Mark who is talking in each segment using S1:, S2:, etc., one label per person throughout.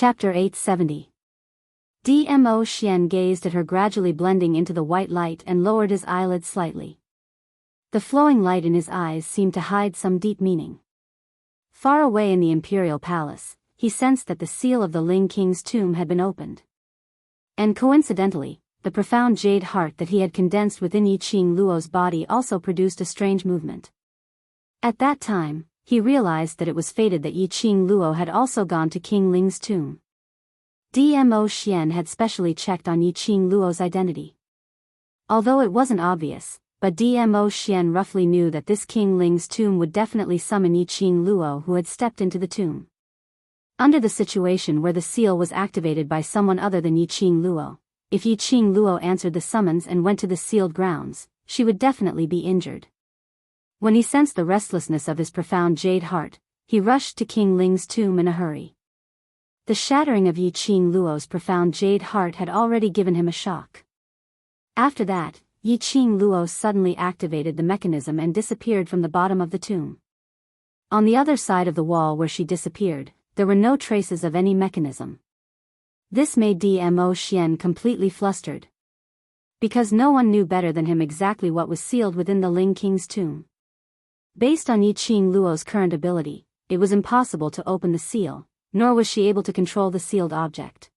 S1: Chapter 870. Dmo Xian gazed at her gradually blending into the white light and lowered his eyelids slightly. The flowing light in his eyes seemed to hide some deep meaning. Far away in the imperial palace, he sensed that the seal of the Ling King's tomb had been opened. And coincidentally, the profound jade heart that he had condensed within Yiqing Luo's body also produced a strange movement. At that time, he realized that it was fated that Yiqing Luo had also gone to King Ling's tomb. Dmo Xian had specially checked on Yiqing Luo's identity. Although it wasn't obvious, but Dmo Xian roughly knew that this King Ling's tomb would definitely summon Yiqing Luo, who had stepped into the tomb. Under the situation where the seal was activated by someone other than Yiqing Luo, if Yiqing Luo answered the summons and went to the sealed grounds, she would definitely be injured. When he sensed the restlessness of his profound jade heart, he rushed to King Ling's tomb in a hurry. The shattering of Yiqing Luo's profound jade heart had already given him a shock. After that, Yiqing Luo suddenly activated the mechanism and disappeared from the bottom of the tomb. On the other side of the wall where she disappeared, there were no traces of any mechanism. This made Dmo Xian completely flustered. Because no one knew better than him exactly what was sealed within the Ling King's tomb. Based on Yiqing Luo's current ability, it was impossible to open the seal, nor was she able to control the sealed object.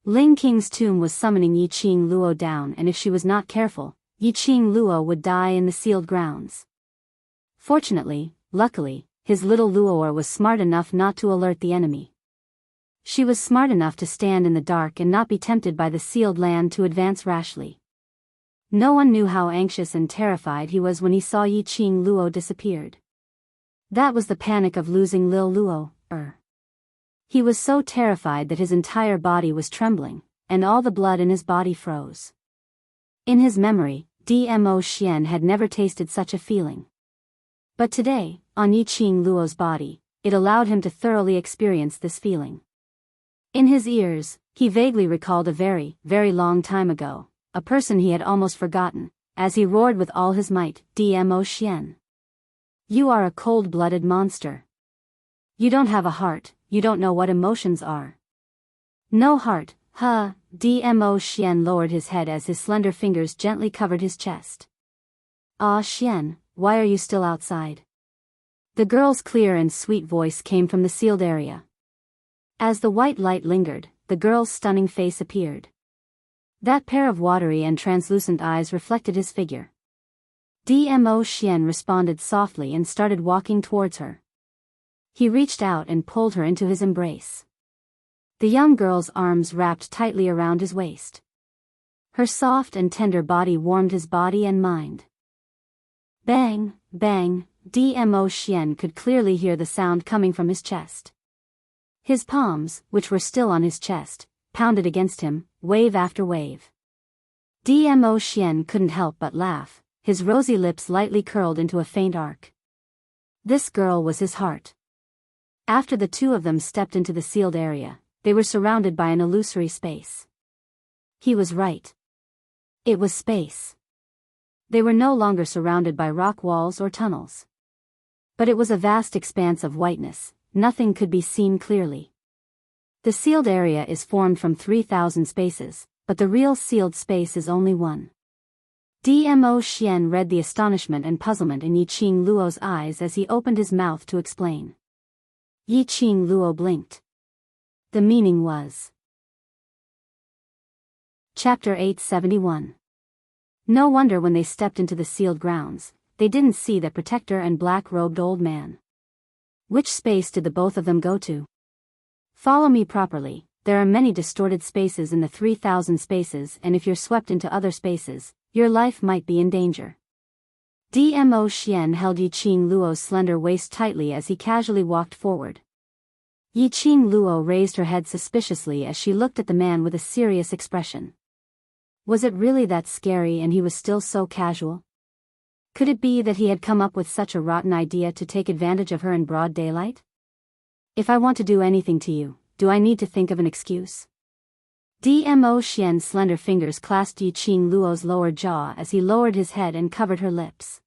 S1: Ling King's tomb was summoning Yiqing Luo down, and if she was not careful, Yiqing Luo would die in the sealed grounds. Luckily, his little Luoer was smart enough not to alert the enemy. She was smart enough to stand in the dark and not be tempted by the sealed land to advance rashly. No one knew how anxious and terrified he was when he saw Yiqing Luo disappeared. That was the panic of losing Lil Luo. He was so terrified that his entire body was trembling, and all the blood in his body froze. In his memory, Dmo Xian had never tasted such a feeling. But today, on Yiqing Luo's body, it allowed him to thoroughly experience this feeling. In his ears, he vaguely recalled a very, very long time ago, a person he had almost forgotten, as he roared with all his might, Dmo Xian. You are a cold-blooded monster. You don't have a heart, you don't know what emotions are. No heart, huh? Dmo Xian lowered his head as his slender fingers gently covered his chest. Ah, Xian, why are you still outside? The girl's clear and sweet voice came from the sealed area. As the white light lingered, the girl's stunning face appeared. That pair of watery and translucent eyes reflected his figure. Dmo Xian responded softly and started walking towards her. He reached out and pulled her into his embrace. The young girl's arms wrapped tightly around his waist. Her soft and tender body warmed his body and mind. Bang, bang, Dmo Xian could clearly hear the sound coming from his chest. His palms, which were still on his chest, pounded against him, wave after wave. Dmo Xian couldn't help but laugh, his rosy lips lightly curled into a faint arc. This girl was his heart. After the two of them stepped into the sealed area, they were surrounded by an illusory space. He was right. It was space. They were no longer surrounded by rock walls or tunnels. But it was a vast expanse of whiteness, nothing could be seen clearly. The sealed area is formed from 3,000 spaces, but the real sealed space is only one. Dmo Xian read the astonishment and puzzlement in Yiqing Luo's eyes as he opened his mouth to explain. Yiqing Luo blinked. The meaning was. Chapter 871. No wonder when they stepped into the sealed grounds, they didn't see that protector and black-robed old man. Which space did the both of them go to? Follow me properly, there are many distorted spaces in the 3,000 spaces, and if you're swept into other spaces, your life might be in danger. Dmo Xian held Yiqing Luo's slender waist tightly as he casually walked forward. Yiqing Luo raised her head suspiciously as she looked at the man with a serious expression. Was it really that scary and he was still so casual? Could it be that he had come up with such a rotten idea to take advantage of her in broad daylight? If I want to do anything to you, do I need to think of an excuse? Dmo Xian's slender fingers clasped Yiqing Luo's lower jaw as he lowered his head and covered her lips.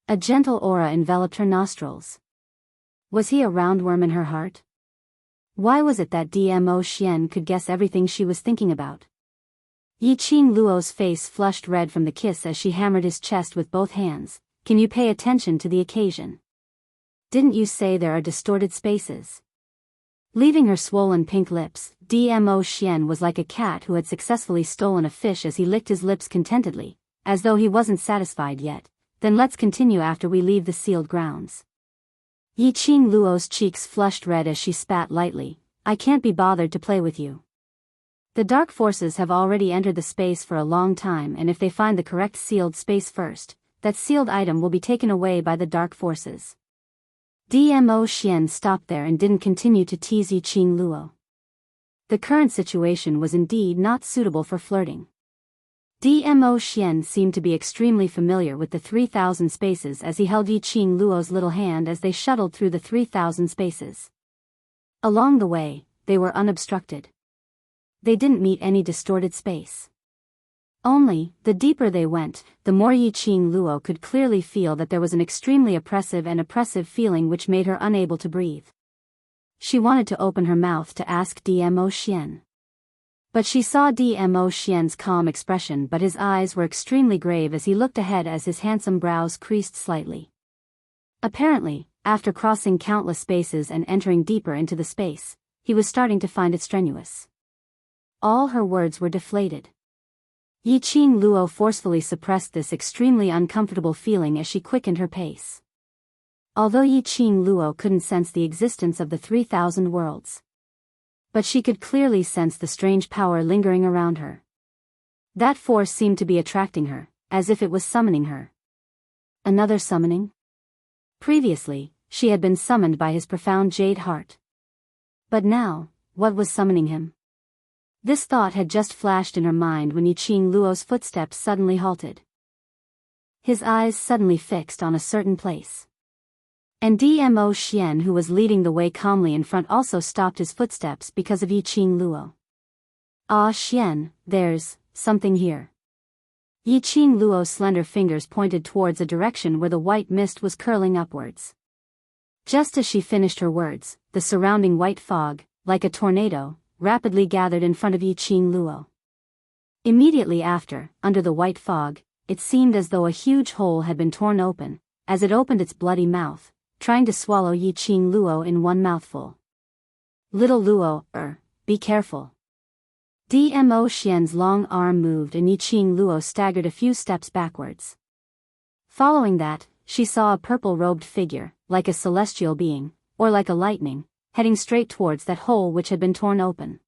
S1: A gentle aura enveloped her nostrils. Was he a roundworm in her heart? Why was it that Dmo Xian could guess everything she was thinking about? Yiqing Luo's face flushed red from the kiss as she hammered his chest with both hands. Can you pay attention to the occasion? Didn't you say there are distorted spaces? Leaving her swollen pink lips, Dmo Xian was like a cat who had successfully stolen a fish as he licked his lips contentedly, as though he wasn't satisfied yet. Then let's continue after we leave the sealed grounds. Yiqing Luo's cheeks flushed red as she spat lightly. I can't be bothered to play with you. The dark forces have already entered the space for a long time, and if they find the correct sealed space first, that sealed item will be taken away by the dark forces. Dmo Xian stopped there and didn't continue to tease Yiqing Luo. The current situation was indeed not suitable for flirting. Dmo Xian seemed to be extremely familiar with the 3,000 spaces as he held Yiqing Luo's little hand as they shuttled through the 3,000 spaces. Along the way, they were unobstructed. They didn't meet any distorted space. Only, the deeper they went, the more Yiqing Luo could clearly feel that there was an extremely oppressive feeling which made her unable to breathe. She wanted to open her mouth to ask Dmo Xian. But she saw Dmo Xian's calm expression, but his eyes were extremely grave as he looked ahead as his handsome brows creased slightly. Apparently, after crossing countless spaces and entering deeper into the space, he was starting to find it strenuous. All her words were deflated. Yiqing Luo forcefully suppressed this extremely uncomfortable feeling as she quickened her pace. Although Yiqing Luo couldn't sense the existence of the 3,000 worlds, but she could clearly sense the strange power lingering around her. That force seemed to be attracting her, as if it was summoning her. Another summoning? Previously, she had been summoned by his profound jade heart. But now, what was summoning him? This thought had just flashed in her mind when Yiqing Luo's footsteps suddenly halted. His eyes suddenly fixed on a certain place. And Dmo Xian, who was leading the way calmly in front, also stopped his footsteps because of Yiqing Luo. Ah, Xian, there's something here. Yiqing Luo's slender fingers pointed towards a direction where the white mist was curling upwards. Just as she finished her words, the surrounding white fog, like a tornado, rapidly gathered in front of Yiqing Luo. Immediately after, under the white fog, it seemed as though a huge hole had been torn open, as it opened its bloody mouth, trying to swallow Yiqing Luo in one mouthful. Little Luo, be careful. Dmo Xian's long arm moved and Yiqing Luo staggered a few steps backwards. Following that, she saw a purple-robed figure, like a celestial being, or like a lightning, heading straight towards that hole which had been torn open.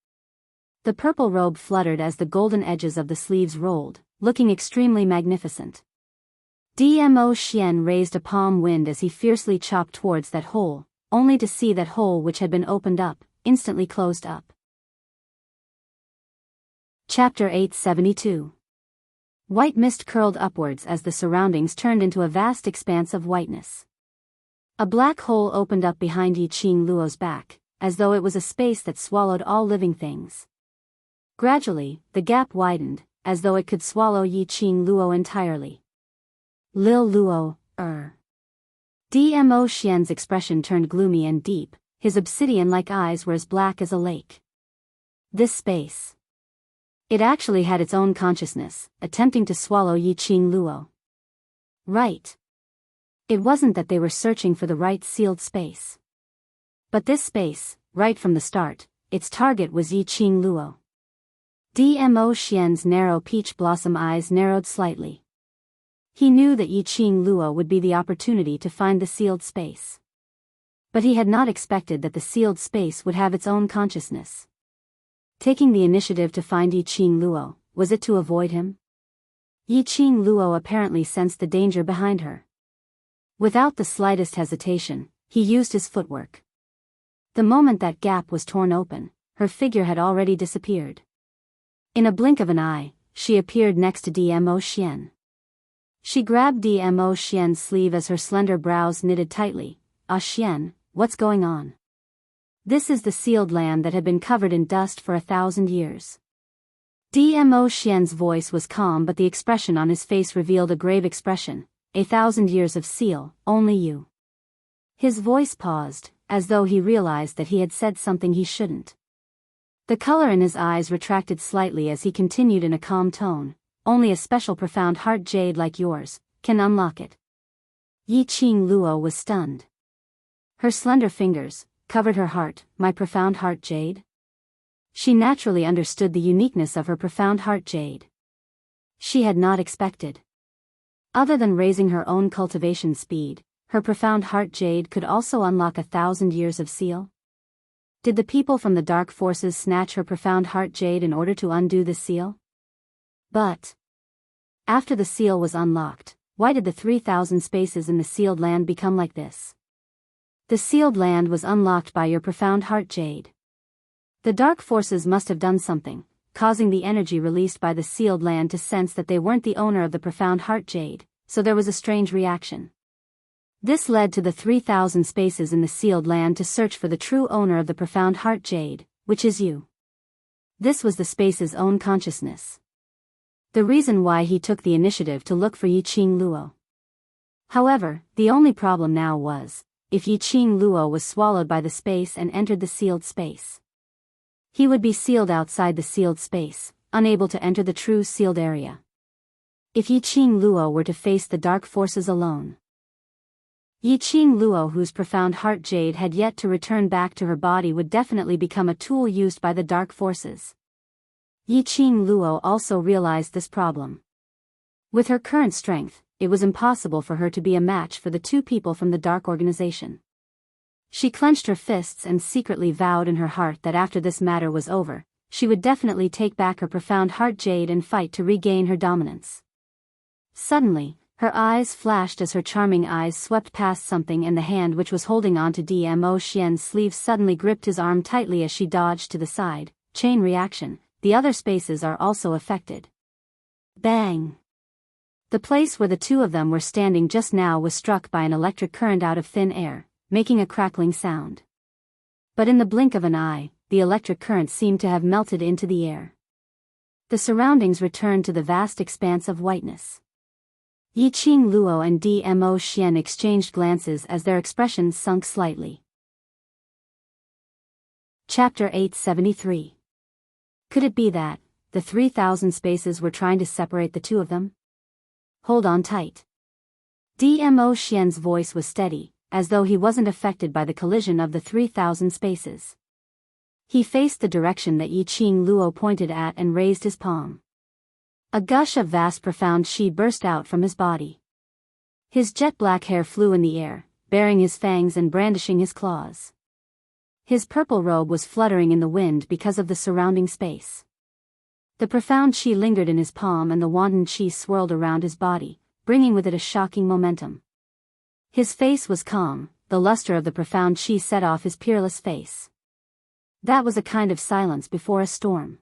S1: The purple robe fluttered as the golden edges of the sleeves rolled, looking extremely magnificent. Dmo Xian raised a palm wind as he fiercely chopped towards that hole, only to see that hole which had been opened up, instantly closed up. Chapter 872. White mist curled upwards as the surroundings turned into a vast expanse of whiteness. A black hole opened up behind Yiqing Luo's back, as though it was a space that swallowed all living things. Gradually, the gap widened, as though it could swallow Yiqing Luo entirely. Lil Luo, Dmo Xian's expression turned gloomy and deep, his obsidian-like eyes were as black as a lake. This space. It actually had its own consciousness, attempting to swallow Yiqing Luo. Right. It wasn't that they were searching for the right sealed space. But this space, right from the start, its target was Yiqing Luo. Dmo Xian's narrow peach blossom eyes narrowed slightly. He knew that Yiqing Luo would be the opportunity to find the sealed space. But he had not expected that the sealed space would have its own consciousness. Taking the initiative to find Yiqing Luo, was it to avoid him? Yiqing Luo apparently sensed the danger behind her. Without the slightest hesitation, he used his footwork. The moment that gap was torn open, her figure had already disappeared. In a blink of an eye, she appeared next to Dmo Xian. She grabbed Dmo Xian's sleeve as her slender brows knitted tightly. Ah Xian, what's going on? This is the sealed land that had been covered in dust for 1,000 years. Dmo Xian's voice was calm, but the expression on his face revealed a grave expression. 1,000 years of seal, only you. His voice paused, as though he realized that he had said something he shouldn't. The color in his eyes retracted slightly as he continued in a calm tone, "Only a special profound heart jade like yours can unlock it." Yi Qing Luo was stunned. Her slender fingers covered her heart. "My profound heart jade?" She naturally understood the uniqueness of her profound heart jade. She had not expected. Other than raising her own cultivation speed, her profound heart jade could also unlock 1,000 years of seal. Did the people from the dark forces snatch her profound heart jade in order to undo the seal? But after the seal was unlocked, why did the 3,000 spaces in the sealed land become like this? The sealed land was unlocked by your profound heart jade. The dark forces must have done something, causing the energy released by the sealed land to sense that they weren't the owner of the profound heart jade, so there was a strange reaction. This led to the 3,000 spaces in the sealed land to search for the true owner of the profound heart jade, which is you. This was the space's own consciousness. The reason why he took the initiative to look for Yi Qing Luo. However, the only problem now was, if Yi Qing Luo was swallowed by the space and entered the sealed space, he would be sealed outside the sealed space, unable to enter the true sealed area. If Yi Qing Luo were to face the dark forces alone, Yi Qing Luo, whose profound heart jade had yet to return back to her body, would definitely become a tool used by the dark forces. Yi Qing Luo also realized this problem. With her current strength, it was impossible for her to be a match for the two people from the dark organization. She clenched her fists and secretly vowed in her heart that after this matter was over, she would definitely take back her profound heart jade and fight to regain her dominance. Suddenly, her eyes flashed as her charming eyes swept past something, and the hand which was holding onto Dmo Xian's sleeve suddenly gripped his arm tightly as she dodged to the side. Chain reaction, the other spaces are also affected. Bang! The place where the two of them were standing just now was struck by an electric current out of thin air, making a crackling sound. But in the blink of an eye, the electric current seemed to have melted into the air. The surroundings returned to the vast expanse of whiteness. Yi Qing Luo and Dmo Xian exchanged glances as their expressions sunk slightly. Chapter 873. Could it be that the 3,000 spaces were trying to separate the two of them? Hold on tight. Dmo Xian's voice was steady, as though he wasn't affected by the collision of the 3,000 spaces. He faced the direction that Yi Qing Luo pointed at and raised his palm. A gush of vast profound qi burst out from his body. His jet-black hair flew in the air, baring his fangs and brandishing his claws. His purple robe was fluttering in the wind because of the surrounding space. The profound qi lingered in his palm and the wanton qi swirled around his body, bringing with it a shocking momentum. His face was calm, the luster of the profound qi set off his peerless face. That was a kind of silence before a storm.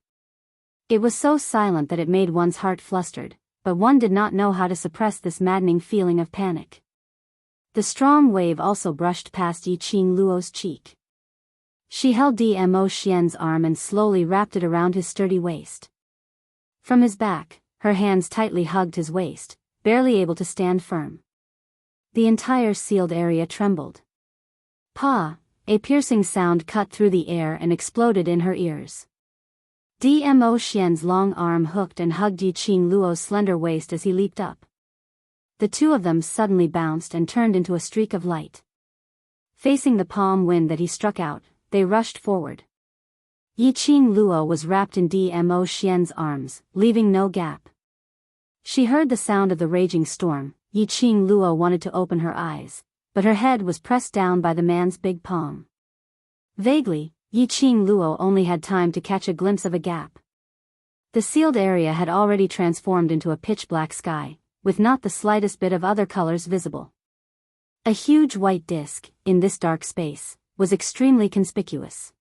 S1: It was so silent that it made one's heart flustered, but one did not know how to suppress this maddening feeling of panic. The strong wave also brushed past Yi Qing Luo's cheek. She held Dmo Xian's arm and slowly wrapped it around his sturdy waist. From his back, her hands tightly hugged his waist, barely able to stand firm. The entire sealed area trembled. Pa! A piercing sound cut through the air and exploded in her ears. Dmo Xian's long arm hooked and hugged Yi Qing Luo's slender waist as he leaped up. The two of them suddenly bounced and turned into a streak of light. Facing the palm wind that he struck out, they rushed forward. Yi Qing Luo was wrapped in Dmo Xian's arms, leaving no gap. She heard the sound of the raging storm. Yi Qing Luo wanted to open her eyes, but her head was pressed down by the man's big palm. Vaguely, Yi Qing Luo only had time to catch a glimpse of a gap. The sealed area had already transformed into a pitch-black sky, with not the slightest bit of other colors visible. A huge white disk, in this dark space, was extremely conspicuous.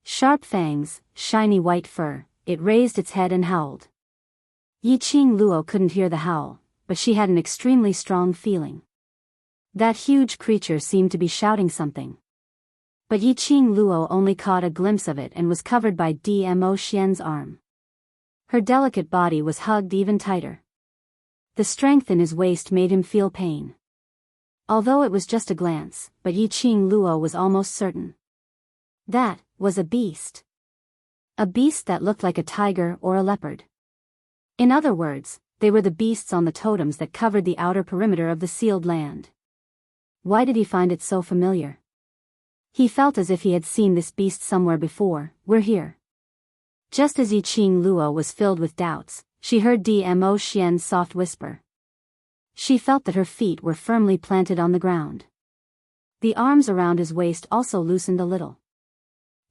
S1: Sharp fangs, shiny white fur, it raised its head and howled. Yi Qing Luo couldn't hear the howl, but she had an extremely strong feeling. That huge creature seemed to be shouting something. But Yi Qing Luo only caught a glimpse of it and was covered by Dmo Xian's arm. Her delicate body was hugged even tighter. The strength in his waist made him feel pain. Although it was just a glance, but Yi Qing Luo was almost certain. That was a beast. A beast that looked like a tiger or a leopard. In other words, they were the beasts on the totems that covered the outer perimeter of the sealed land. Why did he find it so familiar? He felt as if he had seen this beast somewhere before. We're here. Just as Yi Qing Luo was filled with doubts, she heard Dmo Xian's soft whisper. She felt that her feet were firmly planted on the ground. The arms around his waist also loosened a little.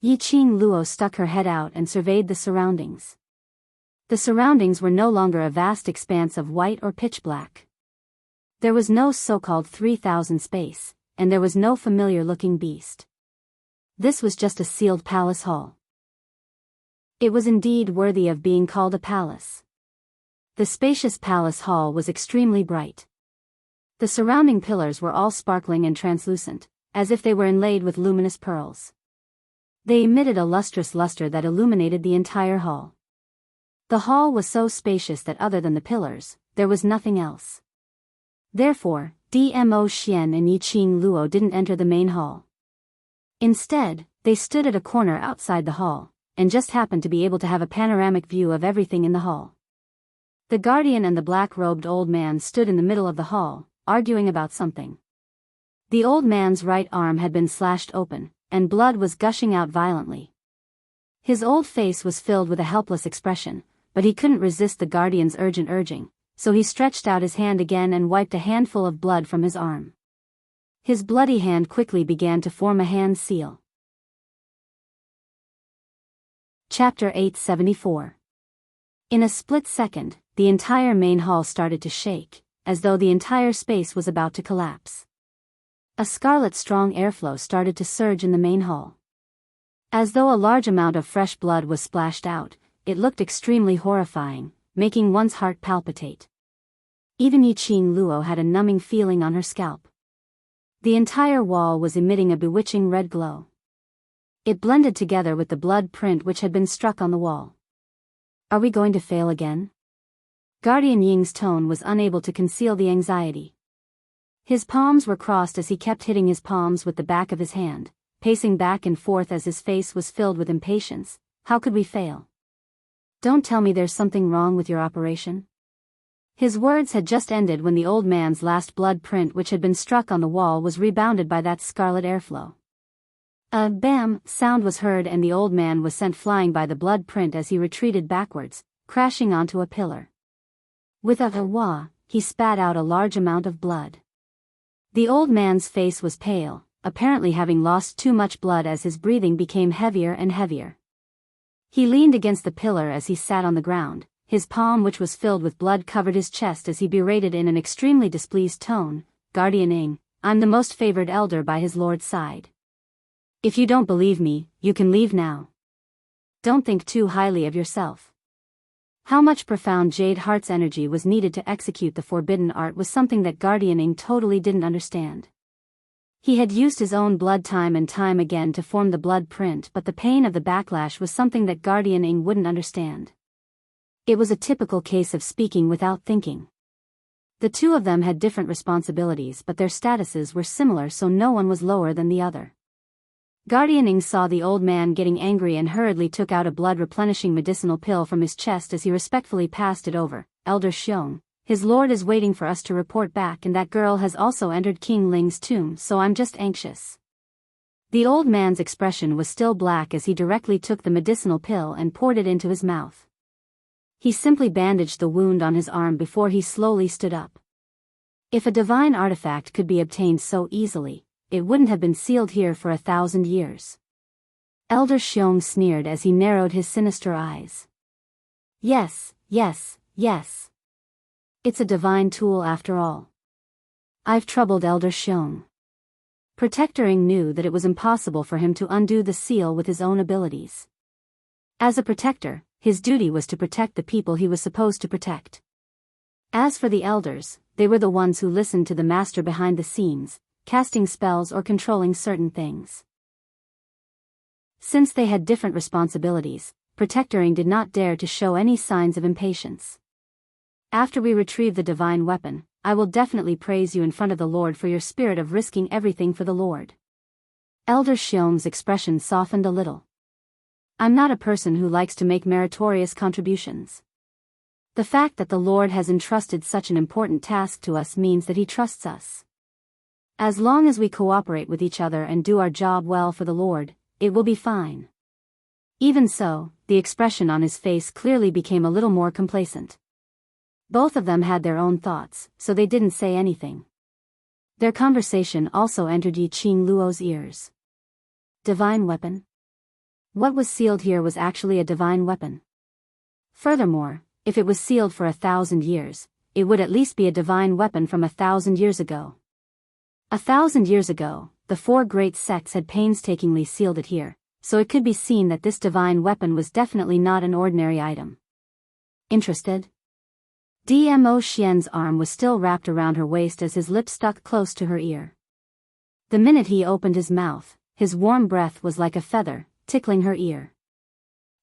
S1: Yi Qing Luo stuck her head out and surveyed the surroundings. The surroundings were no longer a vast expanse of white or pitch black. There was no so-called 3000 space, and there was no familiar-looking beast. This was just a sealed palace hall. It was indeed worthy of being called a palace. The spacious palace hall was extremely bright. The surrounding pillars were all sparkling and translucent, as if they were inlaid with luminous pearls. They emitted a lustrous luster that illuminated the entire hall. The hall was so spacious that other than the pillars, there was nothing else. Therefore, Dmo Xian and Yi Qing Luo didn't enter the main hall. Instead, they stood at a corner outside the hall, and just happened to be able to have a panoramic view of everything in the hall. The guardian and the black-robed old man stood in the middle of the hall, arguing about something. The old man's right arm had been slashed open, and blood was gushing out violently. His old face was filled with a helpless expression, but he couldn't resist the guardian's urgent urging, so he stretched out his hand again and wiped a handful of blood from his arm. His bloody hand quickly began to form a hand seal. Chapter 874. In a split second, the entire main hall started to shake, as though the entire space was about to collapse. A scarlet strong airflow started to surge in the main hall. As though a large amount of fresh blood was splashed out, it looked extremely horrifying, making one's heart palpitate. Even Yi Qing Luo had a numbing feeling on her scalp. The entire wall was emitting a bewitching red glow. It blended together with the blood print which had been struck on the wall. Are we going to fail again? Guardian Ying's tone was unable to conceal the anxiety. His palms were crossed as he kept hitting his palms with the back of his hand, pacing back and forth as his face was filled with impatience. How could we fail? Don't tell me there's something wrong with your operation? His words had just ended when the old man's last blood print which had been struck on the wall was rebounded by that scarlet airflow. A bam sound was heard and the old man was sent flying by the blood print as he retreated backwards, crashing onto a pillar. With a wah, he spat out a large amount of blood. The old man's face was pale, apparently having lost too much blood as his breathing became heavier and heavier. He leaned against the pillar as he sat on the ground, his palm which was filled with blood covered his chest as he berated in an extremely displeased tone, Guardian Ing, I'm the most favored elder by his lord's side. If you don't believe me, you can leave now. Don't think too highly of yourself. How much profound Jade Heart's energy was needed to execute the forbidden art was something that Guardian Ing totally didn't understand. He had used his own blood time and time again to form the blood print, but the pain of the backlash was something that Guardian Ing wouldn't understand. It was a typical case of speaking without thinking. The two of them had different responsibilities but their statuses were similar, so no one was lower than the other. Guardian Ing saw the old man getting angry and hurriedly took out a blood-replenishing medicinal pill from his chest as he respectfully passed it over. Elder Xiong, his lord is waiting for us to report back and that girl has also entered King Ling's tomb, so I'm just anxious. The old man's expression was still black as he directly took the medicinal pill and poured it into his mouth. He simply bandaged the wound on his arm before he slowly stood up. If a divine artifact could be obtained so easily, it wouldn't have been sealed here for 1,000 years. Elder Xiong sneered as he narrowed his sinister eyes. Yes, yes, yes. It's a divine tool after all. I've troubled Elder Xiong. Protector Ing knew that it was impossible for him to undo the seal with his own abilities. As a protector, his duty was to protect the people he was supposed to protect. As for the elders, they were the ones who listened to the master behind the scenes, casting spells or controlling certain things. Since they had different responsibilities, Protector Ing did not dare to show any signs of impatience. After we retrieve the divine weapon, I will definitely praise you in front of the Lord for your spirit of risking everything for the Lord. Elder Xiong's expression softened a little. I'm not a person who likes to make meritorious contributions. The fact that the Lord has entrusted such an important task to us means that He trusts us. As long as we cooperate with each other and do our job well for the Lord, it will be fine. Even so, the expression on his face clearly became a little more complacent. Both of them had their own thoughts, so they didn't say anything. Their conversation also entered Yiqing Luo's ears. Divine weapon? What was sealed here was actually a divine weapon. Furthermore, if it was sealed for 1,000 years, it would at least be a divine weapon from 1,000 years ago. 1,000 years ago, the four great sects had painstakingly sealed it here, so it could be seen that this divine weapon was definitely not an ordinary item. Interested? Dmo Xian's arm was still wrapped around her waist as his lips stuck close to her ear. The minute he opened his mouth, his warm breath was like a feather, tickling her ear.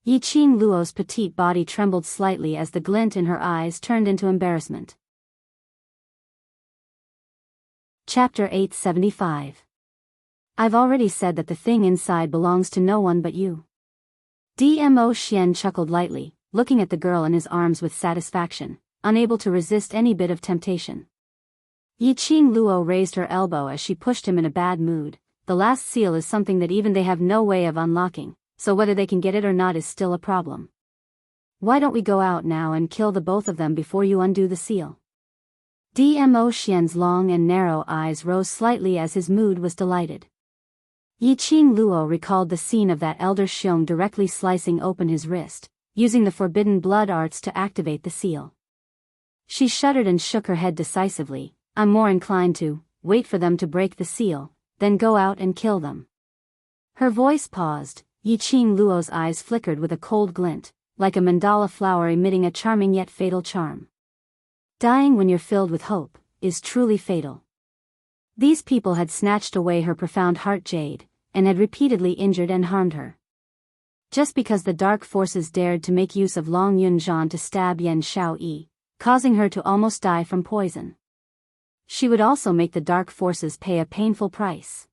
S1: Yiqing Luo's petite body trembled slightly as the glint in her eyes turned into embarrassment. Chapter 875. I've already said that the thing inside belongs to no one but you. Dmo Xian chuckled lightly, looking at the girl in his arms with satisfaction, unable to resist any bit of temptation. Yiqing Luo raised her elbow as she pushed him in a bad mood. The last seal is something that even they have no way of unlocking, so whether they can get it or not is still a problem. Why don't we go out now and kill the both of them before you undo the seal? Dmo Xian's long and narrow eyes rose slightly as his mood was delighted. Yiqing Luo recalled the scene of that Elder Xiong directly slicing open his wrist, using the forbidden blood arts to activate the seal. She shuddered and shook her head decisively. I'm more inclined to wait for them to break the seal, then go out and kill them. Her voice paused. Yiqing Luo's eyes flickered with a cold glint, like a mandala flower emitting a charming yet fatal charm. Dying when you're filled with hope is truly fatal. These people had snatched away her profound heart jade, and had repeatedly injured and harmed her. Just because the dark forces dared to make use of Long Yunzhan to stab Yan Xiaoyi, causing her to almost die from poison. She would also make the dark forces pay a painful price.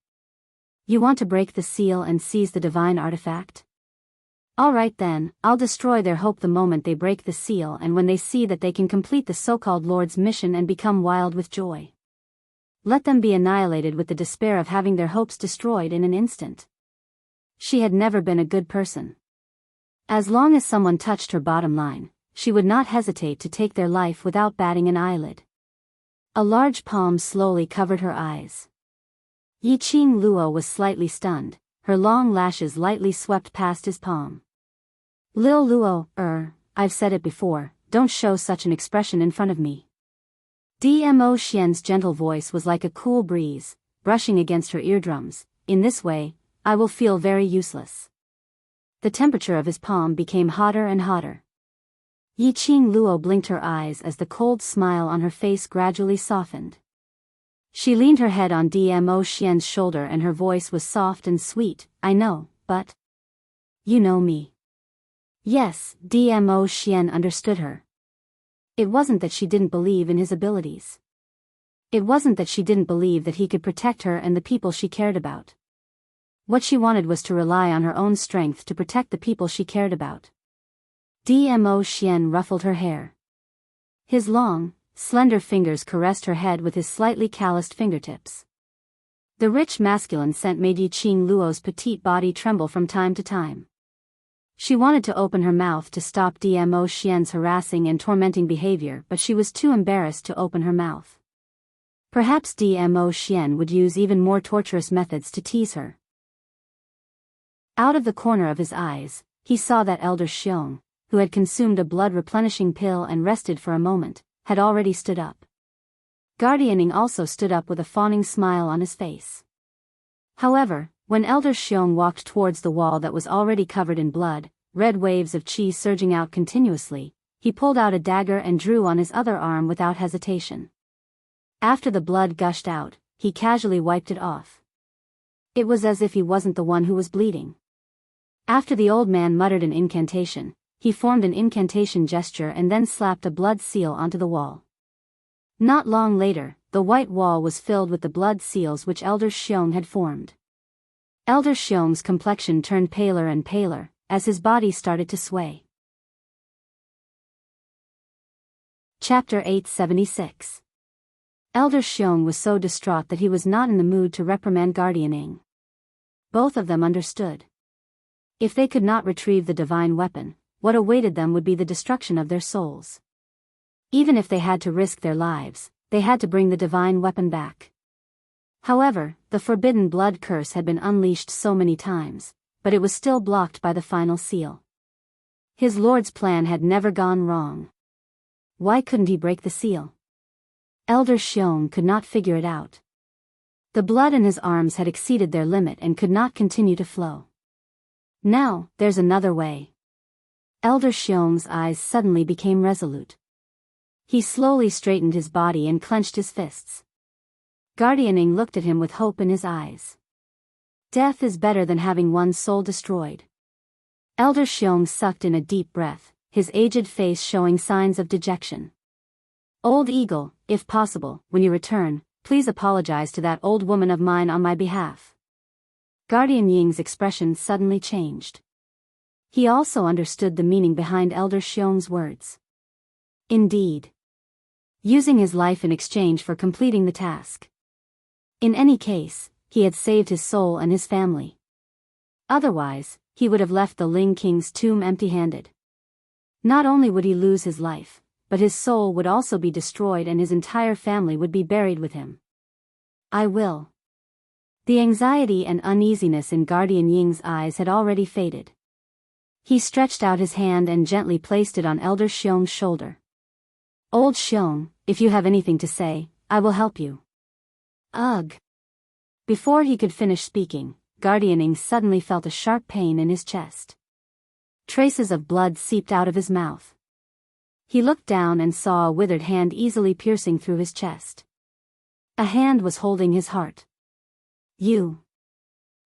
S1: You want to break the seal and seize the divine artifact? All right then, I'll destroy their hope the moment they break the seal and when they see that they can complete the so-called Lord's mission and become wild with joy. Let them be annihilated with the despair of having their hopes destroyed in an instant. She had never been a good person. As long as someone touched her bottom line, she would not hesitate to take their life without batting an eyelid. A large palm slowly covered her eyes. Yiqing Luo was slightly stunned, her long lashes lightly swept past his palm. Lil Luo, I've said it before, don't show such an expression in front of me. Dmo Xian's gentle voice was like a cool breeze, brushing against her eardrums. In this way, I will feel very useless. The temperature of his palm became hotter and hotter. Yiqing Luo blinked her eyes as the cold smile on her face gradually softened. She leaned her head on Dmo Xian's shoulder and her voice was soft and sweet. I know, but you know me. Yes, Dmo Xian understood her. It wasn't that she didn't believe in his abilities. It wasn't that she didn't believe that he could protect her and the people she cared about. What she wanted was to rely on her own strength to protect the people she cared about. Dmo Xian ruffled her hair. His long, slender fingers caressed her head with his slightly calloused fingertips. The rich masculine scent made Yiqing Luo's petite body tremble from time to time. She wanted to open her mouth to stop Dmo Xian's harassing and tormenting behavior, but she was too embarrassed to open her mouth. Perhaps Dmo Xian would use even more torturous methods to tease her. Out of the corner of his eyes, he saw that Elder Xiong, who had consumed a blood-replenishing pill and rested for a moment, had already stood up. Guardianing also stood up with a fawning smile on his face. However, when Elder Xiong walked towards the wall that was already covered in blood, red waves of qi surging out continuously, he pulled out a dagger and drew on his other arm without hesitation. After the blood gushed out, he casually wiped it off. It was as if he wasn't the one who was bleeding. After the old man muttered an incantation, he formed an incantation gesture and then slapped a blood seal onto the wall. Not long later, the white wall was filled with the blood seals which Elder Xiong had formed. Elder Xiong's complexion turned paler and paler, as his body started to sway. Chapter 876. Elder Xiong was so distraught that he was not in the mood to reprimand Guardianing. Both of them understood. If they could not retrieve the divine weapon, what awaited them would be the destruction of their souls. Even if they had to risk their lives, they had to bring the divine weapon back. However, the forbidden blood curse had been unleashed so many times, but it was still blocked by the final seal. His lord's plan had never gone wrong. Why couldn't he break the seal? Elder Xiong could not figure it out. The blood in his arms had exceeded their limit and could not continue to flow. Now, there's another way. Elder Xiong's eyes suddenly became resolute. He slowly straightened his body and clenched his fists. Guardianing looked at him with hope in his eyes. Death is better than having one's soul destroyed. Elder Xiong sucked in a deep breath, his aged face showing signs of dejection. Old Eagle, if possible, when you return, please apologize to that old woman of mine on my behalf. Guardian Ying's expression suddenly changed. He also understood the meaning behind Elder Xiong's words. Indeed. Using his life in exchange for completing the task. In any case, he had saved his soul and his family. Otherwise, he would have left the Ling King's tomb empty-handed. Not only would he lose his life, but his soul would also be destroyed and his entire family would be buried with him. I will. The anxiety and uneasiness in Guardian Ying's eyes had already faded. He stretched out his hand and gently placed it on Elder Xiong's shoulder. Old Xiong, if you have anything to say, I will help you. Ugh. Before he could finish speaking, Guardianing suddenly felt a sharp pain in his chest. Traces of blood seeped out of his mouth. He looked down and saw a withered hand easily piercing through his chest. A hand was holding his heart. You.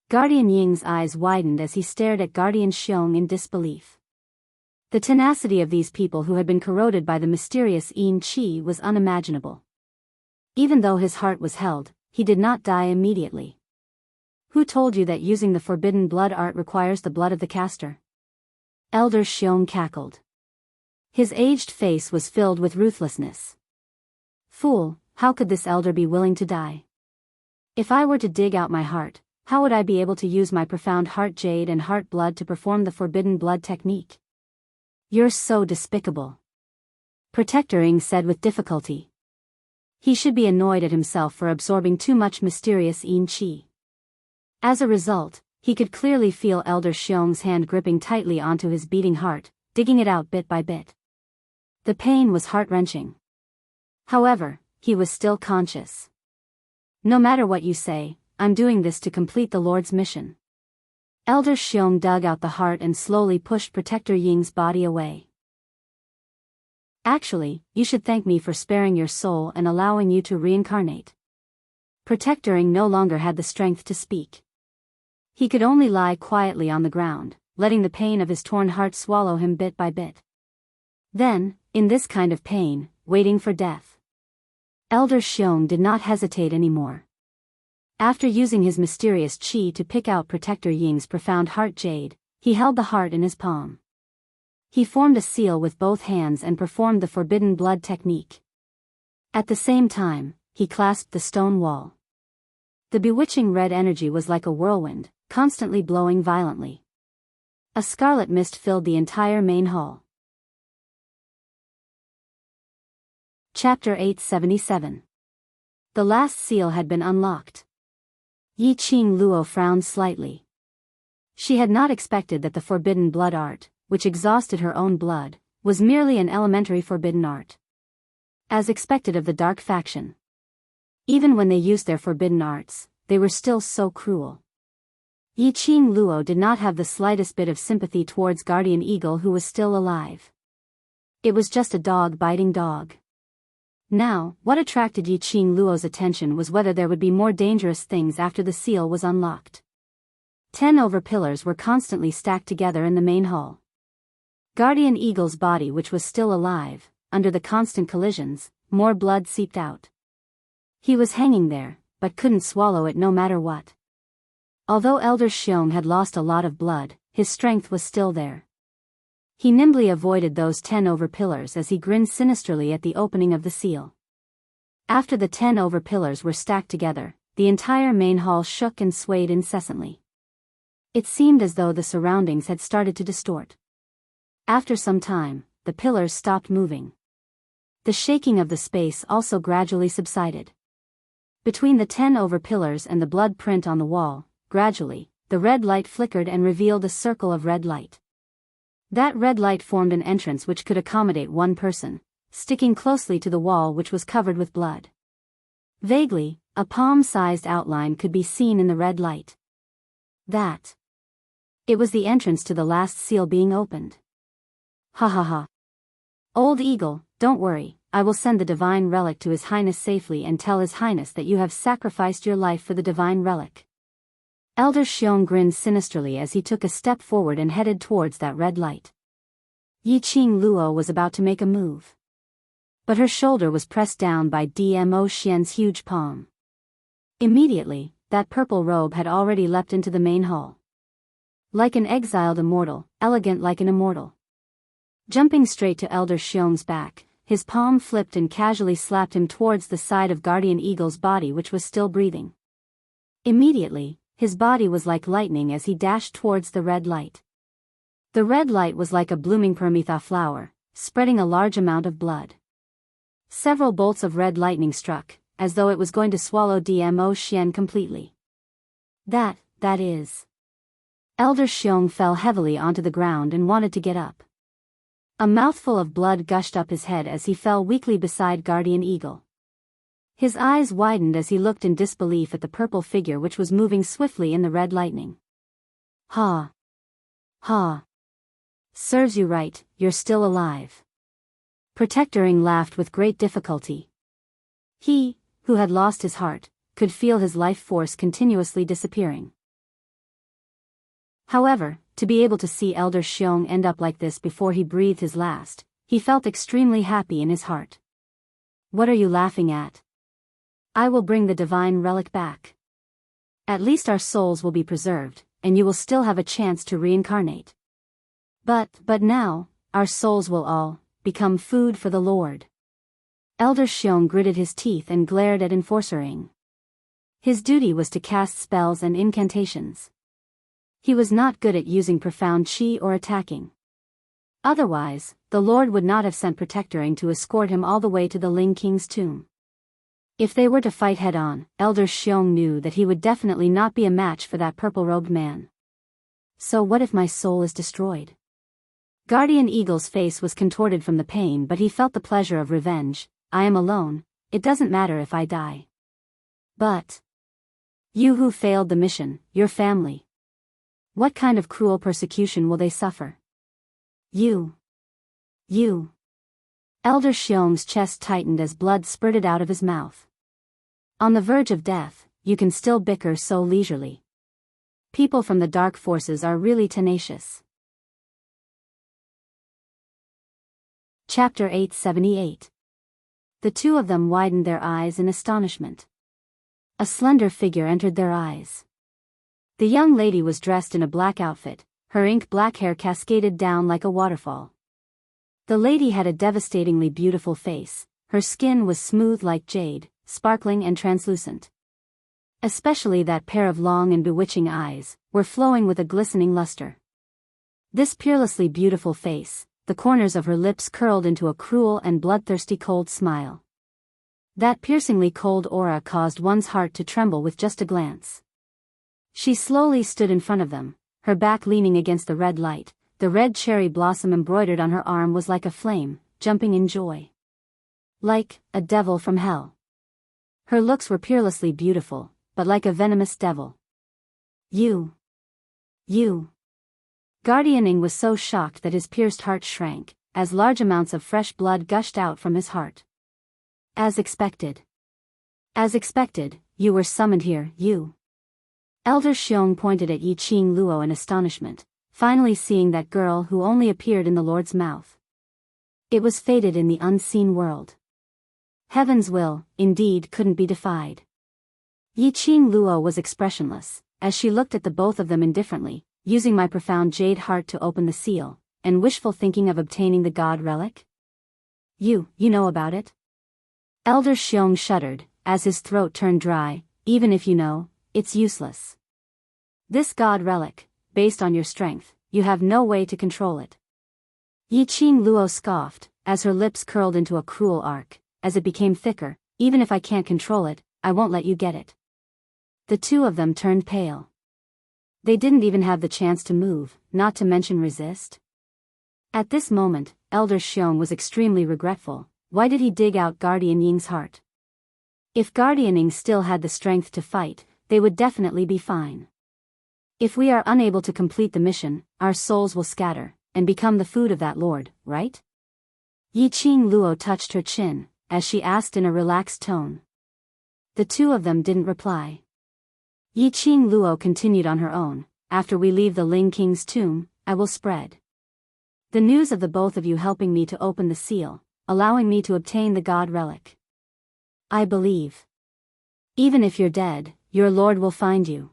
S1: Guardian Ying's eyes widened as he stared at Guardian Xiong in disbelief. The tenacity of these people who had been corroded by the mysterious Yin Qi was unimaginable. Even though his heart was held, he did not die immediately. Who told you that using the forbidden blood art requires the blood of the caster? Elder Xiong cackled. His aged face was filled with ruthlessness. Fool, how could this elder be willing to die? If I were to dig out my heart, how would I be able to use my profound heart jade and heart blood to perform the forbidden blood technique? You're so despicable. Protector Ing said with difficulty. He should be annoyed at himself for absorbing too much mysterious Yin Qi. As a result, he could clearly feel Elder Xiong's hand gripping tightly onto his beating heart, digging it out bit by bit. The pain was heart-wrenching. However, he was still conscious. No matter what you say, I'm doing this to complete the Lord's mission. Elder Xiong dug out the heart and slowly pushed Protector Ying's body away. Actually, you should thank me for sparing your soul and allowing you to reincarnate. Protector Ying no longer had the strength to speak. He could only lie quietly on the ground, letting the pain of his torn heart swallow him bit by bit. Then, in this kind of pain, waiting for death. Elder Xiong did not hesitate anymore. After using his mysterious qi to pick out Protector Ying's profound heart jade, he held the heart in his palm. He formed a seal with both hands and performed the forbidden blood technique. At the same time, he clasped the stone wall. The bewitching red energy was like a whirlwind, constantly blowing violently. A scarlet mist filled the entire main hall. Chapter 877. The last seal had been unlocked. Yi Qing Luo frowned slightly. She had not expected that the forbidden blood art, which exhausted her own blood, was merely an elementary forbidden art. As expected of the dark faction. Even when they used their forbidden arts, they were still so cruel. Yi Qing Luo did not have the slightest bit of sympathy towards Guardian Eagle who was still alive. It was just a dog biting dog. Now, what attracted Yi Qing Luo's attention was whether there would be more dangerous things after the seal was unlocked. 10 over-pillars were constantly stacked together in the main hall. Guardian Eagle's body, which was still alive, under the constant collisions, more blood seeped out. He was hanging there, but couldn't swallow it no matter what. Although Eldest had lost a lot of blood, his strength was still there. He nimbly avoided those 10 over pillars as he grinned sinisterly at the opening of the seal. After the 10 over pillars were stacked together, the entire main hall shook and swayed incessantly. It seemed as though the surroundings had started to distort. After some time, the pillars stopped moving. The shaking of the space also gradually subsided. Between the 10 over pillars and the blood print on the wall, gradually, the red light flickered and revealed a circle of red light. That red light formed an entrance which could accommodate one person, sticking closely to the wall which was covered with blood. Vaguely, a palm-sized outline could be seen in the red light. It was the entrance to the last seal being opened. Ha ha ha. Old Eagle, don't worry, I will send the divine relic to His Highness safely and tell His Highness that you have sacrificed your life for the divine relic. Eldest grinned sinisterly as he took a step forward and headed towards that red light. Yi Qing Luo was about to make a move. But her shoulder was pressed down by Dmo Xian's huge palm. Immediately, that purple robe had already leapt into the main hall. Like an exiled immortal, elegant like an immortal. Jumping straight to Eldest Xiong's back, his palm flipped and casually slapped him towards the side of Guardian Eagle's body which was still breathing. Immediately, his body was like lightning as he dashed towards the red light. The red light was like a blooming Paramitha flower, spreading a large amount of blood. Several bolts of red lightning struck, as though it was going to swallow Dmo Xian completely. That is. Eldest Xiong fell heavily onto the ground and wanted to get up. A mouthful of blood gushed up his head as he fell weakly beside Guardian Eagle. His eyes widened as he looked in disbelief at the purple figure which was moving swiftly in the red lightning. Ha! Ha! Serves you right, you're still alive. Protector Ing laughed with great difficulty. He, who had lost his heart, could feel his life force continuously disappearing. However, to be able to see Eldest Xiong end up like this before he breathed his last, he felt extremely happy in his heart. What are you laughing at? I will bring the divine relic back. At least our souls will be preserved, and you will still have a chance to reincarnate. But now, our souls will all become food for the Lord. Eldest Xiong gritted his teeth and glared at Enforcer Ing. His duty was to cast spells and incantations. He was not good at using profound qi or attacking. Otherwise, the Lord would not have sent Protector Ing to escort him all the way to the Ling King's tomb. If they were to fight head-on, Eldest Xiong knew that he would definitely not be a match for that purple-robed man. So what if my soul is destroyed? Guardian Eagle's face was contorted from the pain, but he felt the pleasure of revenge. I am alone, it doesn't matter if I die. But you who failed the mission, your family. What kind of cruel persecution will they suffer? You. Eldest Xiong's chest tightened as blood spurted out of his mouth. On the verge of death, you can still bicker so leisurely. People from the dark forces are really tenacious. Chapter 878. The two of them widened their eyes in astonishment. A slender figure entered their eyes. The young lady was dressed in a black outfit, her ink-black hair cascaded down like a waterfall. The lady had a devastatingly beautiful face, her skin was smooth like jade, sparkling and translucent. Especially that pair of long and bewitching eyes, were flowing with a glistening luster. This peerlessly beautiful face, the corners of her lips curled into a cruel and bloodthirsty cold smile. That piercingly cold aura caused one's heart to tremble with just a glance. She slowly stood in front of them, her back leaning against the red light. The red cherry blossom embroidered on her arm was like a flame, jumping in joy. Like a devil from hell. Her looks were peerlessly beautiful, but like a venomous devil. You. Guardian Ing was so shocked that his pierced heart shrank, as large amounts of fresh blood gushed out from his heart. As expected, you were summoned here, you. Eldest Xiong pointed at Yi Qing Luo in astonishment, finally seeing that girl who only appeared in the Lord's mouth. It was fated in the unseen world. Heaven's will, indeed, couldn't be defied. Yiqing Luo was expressionless, as she looked at the both of them indifferently, using my profound jade heart to open the seal, and wishful thinking of obtaining the god relic. You know about it? Elder Xiong shuddered, as his throat turned dry. Even if you know, it's useless. This god relic, based on your strength, you have no way to control it. Yiqing Luo scoffed, as her lips curled into a cruel arc, as it became thicker. Even if I can't control it, I won't let you get it. The two of them turned pale. They didn't even have the chance to move, not to mention resist. At this moment, Elder Xiong was extremely regretful. Why did he dig out Guardian Ying's heart? If Guardian Ying still had the strength to fight, they would definitely be fine. If we are unable to complete the mission, our souls will scatter, and become the food of that lord, right? Yiqing Luo touched her chin, as she asked in a relaxed tone. The two of them didn't reply. Yiqing Luo continued on her own. After we leave the Ling King's tomb, I will spread the news of the both of you helping me to open the seal, allowing me to obtain the god relic. I believe. Even if you're dead, your lord will find you.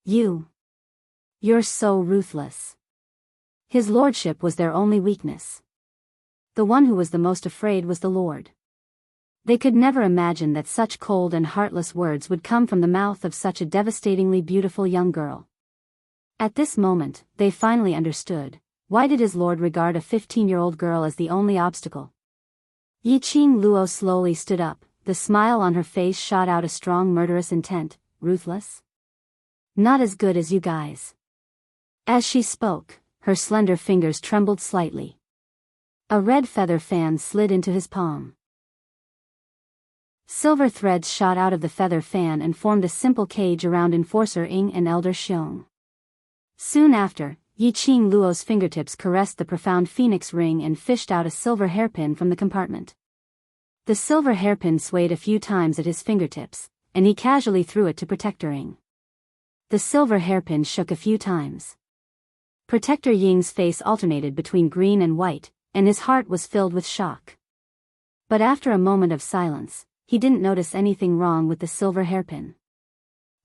S1: You're so ruthless. His lordship was their only weakness. The one who was the most afraid was the lord. They could never imagine that such cold and heartless words would come from the mouth of such a devastatingly beautiful young girl. At this moment, they finally understood. Why did his lord regard a 15-year-old girl as the only obstacle? Yiqing Luo slowly stood up, the smile on her face shot out a strong murderous intent. Ruthless? Not as good as you guys. As she spoke, her slender fingers trembled slightly. A red feather fan slid into his palm. Silver threads shot out of the feather fan and formed a simple cage around Enforcer Ying and Elder Xiong. Soon after, Yiqing Luo's fingertips caressed the profound phoenix ring and fished out a silver hairpin from the compartment. The silver hairpin swayed a few times at his fingertips, and he casually threw it to Protector Ying. The silver hairpin shook a few times. Protector Ying's face alternated between green and white, and his heart was filled with shock. But after a moment of silence, he didn't notice anything wrong with the silver hairpin.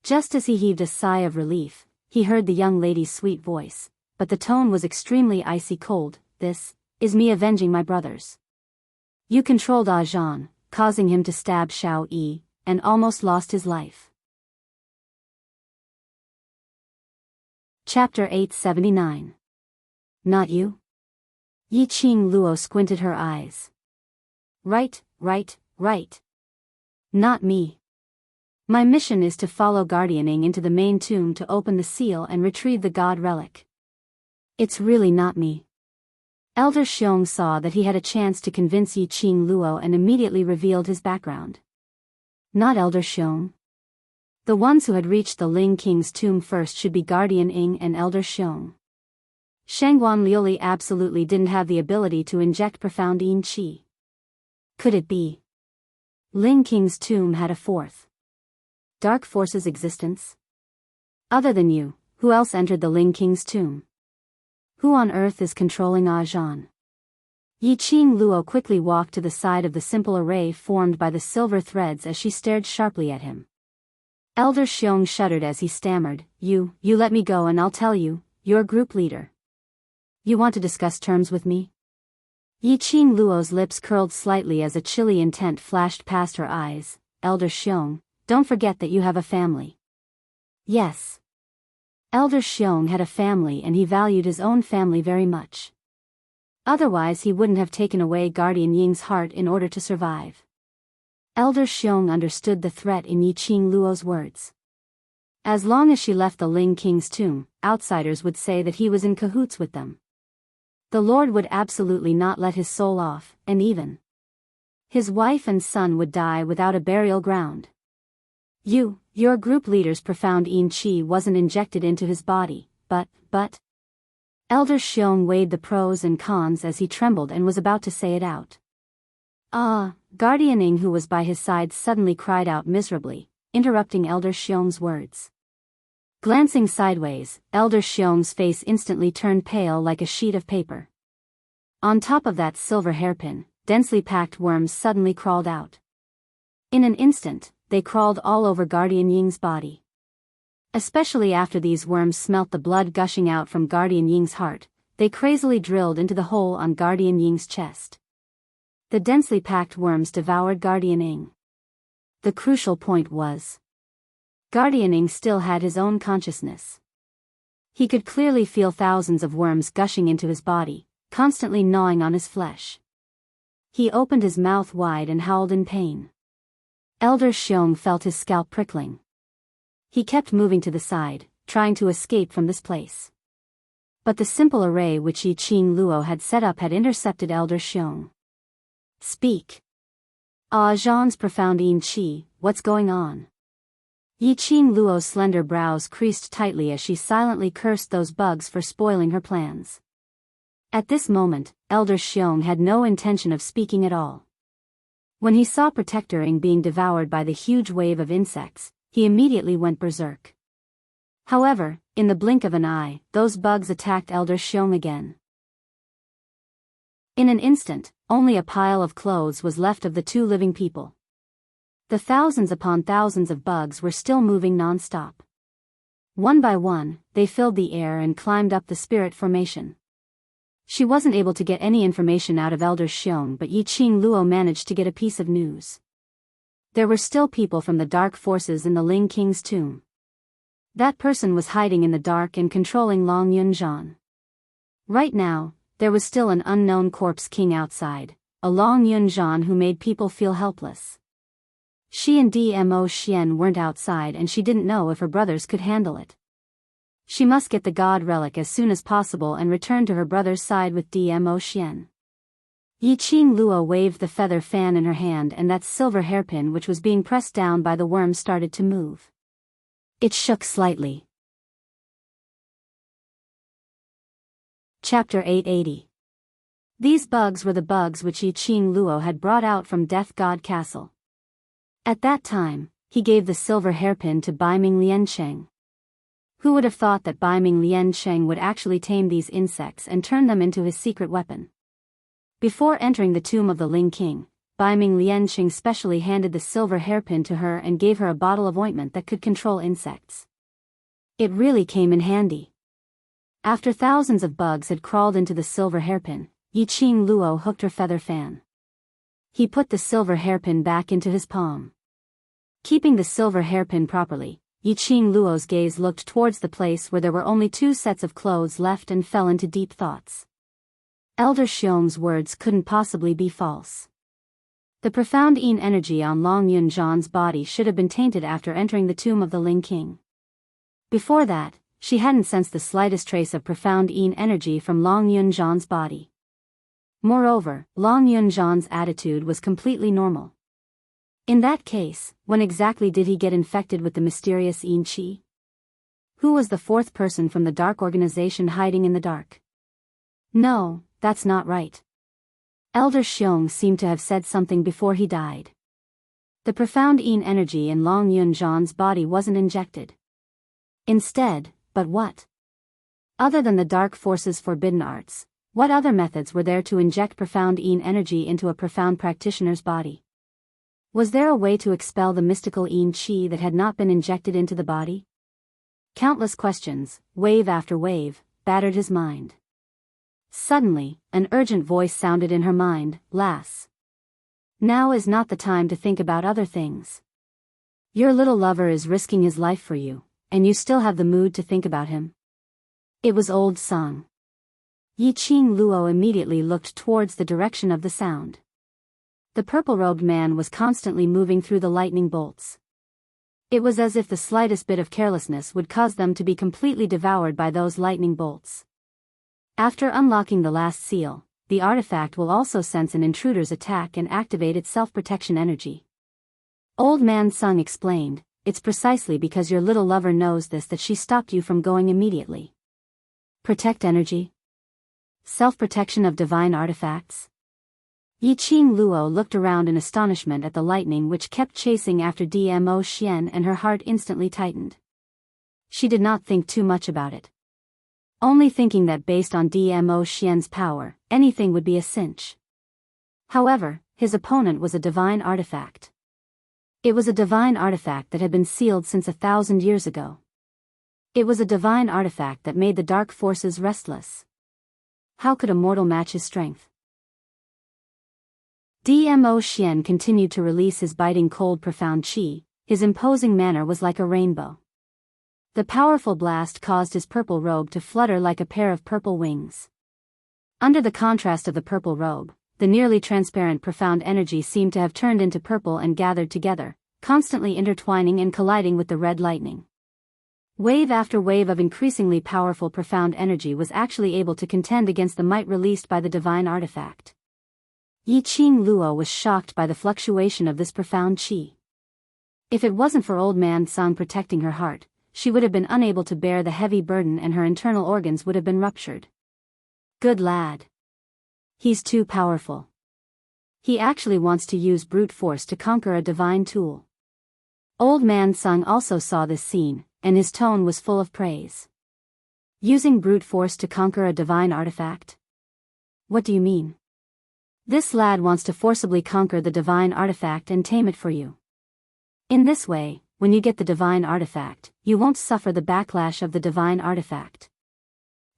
S1: Just as he heaved a sigh of relief, he heard the young lady's sweet voice, but the tone was extremely icy cold. This is me avenging my brothers. You controlled Zhan, causing him to stab Xiao Yi, and almost lost his life. Chapter 879. Not you? Yiqing Luo squinted her eyes. Right. Not me. My mission is to follow Guardian Ying into the main tomb to open the seal and retrieve the god relic. It's really not me. Elder Xiong saw that he had a chance to convince Yiqing Luo and immediately revealed his background. Not Elder Xiong. The ones who had reached the Ling King's tomb first should be Guardian Ying and Elder Xiong. Shangguan Liuli absolutely didn't have the ability to inject profound yin qi. Could it be? Ling King's tomb had a fourth dark force's existence? Other than you, who else entered the Ling King's tomb? Who on earth is controlling Zhan? Yiqing Luo quickly walked to the side of the simple array formed by the silver threads as she stared sharply at him. Elder Xiong shuddered as he stammered, You let me go and I'll tell you, you're group leader. You want to discuss terms with me? Yiqing Luo's lips curled slightly as a chilly intent flashed past her eyes. Elder Xiong, don't forget that you have a family. Yes. Elder Xiong had a family and he valued his own family very much. Otherwise he wouldn't have taken away Guardian Ying's heart in order to survive. Elder Xiong understood the threat in Yiqing Luo's words. As long as she left the Ling King's tomb, outsiders would say that he was in cahoots with them. The Lord would absolutely not let his soul off, and even his wife and son would die without a burial ground. Your group leader's profound yin qi wasn't injected into his body, but... Elder Xiong weighed the pros and cons as he trembled and was about to say it out. Guardian Ying, who was by his side, suddenly cried out miserably, interrupting Elder Xiong's words. Glancing sideways, Elder Xiong's face instantly turned pale like a sheet of paper. On top of that silver hairpin, densely packed worms suddenly crawled out. In an instant, they crawled all over Guardian Ying's body. Especially after these worms smelt the blood gushing out from Guardian Ying's heart, they crazily drilled into the hole on Guardian Ying's chest. The densely packed worms devoured Guardian Ying. The crucial point was, Guardian Ying still had his own consciousness. He could clearly feel thousands of worms gushing into his body, constantly gnawing on his flesh. He opened his mouth wide and howled in pain. Elder Xiong felt his scalp prickling. He kept moving to the side, trying to escape from this place. But the simple array which Yi Qing Luo had set up had intercepted Elder Xiong. Speak. Ah, Zhang's profound Yin Qi, what's going on? Yi Qing Luo's slender brows creased tightly as she silently cursed those bugs for spoiling her plans. At this moment, Elder Xiong had no intention of speaking at all. When he saw Protector Ying being devoured by the huge wave of insects, he immediately went berserk. However, in the blink of an eye, those bugs attacked Elder Xiong again. In an instant, only a pile of clothes was left of the two living people. The thousands upon thousands of bugs were still moving non-stop. One by one, they filled the air and climbed up the spirit formation. She wasn't able to get any information out of Elder Xiong, but Yi Qing Luo managed to get a piece of news. There were still people from the dark forces in the Ling King's tomb. That person was hiding in the dark and controlling Long Yunzhan. Right now, there was still an unknown corpse king outside, a Long Yunzhan who made people feel helpless. She and Dmo Xian weren't outside and she didn't know if her brothers could handle it. She must get the god relic as soon as possible and return to her brother's side with Dmo Xian. Yi Qing Luo waved the feather fan in her hand and that silver hairpin which was being pressed down by the worm started to move. It shook slightly. Chapter 880. These bugs were the bugs which Yi Qing Luo had brought out from Death God Castle. At that time, he gave the silver hairpin to Baiming Liancheng. Who would have thought that Baiming Liancheng would actually tame these insects and turn them into his secret weapon? Before entering the tomb of the Ling King, Baiming Liancheng specially handed the silver hairpin to her and gave her a bottle of ointment that could control insects. It really came in handy. After thousands of bugs had crawled into the silver hairpin, Yi Qing Luo hooked her feather fan. He put the silver hairpin back into his palm. Keeping the silver hairpin properly, Yi Qing Luo's gaze looked towards the place where there were only 2 sets of clothes left and fell into deep thoughts. Elder Xiong's words couldn't possibly be false. The profound Yin energy on Long Yunzhan's body should have been tainted after entering the tomb of the Ling King. Before that, she hadn't sensed the slightest trace of profound Yin energy from Long Yunzhan's body. Moreover, Long Yunzhan's attitude was completely normal. In that case, when exactly did he get infected with the mysterious Yin Qi? Who was the 4th person from the dark organization hiding in the dark? No, that's not right. Elder Xiong seemed to have said something before he died. The profound Yin energy in Long Yunzhan's body wasn't injected. Instead, but what? Other than the dark forces' forbidden arts, what other methods were there to inject profound Yin energy into a profound practitioner's body? Was there a way to expel the mystical Yin Qi that had not been injected into the body? Countless questions, wave after wave, battered his mind. Suddenly, an urgent voice sounded in her mind, "Lass. Now is not the time to think about other things. Your little lover is risking his life for you, and you still have the mood to think about him." It was old Song. Yi Qing Luo immediately looked towards the direction of the sound. The purple-robed man was constantly moving through the lightning bolts. It was as if the slightest bit of carelessness would cause them to be completely devoured by those lightning bolts. After unlocking the last seal, the artifact will also sense an intruder's attack and activate its self-protection energy. Old Man Sung explained, "It's precisely because your little lover knows this that she stopped you from going immediately." Protect energy? Self-protection of divine artifacts? Yi Qing Luo looked around in astonishment at the lightning which kept chasing after Dmo Xian and her heart instantly tightened. She did not think too much about it. Only thinking that based on Dmo Xian's power, anything would be a cinch. However, his opponent was a divine artifact. It was a divine artifact that had been sealed since 1,000 years ago. It was a divine artifact that made the dark forces restless. How could a mortal match his strength? Dmo Xian continued to release his biting cold profound qi. His imposing manner was like a rainbow. The powerful blast caused his purple robe to flutter like a pair of purple wings. Under the contrast of the purple robe, the nearly transparent profound energy seemed to have turned into purple and gathered together, constantly intertwining and colliding with the red lightning. Wave after wave of increasingly powerful profound energy was actually able to contend against the might released by the divine artifact. Yiqing Luo was shocked by the fluctuation of this profound qi. If it wasn't for Old Man Song protecting her heart, she would have been unable to bear the heavy burden and her internal organs would have been ruptured. Good lad. He's too powerful. He actually wants to use brute force to conquer a divine tool. Old Man Sung also saw this scene, and his tone was full of praise. Using brute force to conquer a divine artifact? What do you mean? This lad wants to forcibly conquer the divine artifact and tame it for you. In this way, when you get the divine artifact, you won't suffer the backlash of the divine artifact.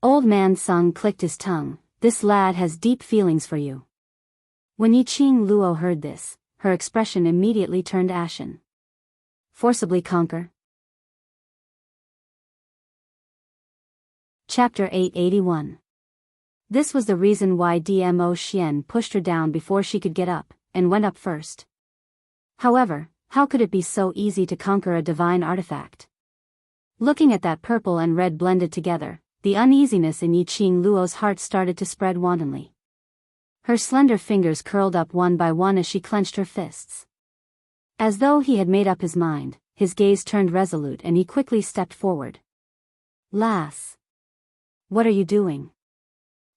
S1: Old Man Sung clicked his tongue. This lad has deep feelings for you. When Yiqing Luo heard this, her expression immediately turned ashen. Forcibly conquer. Chapter 881. This was the reason why Dmo Xian pushed her down before she could get up, and went up first. However, how could it be so easy to conquer a divine artifact? Looking at that purple and red blended together, the uneasiness in Yiqing Luo's heart started to spread wantonly. Her slender fingers curled up one by one as she clenched her fists. As though he had made up his mind, his gaze turned resolute and he quickly stepped forward. Lass! What are you doing?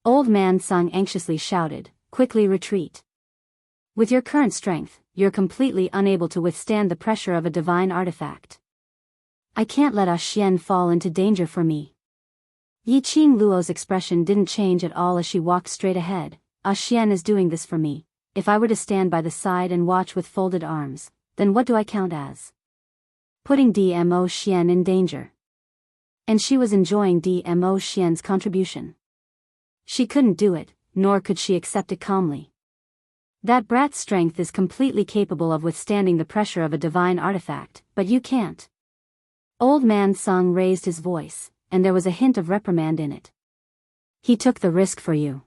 S1: Old Man Sung anxiously shouted, quickly retreat. With your current strength, you're completely unable to withstand the pressure of a divine artifact. I can't let Xian fall into danger for me. Yiqing Luo's expression didn't change at all as she walked straight ahead. Xian is doing this for me. If I were to stand by the side and watch with folded arms, then what do I count as? Putting Dmo Xian in danger. And she was enjoying Dmo Xian's contribution. She couldn't do it, nor could she accept it calmly. That brat's strength is completely capable of withstanding the pressure of a divine artifact, but you can't. Old Man Sung raised his voice, and there was a hint of reprimand in it. He took the risk for you.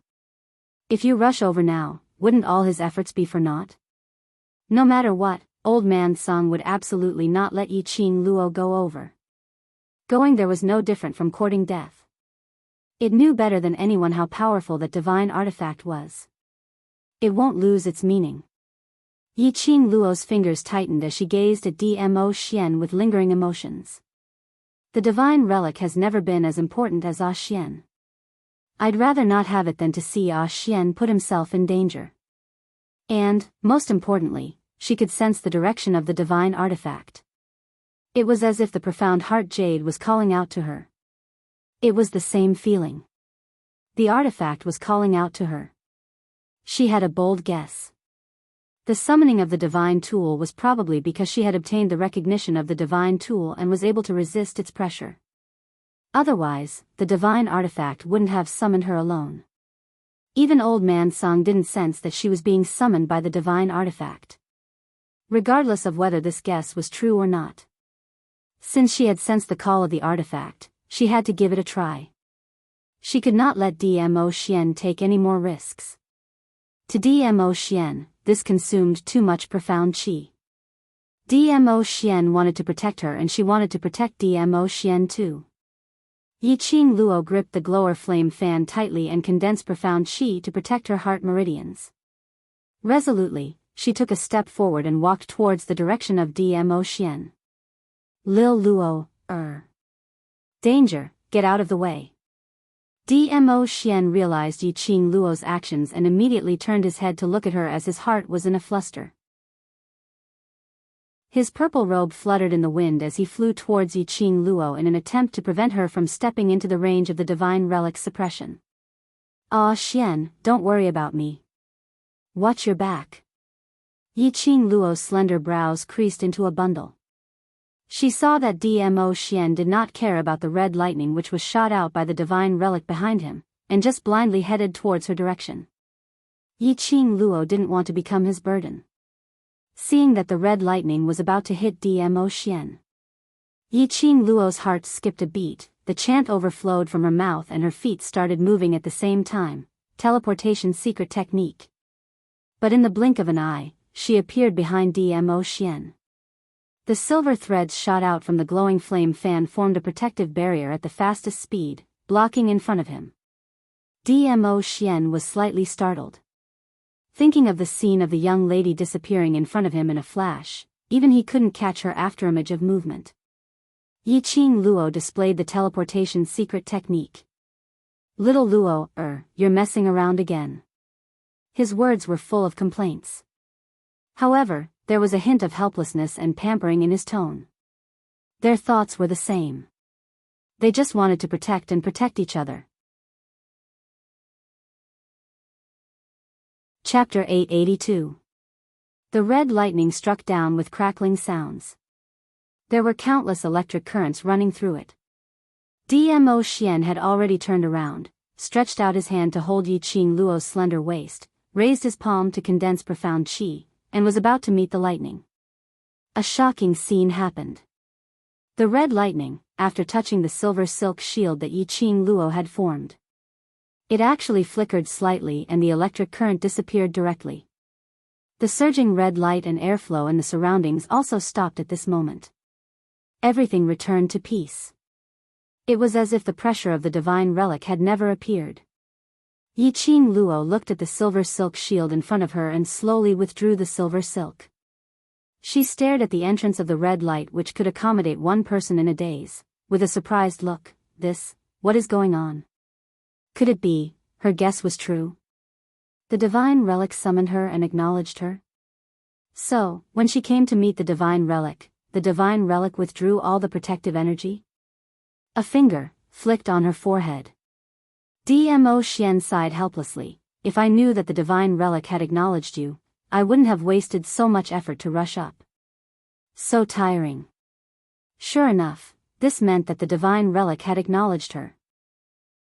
S1: If you rush over now, wouldn't all his efforts be for naught? No matter what, Old Man Sung would absolutely not let Yiqing Luo go over. Going there was no different from courting death. It knew better than anyone how powerful that divine artifact was. It won't lose its meaning. Yiqing Luo's fingers tightened as she gazed at Dmo Xian with lingering emotions. The divine relic has never been as important as Xian. I'd rather not have it than to see Xian put himself in danger. And, most importantly, she could sense the direction of the divine artifact. It was as if the profound heart jade was calling out to her. It was the same feeling. The artifact was calling out to her. She had a bold guess. The summoning of the divine tool was probably because she had obtained the recognition of the divine tool and was able to resist its pressure. Otherwise, the divine artifact wouldn't have summoned her alone. Even Old Man Song didn't sense that she was being summoned by the divine artifact. Regardless of whether this guess was true or not. Since she had sensed the call of the artifact, she had to give it a try. She could not let Dmo Xian take any more risks. To Dmo Xian, this consumed too much profound qi. Dmo Xian wanted to protect her and she wanted to protect Dmo Xian too. Yiqing Luo gripped the glower flame fan tightly and condensed profound qi to protect her heart meridians. Resolutely, she took a step forward and walked towards the direction of Dmo Xian. Lil Luo, Danger, get out of the way. Dmo Xian realized Yiqing Luo's actions and immediately turned his head to look at her as his heart was in a fluster. His purple robe fluttered in the wind as he flew towards Yiqing Luo in an attempt to prevent her from stepping into the range of the divine relic's suppression. Xian, don't worry about me. Watch your back. Yiqing Luo's slender brows creased into a bundle. She saw that Dmo Xian did not care about the red lightning which was shot out by the divine relic behind him, and just blindly headed towards her direction. Yiqing Luo didn't want to become his burden. Seeing that the red lightning was about to hit Dmo Xian, Yiqing Luo's heart skipped a beat, the chant overflowed from her mouth and her feet started moving at the same time, teleportation secret technique. But in the blink of an eye, she appeared behind Dmo Xian. The silver threads shot out from the glowing flame fan formed a protective barrier at the fastest speed, blocking in front of him. Dmo Xian was slightly startled. Thinking of the scene of the young lady disappearing in front of him in a flash, even he couldn't catch her afterimage of movement. Yiqing Luo displayed the teleportation secret technique. Little Luo, you're messing around again. His words were full of complaints. However, there was a hint of helplessness and pampering in his tone. Their thoughts were the same. They just wanted to protect each other. Chapter 882. The red lightning struck down with crackling sounds. There were countless electric currents running through it. Dmo Xian had already turned around, stretched out his hand to hold Yiqing Luo's slender waist, raised his palm to condense profound qi, and was about to meet the lightning. A shocking scene happened. The red lightning, after touching the silver silk shield that Yiqing Luo had formed, it actually flickered slightly and the electric current disappeared directly. The surging red light and airflow in the surroundings also stopped at this moment. Everything returned to peace. It was as if the pressure of the divine relic had never appeared. Yiqing Luo looked at the silver silk shield in front of her and slowly withdrew the silver silk. She stared at the entrance of the red light which could accommodate one person in a daze, with a surprised look. What is going on? Could it be, her guess was true? The divine relic summoned her and acknowledged her? So, when she came to meet the divine relic withdrew all the protective energy? A finger flicked on her forehead. Dmo Xian sighed helplessly. If I knew that the divine relic had acknowledged you, I wouldn't have wasted so much effort to rush up. So tiring. Sure enough, this meant that the divine relic had acknowledged her.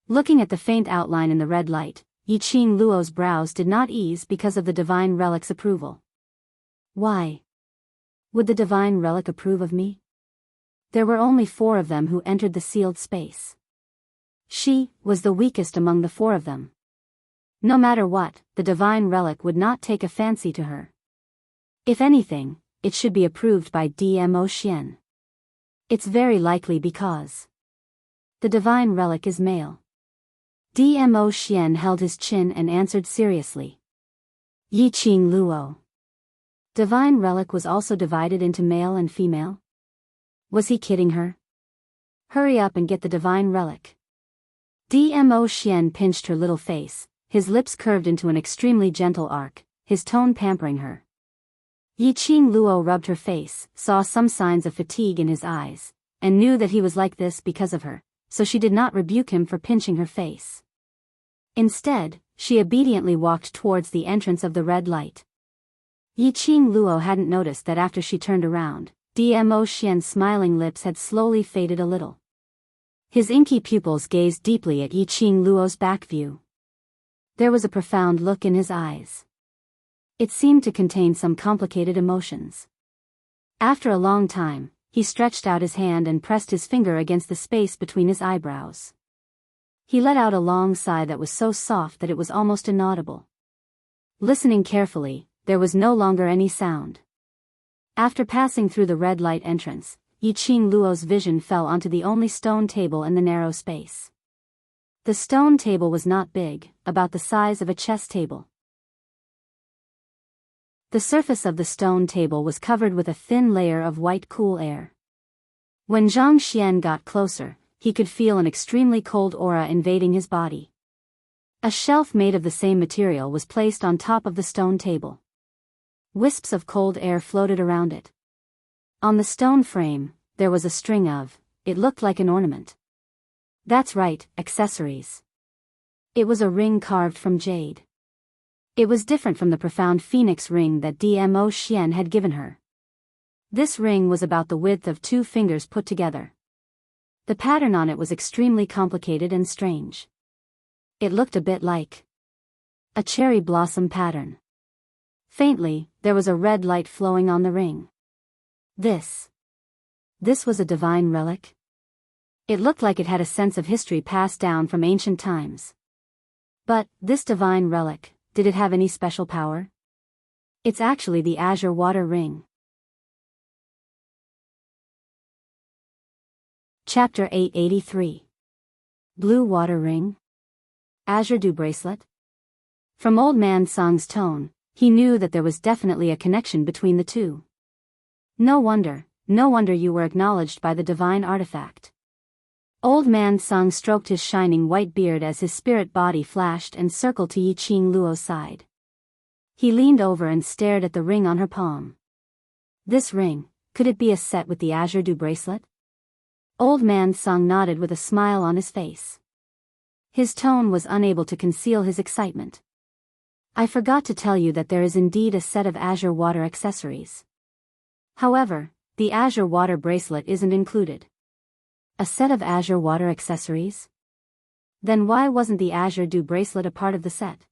S1: Looking at the faint outline in the red light, Yiqing Luo's brows did not ease because of the divine relic's approval. Why? Would the divine relic approve of me? There were only 4 of them who entered the sealed space. She was the weakest among the 4 of them. No matter what, the divine relic would not take a fancy to her. If anything, it should be approved by Dmo Xian. It's very likely because the divine relic is male. Dmo Xian held his chin and answered seriously. Yiqing Luo. Divine relic was also divided into male and female? Was he kidding her? Hurry up and get the divine relic. Dmo Xian pinched her little face, his lips curved into an extremely gentle arc, his tone pampering her. Yiqing Luo rubbed her face, saw some signs of fatigue in his eyes, and knew that he was like this because of her, so she did not rebuke him for pinching her face. Instead, she obediently walked towards the entrance of the red light. Yiqing Luo hadn't noticed that after she turned around, Dmo Xian's smiling lips had slowly faded a little. His inky pupils gazed deeply at Yiqing Luo's back view. There was a profound look in his eyes. It seemed to contain some complicated emotions. After a long time, he stretched out his hand and pressed his finger against the space between his eyebrows. He let out a long sigh that was so soft that it was almost inaudible. Listening carefully, there was no longer any sound. After passing through the red light entrance, Yiqing Luo's vision fell onto the only stone table in the narrow space. The stone table was not big, about the size of a chess table. The surface of the stone table was covered with a thin layer of white cool air. When Zhang Xian got closer, he could feel an extremely cold aura invading his body. A shelf made of the same material was placed on top of the stone table. Wisps of cold air floated around it. On the stone frame, there was a string of, it looked like an ornament. That's right, accessories. It was a ring carved from jade. It was different from the profound phoenix ring that Dmo Xian had given her. This ring was about the width of 2 fingers put together. The pattern on it was extremely complicated and strange. It looked a bit like a cherry blossom pattern. Faintly, there was a red light flowing on the ring. This was a divine relic? It looked like it had a sense of history passed down from ancient times. But, this divine relic, did it have any special power? It's actually the azure water ring. Chapter 883. Blue Water Ring? Azure Dew Bracelet? From Old Man Song's tone, he knew that there was definitely a connection between the two. No wonder you were acknowledged by the divine artifact. Old Man Song stroked his shining white beard as his spirit body flashed and circled to Yiqing Luo's side. He leaned over and stared at the ring on her palm. This ring, could it be a set with the Azure Dew Bracelet? Old Man Song nodded with a smile on his face. His tone was unable to conceal his excitement. I forgot to tell you that there is indeed a set of azure water accessories. However, the azure water bracelet isn't included. A set of azure water accessories? Then why wasn't the Azure Dew Bracelet a part of the set?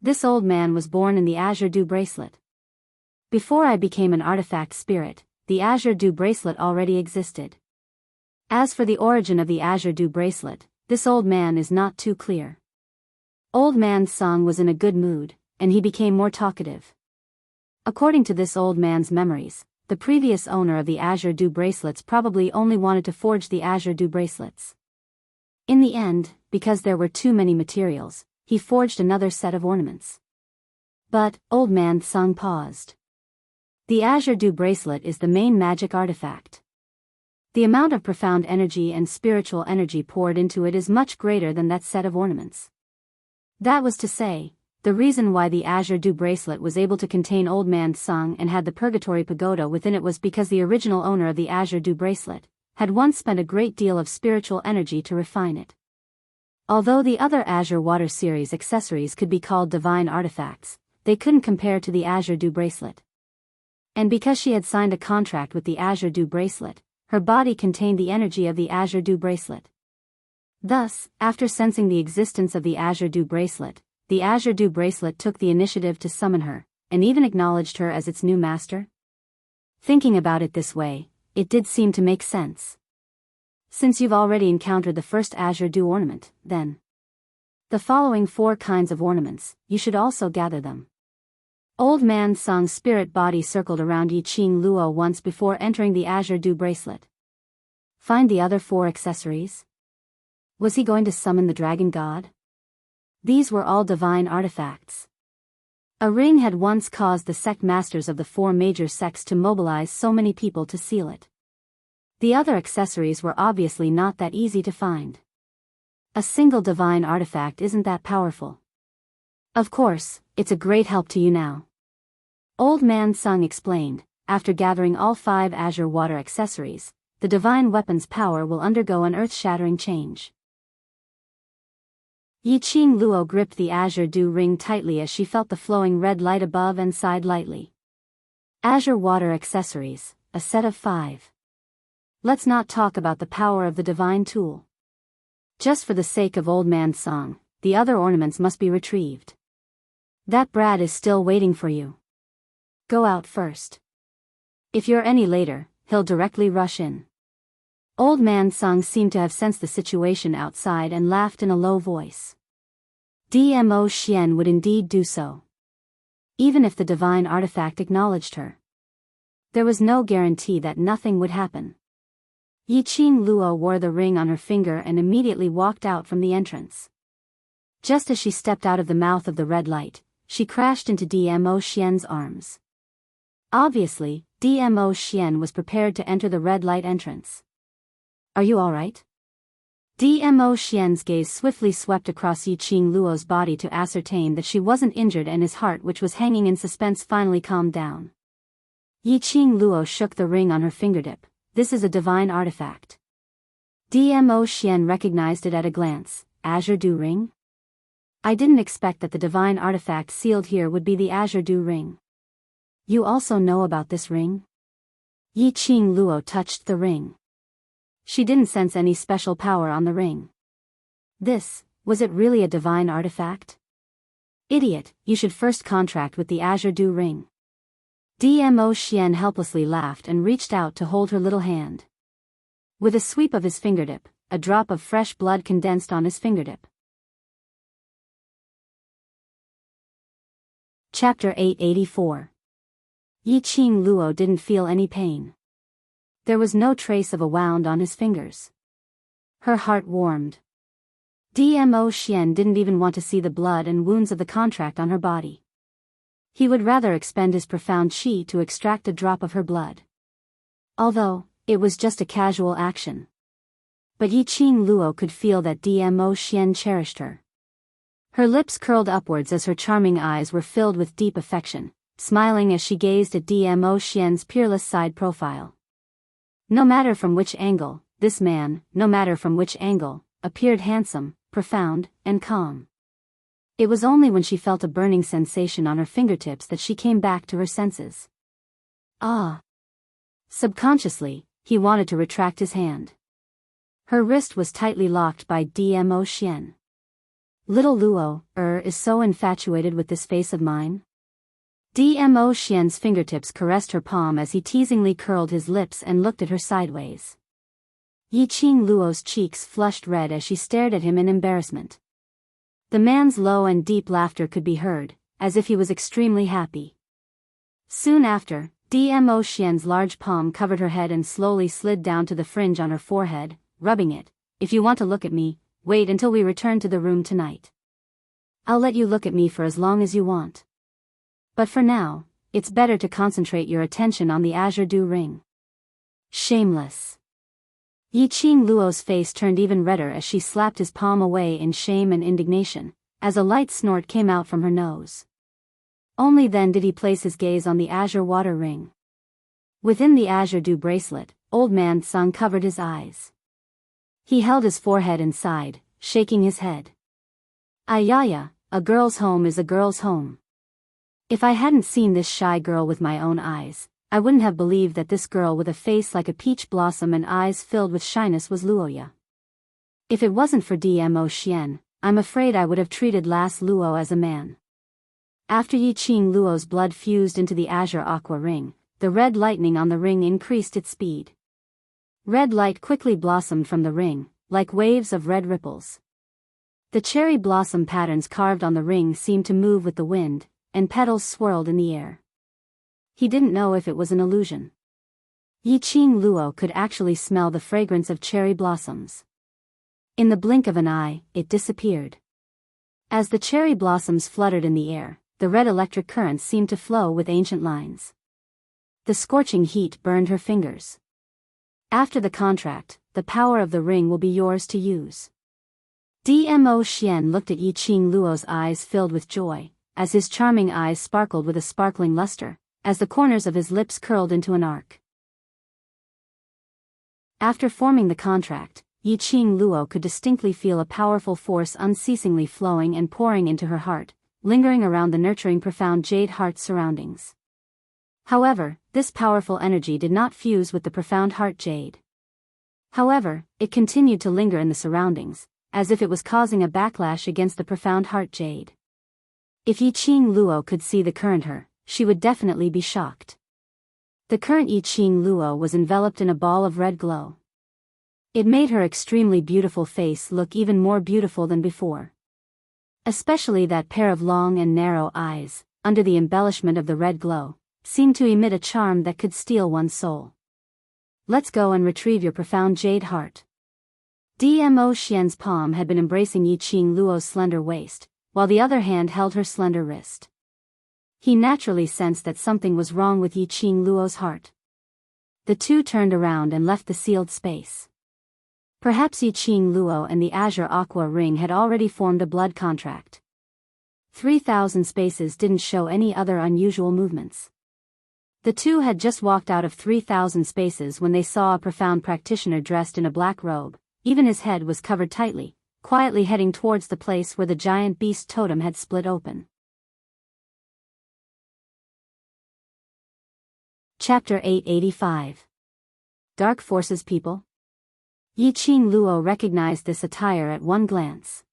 S1: This old man was born in the Azure Dew Bracelet. Before I became an artifact spirit, the Azure Dew Bracelet already existed. As for the origin of the Azure Dew Bracelet, this old man is not too clear. Old Man Song was in a good mood, and he became more talkative. According to this old man's memories, the previous owner of the Azure Dew Bracelets probably only wanted to forge the Azure Dew Bracelets. In the end, because there were too many materials, he forged another set of ornaments. But, Old Man Song paused. The Azure Dew Bracelet is the main magic artifact. The amount of profound energy and spiritual energy poured into it is much greater than that set of ornaments. That was to say, the reason why the Azure Dew Bracelet was able to contain Old Man Song and had the Purgatory Pagoda within it was because the original owner of the Azure Dew Bracelet had once spent a great deal of spiritual energy to refine it. Although the other Azure Water series accessories could be called divine artifacts, they couldn't compare to the Azure Dew Bracelet. And because she had signed a contract with the Azure Dew Bracelet, her body contained the energy of the Azure Dew Bracelet. Thus, after sensing the existence of the Azure Dew Bracelet, the Azure Dew Bracelet took the initiative to summon her, and even acknowledged her as its new master. Thinking about it this way, it did seem to make sense. Since you've already encountered the first Azure Dew ornament, then the following 4 kinds of ornaments, you should also gather them. Old Man Song's spirit body circled around Yiqing Luo once before entering the Azure Dew Bracelet. Find the other 4 accessories? Was he going to summon the dragon god? These were all divine artifacts. A ring had once caused the sect masters of the 4 major sects to mobilize so many people to seal it. The other accessories were obviously not that easy to find. A single divine artifact isn't that powerful. Of course, it's a great help to you now. Old Man Song explained, after gathering all 5 azure water accessories, the divine weapon's power will undergo an earth-shattering change. Yiqing Luo gripped the Azure Dew ring tightly as she felt the flowing red light above and sighed lightly. Azure water accessories, a set of 5. Let's not talk about the power of the divine tool. Just for the sake of Old Man Song, the other ornaments must be retrieved. That brat is still waiting for you. Go out first. If you're any later, he'll directly rush in. Old Man Song seemed to have sensed the situation outside and laughed in a low voice. Dmo Xian would indeed do so. Even if the divine artifact acknowledged her. There was no guarantee that nothing would happen. Yiqing Luo wore the ring on her finger and immediately walked out from the entrance. Just as she stepped out of the mouth of the red light, she crashed into Dmo Xian's arms. Obviously, Dmo Xian was prepared to enter the red light entrance. Are you alright? Dmo Xian's gaze swiftly swept across Yiqing Luo's body to ascertain that she wasn't injured and his heart, which was hanging in suspense, finally calmed down. Yiqing Luo shook the ring on her fingertip. This is a divine artifact. Dmo Xian recognized it at a glance. Azure Dew ring? I didn't expect that the divine artifact sealed here would be the Azure Dew Ring. You also know about this ring? Yi Qing Luo touched the ring. She didn't sense any special power on the ring. Was it really a divine artifact? Idiot, you should first contract with the Azure Dew Ring. Dmo Xian helplessly laughed and reached out to hold her little hand. With a sweep of his fingertip, a drop of fresh blood condensed on his fingertip. Chapter 884. Yi Qing Luo didn't feel any pain. There was no trace of a wound on his fingers. Her heart warmed. Dmo Xian didn't even want to see the blood and wounds of the contract on her body. He would rather expend his profound qi to extract a drop of her blood. Although, it was just a casual action. But Yi Qing Luo could feel that Dmo Xian cherished her. Her lips curled upwards as her charming eyes were filled with deep affection, smiling as she gazed at Dmo Xian's peerless side profile. No matter from which angle, this man, appeared handsome, profound, and calm. It was only when she felt a burning sensation on her fingertips that she came back to her senses. Ah! Subconsciously, he wanted to retract his hand. Her wrist was tightly locked by Dmo Xian. Little Luo, is so infatuated with this face of mine? Dmo Xian's fingertips caressed her palm as he teasingly curled his lips and looked at her sideways. Yi Qing Luo's cheeks flushed red as she stared at him in embarrassment. The man's low and deep laughter could be heard, as if he was extremely happy. Soon after, Dmo Xian's large palm covered her head and slowly slid down to the fringe on her forehead, rubbing it. If you want to look at me, wait until we return to the room tonight. I'll let you look at me for as long as you want. But for now, it's better to concentrate your attention on the Azure Dew Ring. Shameless. Yi Qing Luo's face turned even redder as she slapped his palm away in shame and indignation, as a light snort came out from her nose. Only then did he place his gaze on the azure water ring. Within the Azure Dew bracelet, Old Man Sung covered his eyes. He held his forehead and sighed, shaking his head. Ayaya, a girl's home is a girl's home. If I hadn't seen this shy girl with my own eyes, I wouldn't have believed that this girl with a face like a peach blossom and eyes filled with shyness was Luoya. If it wasn't for Dmo Xian, I'm afraid I would have treated Las Luo as a man. After Yi Qing Luo's blood fused into the azure aqua ring, the red lightning on the ring increased its speed. Red light quickly blossomed from the ring, like waves of red ripples. The cherry blossom patterns carved on the ring seemed to move with the wind, and petals swirled in the air. He didn't know if it was an illusion. Yi Qing Luo could actually smell the fragrance of cherry blossoms. In the blink of an eye, it disappeared. As the cherry blossoms fluttered in the air, the red electric currents seemed to flow with ancient lines. The scorching heat burned her fingers. After the contract, the power of the ring will be yours to use. Dmo Xian looked at Yi Qing Luo's eyes filled with joy, as his charming eyes sparkled with a sparkling luster, as the corners of his lips curled into an arc. After forming the contract, Yi Qing Luo could distinctly feel a powerful force unceasingly flowing and pouring into her heart, lingering around the nurturing profound jade heart surroundings. However, this powerful energy did not fuse with the profound heart jade. However, it continued to linger in the surroundings, as if it was causing a backlash against the profound heart jade. If Yi Qing Luo could see the current her, she would definitely be shocked. The current Yi Qing Luo was enveloped in a ball of red glow. It made her extremely beautiful face look even more beautiful than before. Especially that pair of long and narrow eyes, under the embellishment of the red glow, seemed to emit a charm that could steal one's soul. Let's go and retrieve your profound jade heart. Dmo Xian's palm had been embracing Yi Qing Luo's slender waist, while the other hand held her slender wrist. He naturally sensed that something was wrong with Yi Qing Luo's heart. The two turned around and left the sealed space. Perhaps Yi Qing Luo and the Azure Aqua Ring had already formed a blood contract. 3,000 spaces didn't show any other unusual movements. The two had just walked out of 3,000 spaces when they saw a profound practitioner dressed in a black robe. Even his head was covered tightly, quietly heading towards the place where the giant beast totem had split open. Chapter 885. Dark Forces People. Yiqing Luo recognized this attire at one glance.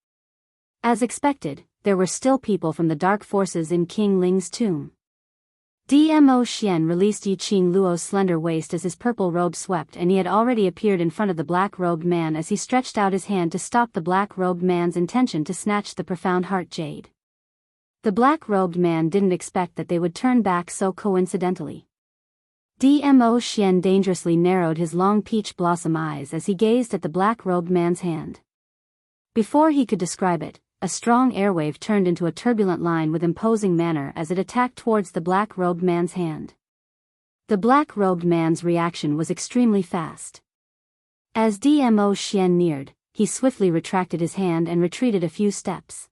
S1: As expected, there were still people from the Dark Forces in King Ling's tomb. Dmo Xian released Yiqing Luo's slender waist as his purple robe swept, and he had already appeared in front of the black-robed man as he stretched out his hand to stop the black-robed man's intention to snatch the profound heart jade. The black-robed man didn't expect that they would turn back so coincidentally. Dmo Xian dangerously narrowed his long peach blossom eyes as he gazed at the black-robed man's hand. Before he could describe it, a strong airwave turned into a turbulent line with imposing manner as it attacked towards the black-robed man's hand. The black-robed man's reaction was extremely fast. As Dmo Xian neared, he swiftly retracted his hand and retreated a few steps.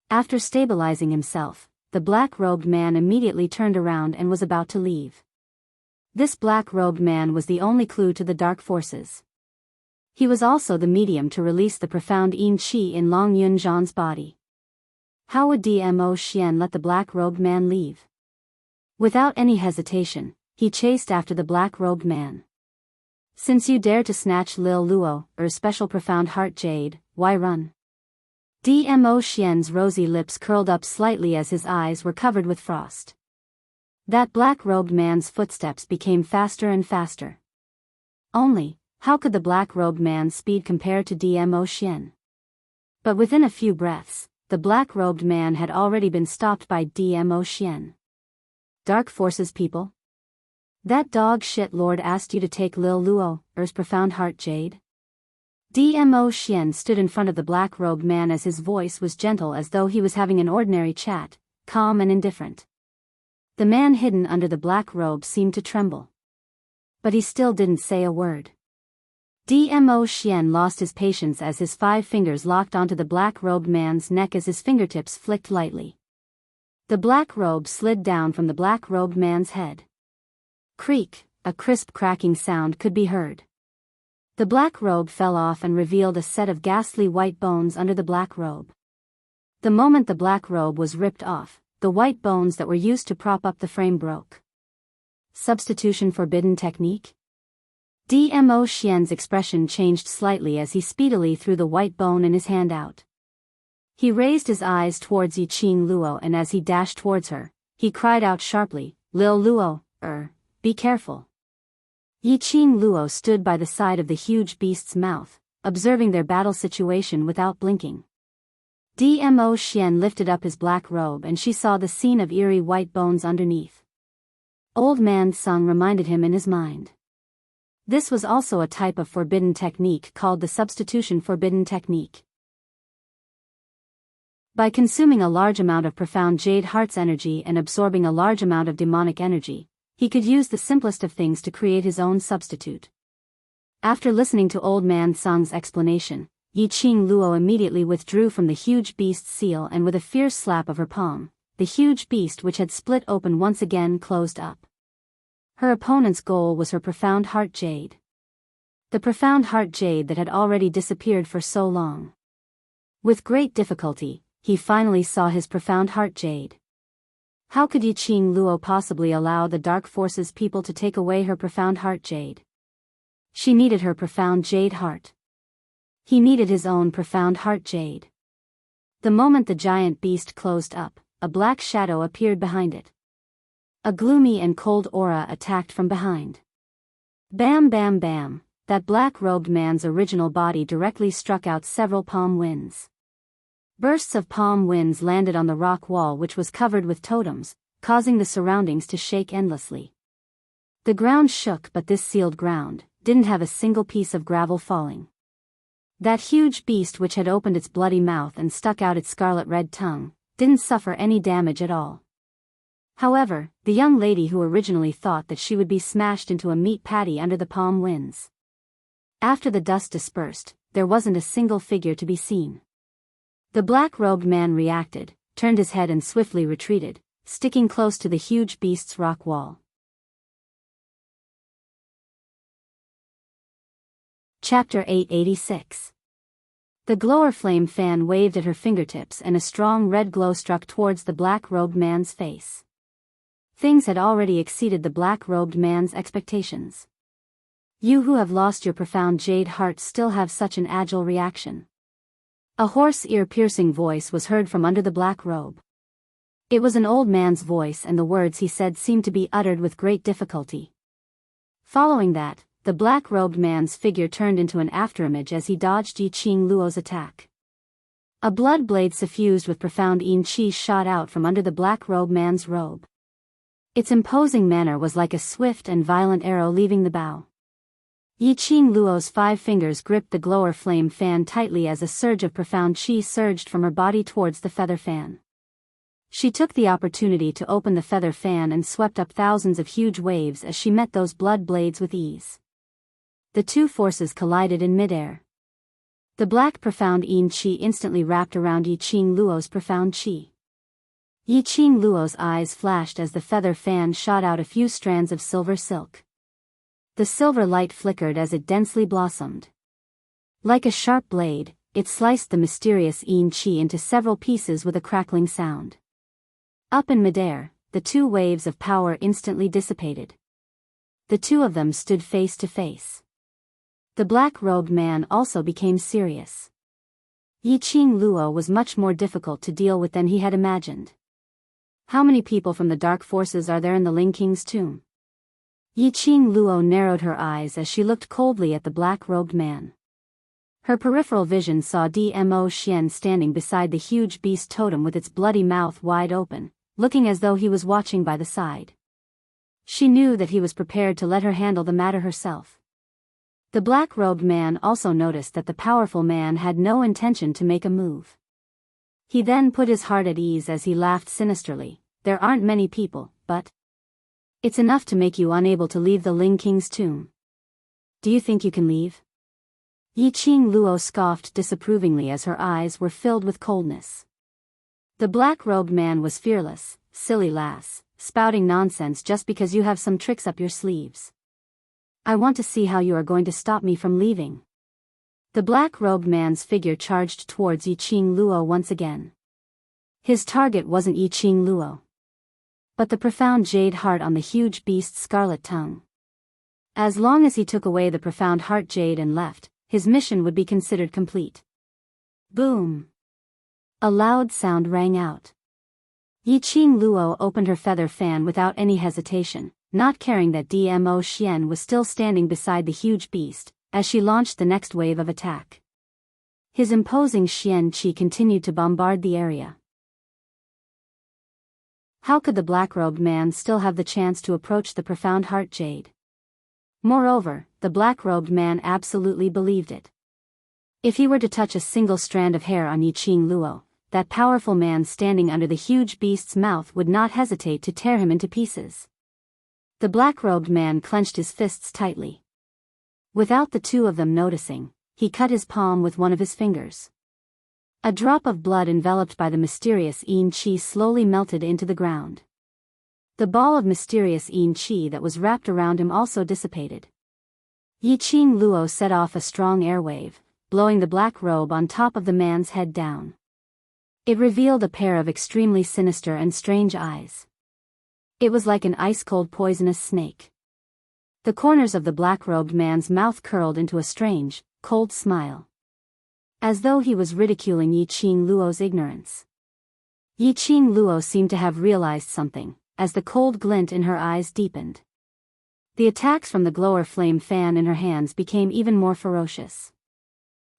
S1: After stabilizing himself, the black-robed man immediately turned around and was about to leave. This black-robed man was the only clue to the dark forces. He was also the medium to release the profound yin qi in Long Yunzhan's body. How would Dmo Xian let the black-robed man leave? Without any hesitation, he chased after the black-robed man. Since you dare to snatch Lil Luo, special profound heart jade, why run? Dmo Xian's rosy lips curled up slightly as his eyes were covered with frost. That black-robed man's footsteps became faster and faster. Only, how could the black-robed man's speed compare to Dmo Xian? But within a few breaths, the black-robed man had already been stopped by Dmo Xian. Dark Forces People? That dog shit lord asked you to take Lil Luo's profound heart jade? Dmo Xian stood in front of the black-robed man as his voice was gentle as though he was having an ordinary chat, calm and indifferent. The man hidden under the black robe seemed to tremble. But he still didn't say a word. Dmo Xian lost his patience as his 5 fingers locked onto the black-robed man's neck as his fingertips flicked lightly. The black robe slid down from the black-robed man's head. Creak, a crisp cracking sound could be heard. The black robe fell off and revealed a set of ghastly white bones under the black robe. The moment the black robe was ripped off, the white bones that were used to prop up the frame broke. Substitution forbidden technique? Dmo Xian's expression changed slightly as he speedily threw the white bone in his hand out. He raised his eyes towards Yiqing Luo, and as he dashed towards her, he cried out sharply, Lil Luo, be careful. Yiqing Luo stood by the side of the huge beast's mouth, observing their battle situation without blinking. Dmo Xian lifted up his black robe and she saw the scene of eerie white bones underneath. Old Man Sung reminded him in his mind. This was also a type of forbidden technique called the substitution forbidden technique. By consuming a large amount of profound jade heart's energy and absorbing a large amount of demonic energy, he could use the simplest of things to create his own substitute. After listening to Old Man Sung's explanation, Yiqing Luo immediately withdrew from the huge beast's seal, and with a fierce slap of her palm, the huge beast which had split open once again closed up. Her opponent's goal was her profound heart jade. The profound heart jade that had already disappeared for so long. With great difficulty, he finally saw his profound heart jade. How could Yiqing Luo possibly allow the Dark Forces people to take away her profound heart jade? She needed her profound jade heart. He needed his own profound heart jade. The moment the giant beast closed up, a black shadow appeared behind it. A gloomy and cold aura attacked from behind. Bam bam bam, that black-robed man's original body directly struck out several palm winds. Bursts of palm winds landed on the rock wall which was covered with totems, causing the surroundings to shake endlessly. The ground shook, but this sealed ground didn't have a single piece of gravel falling. That huge beast which had opened its bloody mouth and stuck out its scarlet-red tongue didn't suffer any damage at all. However, the young lady who originally thought that she would be smashed into a meat patty under the palm winds. After the dust dispersed, there wasn't a single figure to be seen. The black-robed man reacted, turned his head and swiftly retreated, sticking close to the huge beast's rock wall. Chapter 886. The glower flame fan waved at her fingertips and a strong red glow struck towards the black-robed man's face. Things had already exceeded the black-robed man's expectations. You who have lost your profound jade heart still have such an agile reaction. A hoarse ear-piercing voice was heard from under the black robe. It was an old man's voice and the words he said seemed to be uttered with great difficulty. Following that, the black-robed man's figure turned into an afterimage as he dodged Yi Qing Luo's attack. A blood blade suffused with profound Qi shot out from under the black-robed man's robe. Its imposing manner was like a swift and violent arrow leaving the bow. Yi Qing Luo's 5 fingers gripped the glower flame fan tightly as a surge of profound qi surged from her body towards the feather fan. She took the opportunity to open the feather fan and swept up thousands of huge waves as she met those blood blades with ease. The two forces collided in midair. The black profound qi instantly wrapped around Yi Qing Luo's profound qi. Yi Qing Luo's eyes flashed as the feather fan shot out a few strands of silver silk. The silver light flickered as it densely blossomed. Like a sharp blade, it sliced the mysterious qi into several pieces with a crackling sound. Up in midair, the two waves of power instantly dissipated. The two of them stood face to face. The black-robed man also became serious. Yi Qing Luo was much more difficult to deal with than he had imagined. How many people from the dark forces are there in the Ling King's tomb? Yi Qing Luo narrowed her eyes as she looked coldly at the black-robed man. Her peripheral vision saw Dmo Xian standing beside the huge beast totem with its bloody mouth wide open, looking as though he was watching by the side. She knew that he was prepared to let her handle the matter herself. The black-robed man also noticed that the powerful man had no intention to make a move. He then put his heart at ease as he laughed sinisterly. There aren't many people, but it's enough to make you unable to leave the Ling King's tomb. Do you think you can leave? Yi Qing Luo scoffed disapprovingly as her eyes were filled with coldness. The black-robed man was fearless. Silly lass, spouting nonsense just because you have some tricks up your sleeves. I want to see how you are going to stop me from leaving. The black-robed man's figure charged towards Yi Qing Luo once again. His target wasn't Yi Qing Luo, but the profound jade heart on the huge beast's scarlet tongue. As long as he took away the profound heart jade and left, his mission would be considered complete. Boom! A loud sound rang out. Yi Qing Luo opened her feather fan without any hesitation, not caring that Dmo Xian was still standing beside the huge beast, as she launched the next wave of attack. His imposing Xian qi continued to bombard the area. How could the black-robed man still have the chance to approach the profound heart jade? Moreover, the black-robed man absolutely believed it. If he were to touch a single strand of hair on Yi Qing Luo, that powerful man standing under the huge beast's mouth would not hesitate to tear him into pieces. The black-robed man clenched his fists tightly. Without the two of them noticing, he cut his palm with one of his fingers. A drop of blood enveloped by the mysterious qi slowly melted into the ground. The ball of mysterious qi that was wrapped around him also dissipated. Yi Qing Luo set off a strong air wave, blowing the black robe on top of the man's head down. It revealed a pair of extremely sinister and strange eyes. It was like an ice-cold poisonous snake. The corners of the black-robed man's mouth curled into a strange, cold smile, as though he was ridiculing Yi Qing Luo's ignorance. Yi Qing Luo seemed to have realized something, as the cold glint in her eyes deepened. The attacks from the glower flame fan in her hands became even more ferocious.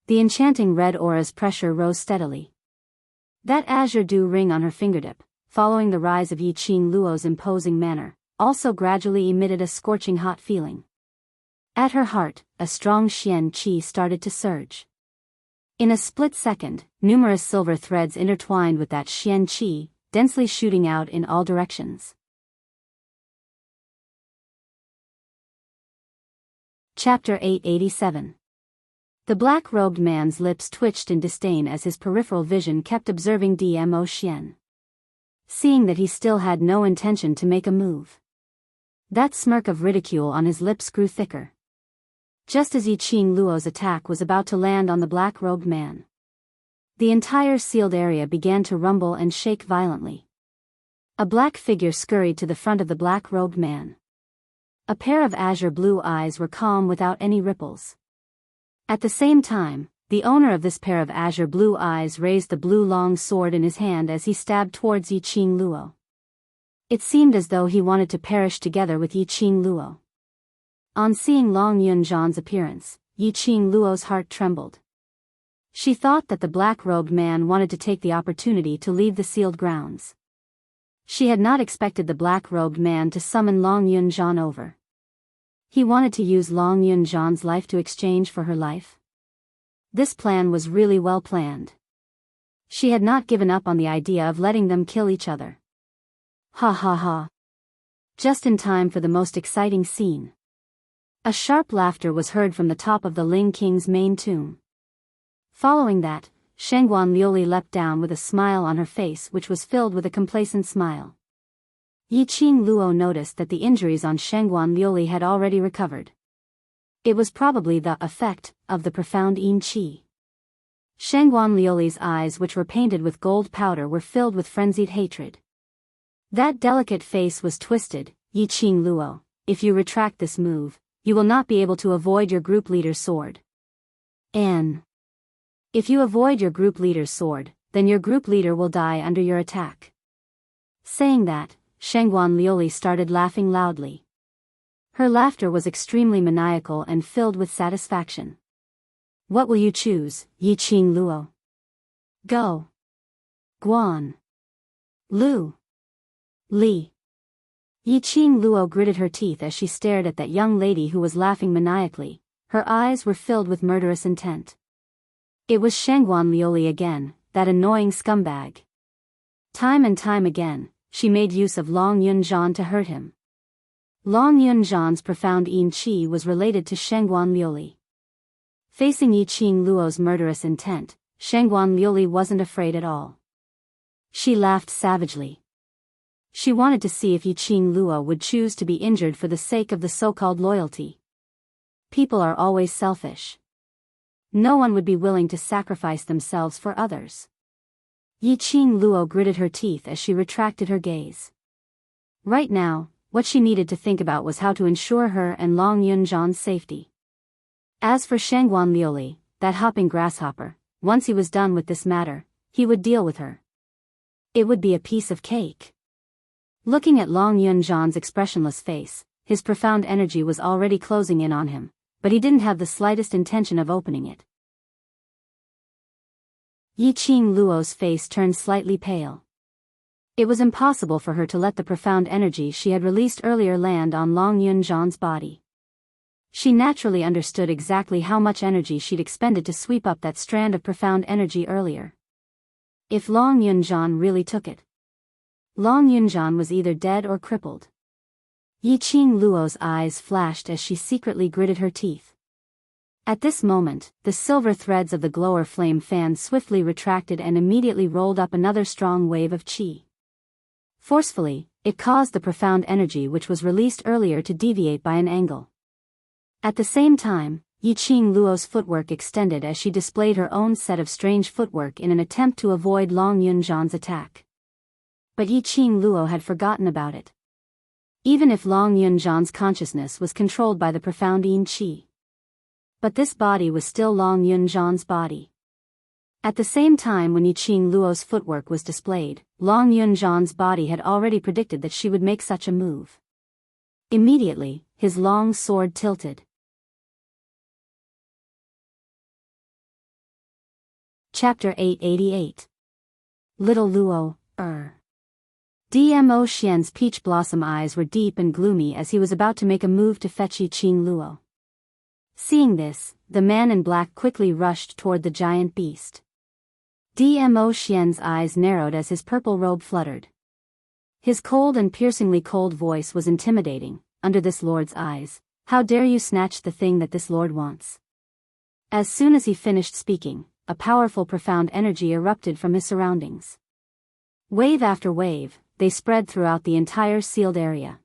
S1: The enchanting red aura's pressure rose steadily. That azure dew ring on her fingertip, following the rise of Yi Qing Luo's imposing manner, also gradually emitted a scorching hot feeling. At her heart, a strong Xian qi started to surge. In a split second, numerous silver threads intertwined with that Xian qi, densely shooting out in all directions. Chapter 887. The black-robed man's lips twitched in disdain as his peripheral vision kept observing Dmo Xian. Seeing that he still had no intention to make a move, that smirk of ridicule on his lips grew thicker. Just as Yi Qing Luo's attack was about to land on the black-robed man, The entire sealed area began to rumble and shake violently. A black figure scurried to the front of the black-robed man. A pair of azure blue eyes were calm without any ripples. At the same time, the owner of this pair of azure blue eyes raised the blue long sword in his hand as he stabbed towards Yiqing Luo. It seemed as though he wanted to perish together with Yiqing Luo. On seeing Long Yunzhan's appearance, Yiqing Luo's heart trembled. She thought that the black-robed man wanted to take the opportunity to leave the sealed grounds. She had not expected the black-robed man to summon Long Yunzhan over. He wanted to use Long Yunzhan's life to exchange for her life. This plan was really well planned. She had not given up on the idea of letting them kill each other. Ha ha ha. Just in time for the most exciting scene. A sharp laughter was heard from the top of the Ling King's main tomb. Following that, Shangguan Liuli leapt down with a smile on her face which was filled with a complacent smile. Yiqing Luo noticed that the injuries on Shangguan Liuli had already recovered. It was probably the effect of the profound yin qi. Shangguan Liuli's eyes, which were painted with gold powder, were filled with frenzied hatred. That delicate face was twisted. Yiqing Luo, if you retract this move, you will not be able to avoid your group leader's sword. If you avoid your group leader's sword, then your group leader will die under your attack. Saying that, Shangguan Liuli started laughing loudly. Her laughter was extremely maniacal and filled with satisfaction. What will you choose, Yiqing Luo? Go. Guan. Lu. Li. Yiqing Luo gritted her teeth as she stared at that young lady who was laughing maniacally. Her eyes were filled with murderous intent. It was Shangguan Liuli again, that annoying scumbag. Time and time again, she made use of Long Yunzhan to hurt him. Long Yunzhan's profound yin qi was related to Shangguan Liuli. Facing Yiqing Luo's murderous intent, Shangguan Liuli wasn't afraid at all. She laughed savagely. She wanted to see if Yiqing Luo would choose to be injured for the sake of the so-called loyalty. People are always selfish. No one would be willing to sacrifice themselves for others. Yiqing Luo gritted her teeth as she retracted her gaze. Right now, what she needed to think about was how to ensure her and Long Yunzhan's safety. As for Shangguan Liuli, that hopping grasshopper, once he was done with this matter, he would deal with her. It would be a piece of cake. Looking at Long Yunzhan's expressionless face, his profound energy was already closing in on him, but he didn't have the slightest intention of opening it. Yiqing Luo's face turned slightly pale. It was impossible for her to let the profound energy she had released earlier land on Long Yunzhan's body. She naturally understood exactly how much energy she'd expended to sweep up that strand of profound energy earlier. If Long Yunzhan really took it, Long Yunzhan was either dead or crippled. Yiqing Luo's eyes flashed as she secretly gritted her teeth. At this moment, the silver threads of the glower flame fan swiftly retracted and immediately rolled up another strong wave of qi. Forcefully, it caused the profound energy which was released earlier to deviate by an angle. At the same time, Yiqing Luo's footwork extended as she displayed her own set of strange footwork in an attempt to avoid Long Yunzhan's attack. But Yiqing Luo had forgotten about it. Even if Long Yunzhan's consciousness was controlled by the profound yin qi. But this body was still Long Yunzhan's body. At the same time when Yiqing Luo's footwork was displayed, Long Yunzhan's body had already predicted that she would make such a move. Immediately, his long sword tilted. Chapter 888. Little Luo, Dmo Xian's peach blossom eyes were deep and gloomy as he was about to make a move to fetch Yiqing Luo. Seeing this, the man in black quickly rushed toward the giant beast. Dmo Xian's eyes narrowed as his purple robe fluttered. His cold and piercingly cold voice was intimidating. Under this lord's eyes, how dare you snatch the thing that this lord wants? As soon as he finished speaking, a powerful profound energy erupted from his surroundings. Wave after wave, they spread throughout the entire sealed area.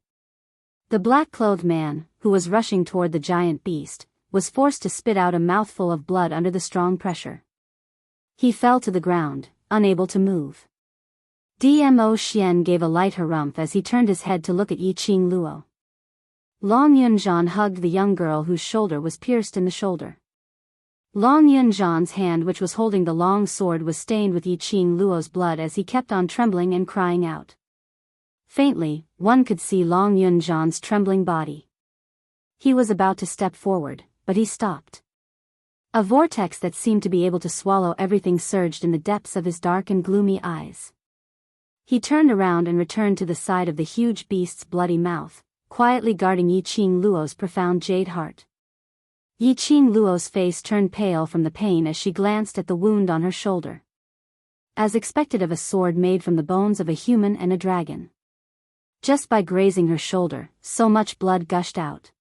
S1: The black-clothed man, who was rushing toward the giant beast, was forced to spit out a mouthful of blood under the strong pressure. He fell to the ground, unable to move. Dmo Xian gave a light harumph as he turned his head to look at Yiqing Luo. Long Yunzhan hugged the young girl whose shoulder was pierced in the shoulder. Long Yunzhan's hand which was holding the long sword was stained with Yiqing Luo's blood as he kept on trembling and crying out. Faintly, one could see Long Yunzhan's trembling body. He was about to step forward, but he stopped. A vortex that seemed to be able to swallow everything surged in the depths of his dark and gloomy eyes. He turned around and returned to the side of the huge beast's bloody mouth, quietly guarding Yiqing Luo's profound jade heart. Yiqing Luo's face turned pale from the pain as she glanced at the wound on her shoulder. As expected of a sword made from the bones of a human and a dragon. Just by grazing her shoulder, so much blood gushed out.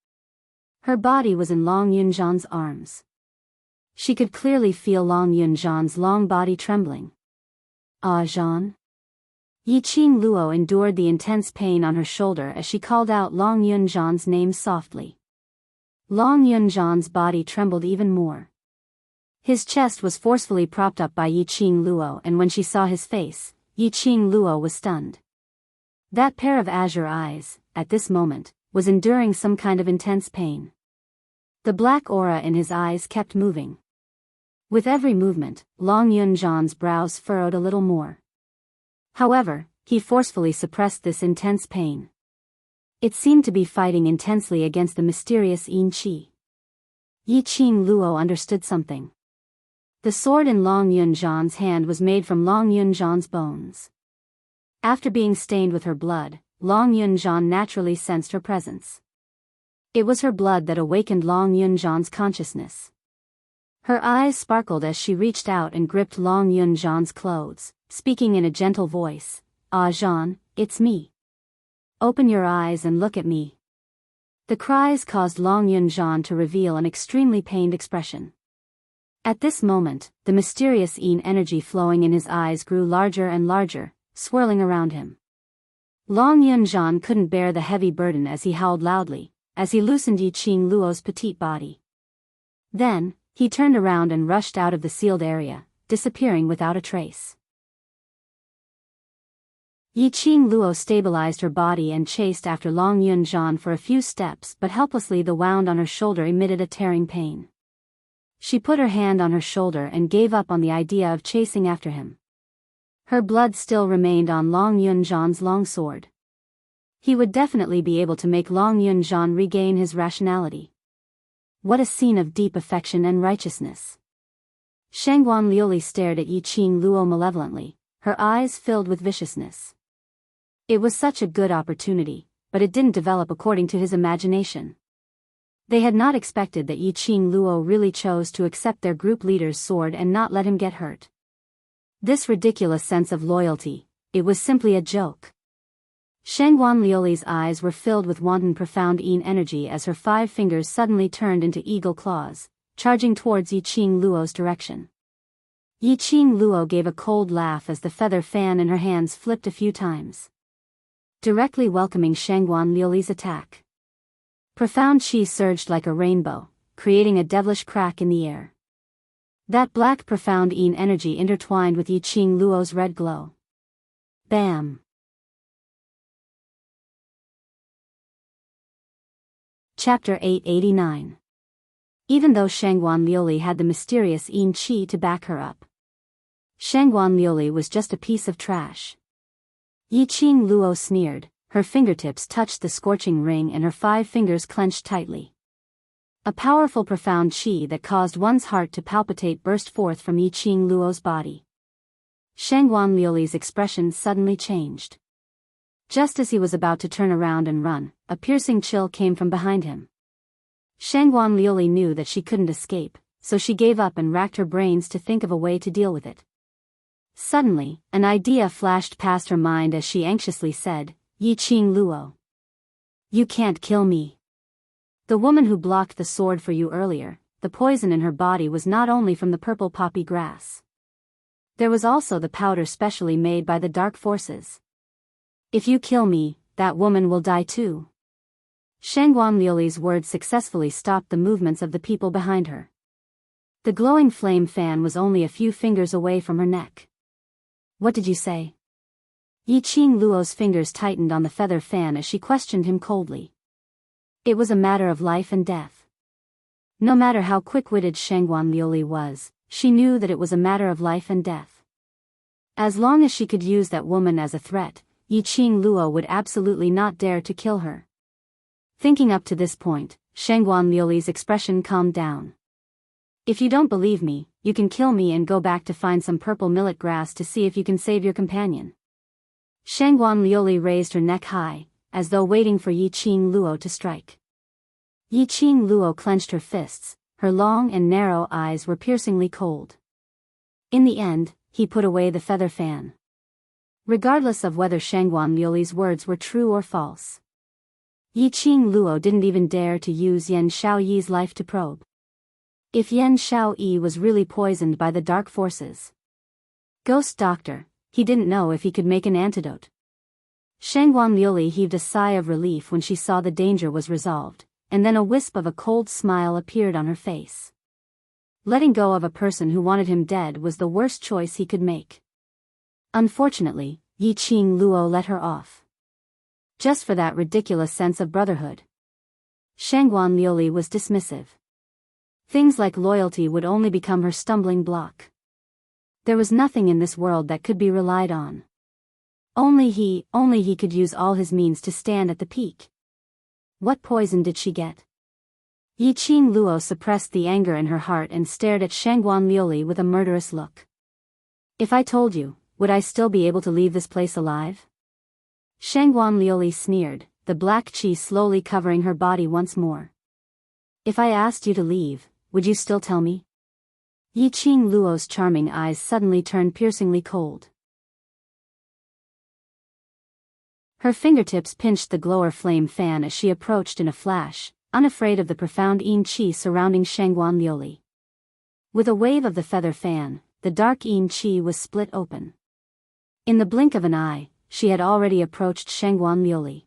S1: Her body was in Long Yunzhan's arms. She could clearly feel Long Yunzhan's long body trembling. Ah, Zhan? Yiqing Luo endured the intense pain on her shoulder as she called out Long Yunzhan's name softly. Long Yunzhan's body trembled even more. His chest was forcefully propped up by Yiqing Luo, and when she saw his face, Yiqing Luo was stunned. That pair of azure eyes, at this moment, was enduring some kind of intense pain. The black aura in his eyes kept moving. With every movement, Long Yunzhan's brows furrowed a little more. However, he forcefully suppressed this intense pain. It seemed to be fighting intensely against the mysterious Yin Qi. Yiqing Luo understood something. The sword in Long Yunzhan's hand was made from Long Yunzhan's bones. After being stained with her blood, Long Yunzhan naturally sensed her presence. It was her blood that awakened Long Yunzhan's consciousness. Her eyes sparkled as she reached out and gripped Long Yunzhan's clothes, speaking in a gentle voice, "Ah, Zhan, it's me. Open your eyes and look at me." The cries caused Long Yunzhan to reveal an extremely pained expression. At this moment, the mysterious Yin energy flowing in his eyes grew larger and larger, swirling around him. Long Yunzhan couldn't bear the heavy burden as he howled loudly, as he loosened Yiqing Luo's petite body. Then, he turned around and rushed out of the sealed area, disappearing without a trace. Yiqing Luo stabilized her body and chased after Long Yunzhan for a few steps, but helplessly the wound on her shoulder emitted a tearing pain. She put her hand on her shoulder and gave up on the idea of chasing after him. Her blood still remained on Long Yunzhan's long sword. He would definitely be able to make Long Yunzhan regain his rationality. What a scene of deep affection and righteousness. Shangguan Liuli stared at Yiqing Luo malevolently, her eyes filled with viciousness. It was such a good opportunity, but it didn't develop according to his imagination. They had not expected that Yiqing Luo really chose to accept their group leader's sword and not let him get hurt. This ridiculous sense of loyalty, it was simply a joke. Shangguan Liuli's eyes were filled with wanton profound Yin energy as her 5 fingers suddenly turned into eagle claws, charging towards Yiqing Luo's direction. Yiqing Luo gave a cold laugh as the feather fan in her hands flipped a few times, directly welcoming Shangguan Liuli's attack. Profound qi surged like a rainbow, creating a devilish crack in the air. That black profound Yin energy intertwined with Yiqing Luo's red glow. Bam! Chapter 889. Even though Shangguan Liuli had the mysterious Yin Qi to back her up, Shangguan Liuli was just a piece of trash. Yiqing Luo sneered, her fingertips touched the scorching ring and her 5 fingers clenched tightly. A powerful profound qi that caused one's heart to palpitate burst forth from Yiqing Luo's body. Shangguan Liuli's expression suddenly changed. Just as he was about to turn around and run, a piercing chill came from behind him. Shangguan Liuli knew that she couldn't escape, so she gave up and racked her brains to think of a way to deal with it. Suddenly, an idea flashed past her mind as she anxiously said, "Yiqing Luo. You can't kill me. The woman who blocked the sword for you earlier, the poison in her body was not only from the purple poppy grass. There was also the powder specially made by the dark forces. If you kill me, that woman will die too." Shangguan Liuli's words successfully stopped the movements of the people behind her. The glowing flame fan was only a few fingers away from her neck. "What did you say?" Yi Qing Luo's fingers tightened on the feather fan as she questioned him coldly. It was a matter of life and death. No matter how quick-witted Shangguan Liuli was, she knew that it was a matter of life and death. As long as she could use that woman as a threat, Yi Qing Luo would absolutely not dare to kill her. Thinking up to this point, Shangguan Liuli's expression calmed down. "If you don't believe me, you can kill me and go back to find some purple millet grass to see if you can save your companion." Shangguan Liuli raised her neck high, as though waiting for Yi Qing Luo to strike. Yi Qing Luo clenched her fists, her long and narrow eyes were piercingly cold. In the end, he put away the feather fan. Regardless of whether Shangguan Liuli's words were true or false, Yi Qing Luo didn't even dare to use Yan Shaoyi's life to probe. If Yan Shaoyi was really poisoned by the dark forces, Ghost Doctor, he didn't know if he could make an antidote. Shangguan Liuli heaved a sigh of relief when she saw the danger was resolved, and then a wisp of a cold smile appeared on her face. Letting go of a person who wanted him dead was the worst choice he could make. Unfortunately, Yi Qing Luo let her off. Just for that ridiculous sense of brotherhood. Shangguan Liuli was dismissive. Things like loyalty would only become her stumbling block. There was nothing in this world that could be relied on. Only he could use all his means to stand at the peak. What poison did she get? Yi Qing Luo suppressed the anger in her heart and stared at Shangguan Liuli with a murderous look. "If I told you, would I still be able to leave this place alive?" Shangguan Liuli sneered, the black qi slowly covering her body once more. "If I asked you to leave, would you still tell me?" Yi Qing Luo's charming eyes suddenly turned piercingly cold. Her fingertips pinched the glower flame fan as she approached in a flash, unafraid of the profound yin qi surrounding Shangguan Liuli. With a wave of the feather fan, the dark yin qi was split open. In the blink of an eye, she had already approached Shangguan Liuli.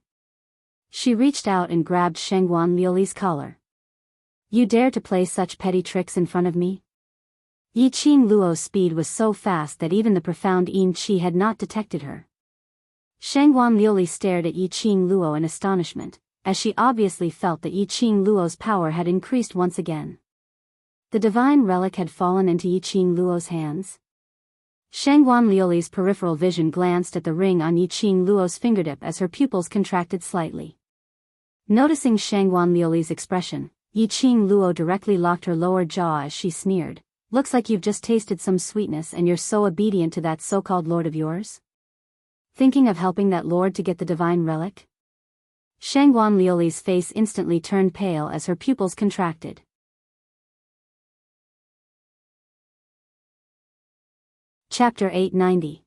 S1: She reached out and grabbed Shangguan Liuli's collar. "You dare to play such petty tricks in front of me?" Yi Qing Luo's speed was so fast that even the profound yin qi had not detected her. Shangguan Liuli stared at Yi Qing Luo in astonishment, as she obviously felt that Yi Qing Luo's power had increased once again. The divine relic had fallen into Yi Qing Luo's hands. Shangguan Liuli's peripheral vision glanced at the ring on Yi Qing Luo's fingertip as her pupils contracted slightly. Noticing Shangguan Liuli's expression, Yi Qing Luo directly locked her lower jaw as she sneered, "Looks like you've just tasted some sweetness and you're so obedient to that so-called lord of yours? Thinking of helping that lord to get the divine relic?" Shangguan Liuli's face instantly turned pale as her pupils contracted. Chapter 890.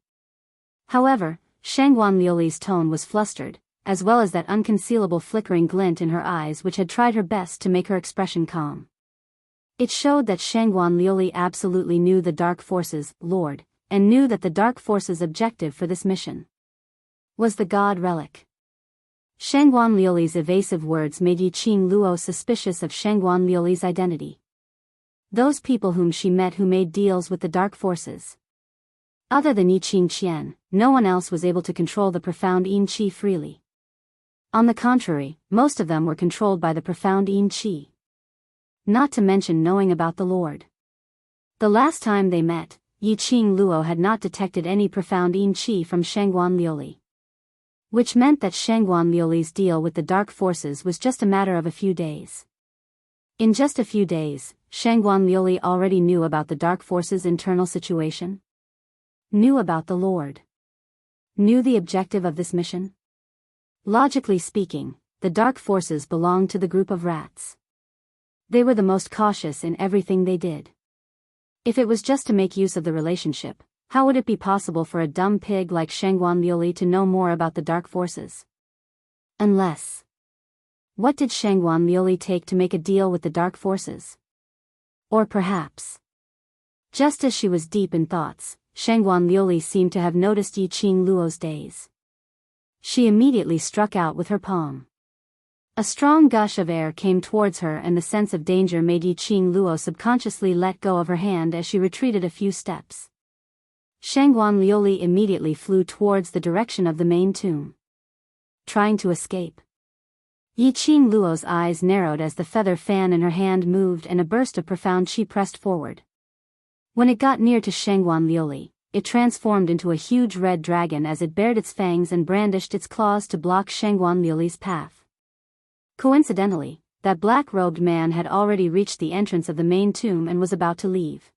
S1: However, Shangguan Liuli's tone was flustered, as well as that unconcealable flickering glint in her eyes which had tried her best to make her expression calm. It showed that Shangguan Liuli absolutely knew the Dark Forces' Lord, and knew that the Dark Forces' objective for this mission was the God Relic. Shangguan Liuli's evasive words made Yi Qing Luo suspicious of Shangguan Liuli's identity. Those people whom she met who made deals with the Dark Forces. Other than Yi Qing Qian, no one else was able to control the profound yin qi freely. On the contrary, most of them were controlled by the profound yin qi. Not to mention knowing about the Lord. The last time they met, Yi Qing Luo had not detected any profound yin qi from Shangguan Liuli. Which meant that Shangguan Liuli's deal with the Dark Forces was just a matter of a few days. In just a few days, Shangguan Liuli already knew about the Dark Forces' internal situation. Knew about the Lord. Knew the objective of this mission. Logically speaking, the Dark Forces belonged to the group of rats. They were the most cautious in everything they did. If it was just to make use of the relationship, how would it be possible for a dumb pig like Shangguan Liuli to know more about the Dark Forces? Unless... What did Shangguan Liuli take to make a deal with the Dark Forces? Or perhaps... Just as she was deep in thoughts, Shangguan Liuli seemed to have noticed Yi Qing Luo's daze. She immediately struck out with her palm. A strong gush of air came towards her, and the sense of danger made Yiqing Luo subconsciously let go of her hand as she retreated a few steps. Shangguan Liuli immediately flew towards the direction of the main tomb, trying to escape. Yiqing Luo's eyes narrowed as the feather fan in her hand moved and a burst of profound qi pressed forward. When it got near to Shangguan Liuli, it transformed into a huge red dragon as it bared its fangs and brandished its claws to block Shangguan Liuli's path. Coincidentally, that black-robed man had already reached the entrance of the main tomb and was about to leave.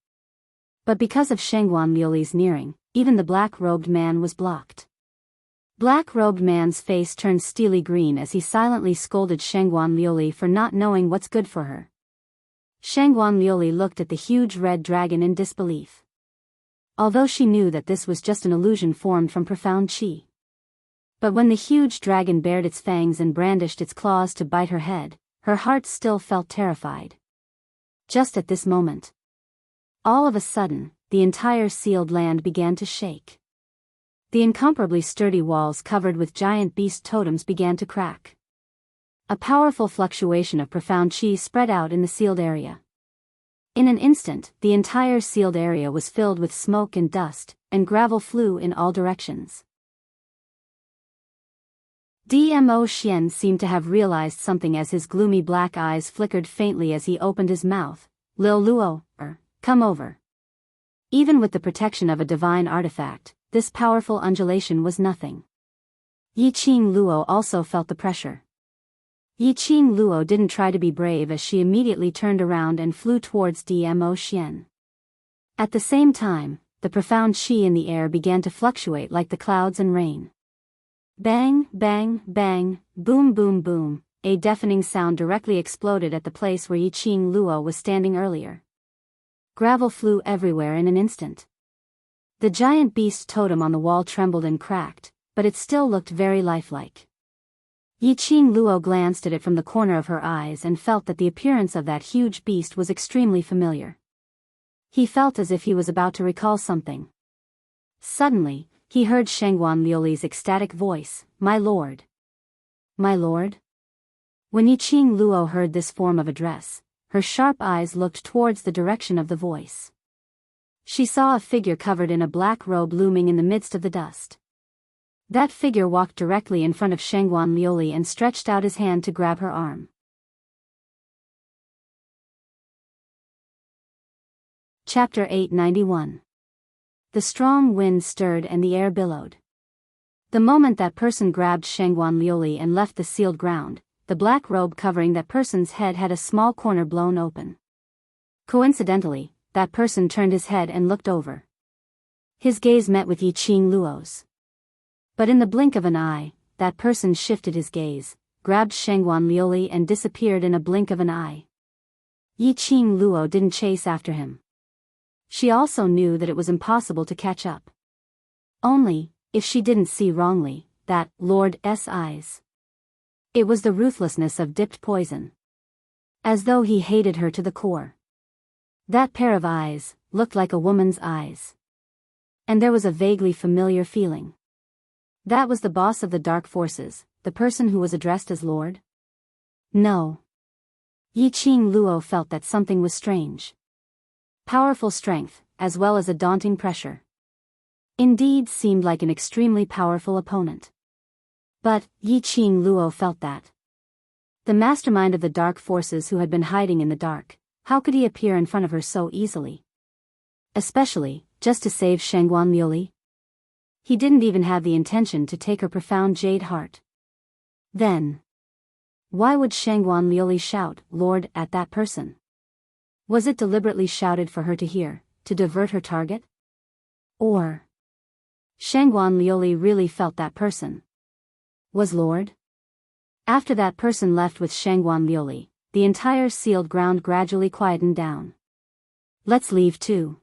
S1: But because of Shangguan Liuli's nearing, even the black-robed man was blocked. Black-robed man's face turned steely green as he silently scolded Shangguan Liuli for not knowing what's good for her. Shangguan Liuli looked at the huge red dragon in disbelief. Although she knew that this was just an illusion formed from profound qi. But when the huge dragon bared its fangs and brandished its claws to bite her head, her heart still felt terrified. Just at this moment, all of a sudden, the entire sealed land began to shake. The incomparably sturdy walls covered with giant beast totems began to crack. A powerful fluctuation of profound qi spread out in the sealed area. In an instant, the entire sealed area was filled with smoke and dust, and gravel flew in all directions. Dmo Xian seemed to have realized something as his gloomy black eyes flickered faintly as he opened his mouth. Lil Luo, come over. Even with the protection of a divine artifact, this powerful undulation was nothing. Yiqing Luo also felt the pressure. Yiqing Luo didn't try to be brave as she immediately turned around and flew towards Dmo Xian. At the same time, the profound qi in the air began to fluctuate like the clouds and rain. Bang, bang, bang, boom, boom, boom, a deafening sound directly exploded at the place where Yiqing Luo was standing earlier. Gravel flew everywhere in an instant. The giant beast totem on the wall trembled and cracked, but it still looked very lifelike. Yiqing Luo glanced at it from the corner of her eyes and felt that the appearance of that huge beast was extremely familiar. He felt as if he was about to recall something. Suddenly, he heard Shangguan Liuli's ecstatic voice, "My lord." My lord? When Yiqing Luo heard this form of address, her sharp eyes looked towards the direction of the voice. She saw a figure covered in a black robe looming in the midst of the dust. That figure walked directly in front of Shangguan Liuli and stretched out his hand to grab her arm. Chapter 891. The strong wind stirred and the air billowed. The moment that person grabbed Shangguan Liuli and left the sealed ground, the black robe covering that person's head had a small corner blown open. Coincidentally, that person turned his head and looked over. His gaze met with Yiqing Luo's. But in the blink of an eye, that person shifted his gaze, grabbed Shangguan Liuli and disappeared in a blink of an eye. Yiqing Luo didn't chase after him. She also knew that it was impossible to catch up. Only, if she didn't see wrongly, that Lord's eyes. It was the ruthlessness of dipped poison. As though he hated her to the core. That pair of eyes looked like a woman's eyes. And there was a vaguely familiar feeling. That was the boss of the dark forces, the person who was addressed as Lord? No. Yiqing Luo felt that something was strange. Powerful strength, as well as a daunting pressure. Indeed seemed like an extremely powerful opponent. But, Yiqing Luo felt that. The mastermind of the dark forces who had been hiding in the dark, how could he appear in front of her so easily? Especially, just to save Shangguan Liuli? He didn't even have the intention to take her profound jade heart. Then, why would Shangguan Liuli shout, "Lord," at that person? Was it deliberately shouted for her to hear, to divert her target? Or Shangguan Liuli really felt that person was Lord? After that person left with Shangguan Liuli, the entire sealed ground gradually quietened down. Let's leave too.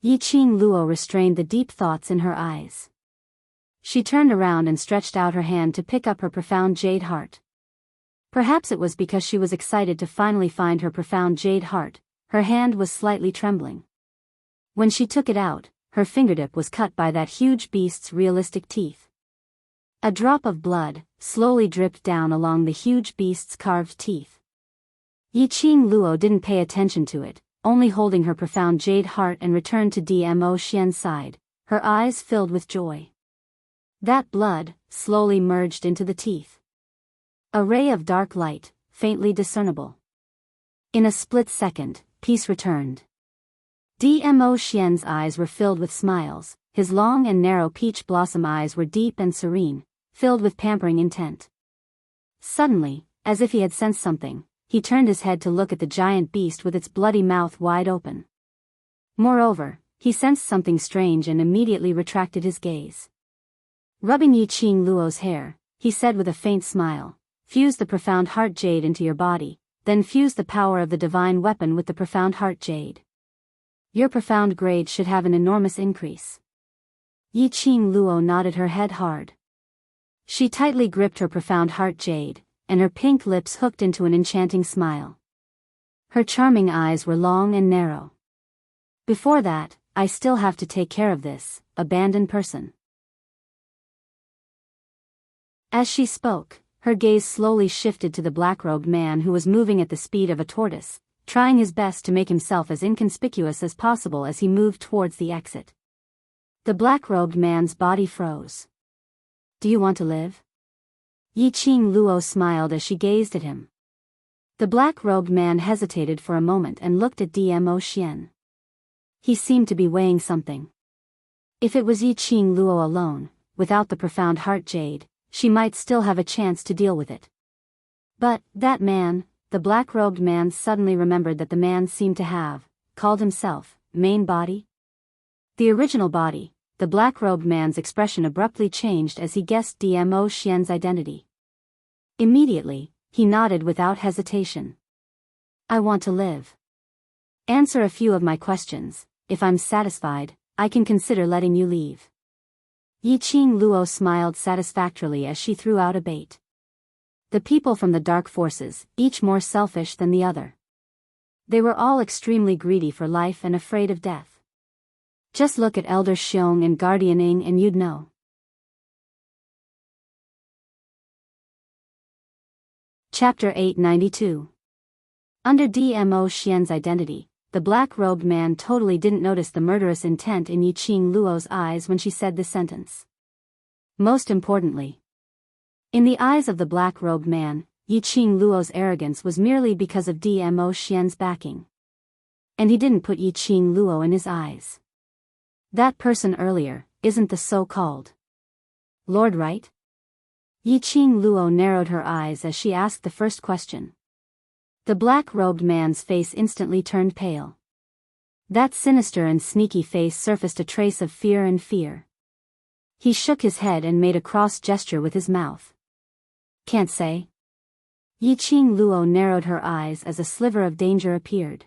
S1: Yiqing Luo restrained the deep thoughts in her eyes. She turned around and stretched out her hand to pick up her profound jade heart. Perhaps it was because she was excited to finally find her profound jade heart, her hand was slightly trembling. When she took it out, her fingertip was cut by that huge beast's realistic teeth. A drop of blood slowly dripped down along the huge beast's carved teeth. Yiqing Luo didn't pay attention to it, only holding her profound jade heart and returned to Dmo Xian's side, her eyes filled with joy. That blood slowly merged into the teeth. A ray of dark light, faintly discernible. In a split second, peace returned. Dmo Xian's eyes were filled with smiles, his long and narrow peach blossom eyes were deep and serene, filled with pampering intent. Suddenly, as if he had sensed something, he turned his head to look at the giant beast with its bloody mouth wide open. Moreover, he sensed something strange and immediately retracted his gaze. Rubbing Yiqing Luo's hair, he said with a faint smile, "Fuse the profound heart jade into your body, then fuse the power of the divine weapon with the profound heart jade. Your profound grade should have an enormous increase." Yiqing Luo nodded her head hard. She tightly gripped her profound heart jade, and her pink lips hooked into an enchanting smile. Her charming eyes were long and narrow. "Before that, I still have to take care of this abandoned person." As she spoke, her gaze slowly shifted to the black-robed man who was moving at the speed of a tortoise, trying his best to make himself as inconspicuous as possible as he moved towards the exit. The black-robed man's body froze. "Do you want to live?" Yiqing Luo smiled as she gazed at him. The black-robed man hesitated for a moment and looked at Dmo Xian. He seemed to be weighing something. If it was Yiqing Luo alone, without the profound heart jade, she might still have a chance to deal with it. But, that man, the black-robed man suddenly remembered that the man seemed to have called himself main body. The original body, the black-robed man's expression abruptly changed as he guessed Dmo Xian's identity. Immediately, he nodded without hesitation. "I want to live. Answer a few of my questions. If I'm satisfied, I can consider letting you leave." Yiqing Luo smiled satisfactorily as she threw out a bait. The people from the dark forces, each more selfish than the other. They were all extremely greedy for life and afraid of death. Just look at Elder Xiong and Guardianing and you'd know. Chapter 892. Under Dmo Xian's identity, the black-robed man totally didn't notice the murderous intent in Yiqing Luo's eyes when she said this sentence. Most importantly, in the eyes of the black-robed man, Yiqing Luo's arrogance was merely because of Dmo Xian's backing. And he didn't put Yiqing Luo in his eyes. That person earlier isn't the so-called Lord, right? Yiqing Luo narrowed her eyes as she asked the first question. The black-robed man's face instantly turned pale. That sinister and sneaky face surfaced a trace of fear and fear. He shook his head and made a cross gesture with his mouth. "Can't say." Yiqing Luo narrowed her eyes as a sliver of danger appeared.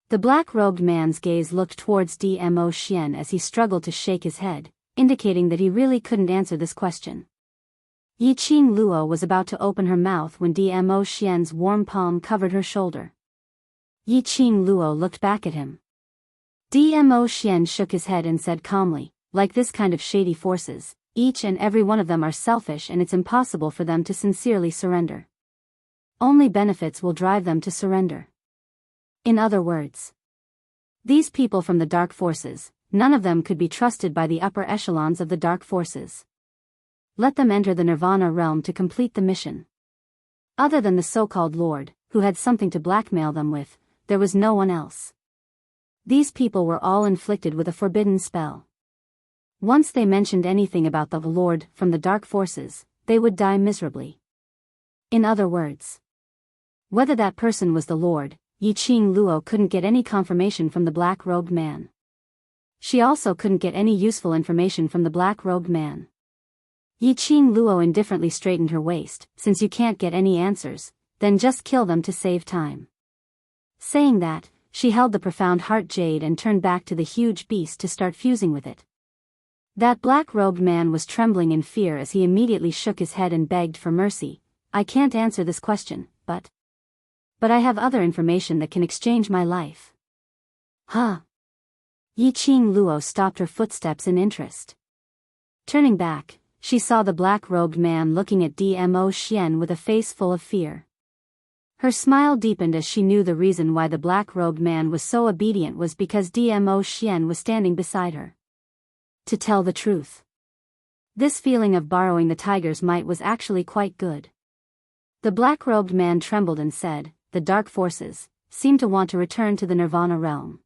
S1: The black-robed man's gaze looked towards Dmo Xian as he struggled to shake his head, indicating that he really couldn't answer this question. Yiqing Luo was about to open her mouth when Dmo Xian's warm palm covered her shoulder. Yiqing Luo looked back at him. Dmo Xian shook his head and said calmly, "Like this kind of shady forces, each and every one of them are selfish and it's impossible for them to sincerely surrender. Only benefits will drive them to surrender. In other words, these people from the dark forces, none of them could be trusted by the upper echelons of the dark forces. Let them enter the Nirvana realm to complete the mission." Other than the so-called Lord, who had something to blackmail them with, there was no one else. These people were all inflicted with a forbidden spell. Once they mentioned anything about the Lord from the dark forces, they would die miserably. In other words, whether that person was the Lord, Yiqing Luo couldn't get any confirmation from the black-robed man. She also couldn't get any useful information from the black-robed man. Yiqing Luo indifferently straightened her waist. "Since you can't get any answers, then just kill them to save time." Saying that, she held the profound heart jade and turned back to the huge beast to start fusing with it. That black-robed man was trembling in fear as he immediately shook his head and begged for mercy. "I can't answer this question, but I have other information that can exchange my life." "Huh?" Yiqing Luo stopped her footsteps in interest. Turning back, she saw the black-robed man looking at Dmo Xian with a face full of fear. Her smile deepened as she knew the reason why the black-robed man was so obedient was because Dmo Xian was standing beside her. To tell the truth, this feeling of borrowing the tiger's might was actually quite good. The black-robed man trembled and said, "The dark forces seem to want to return to the Nirvana realm.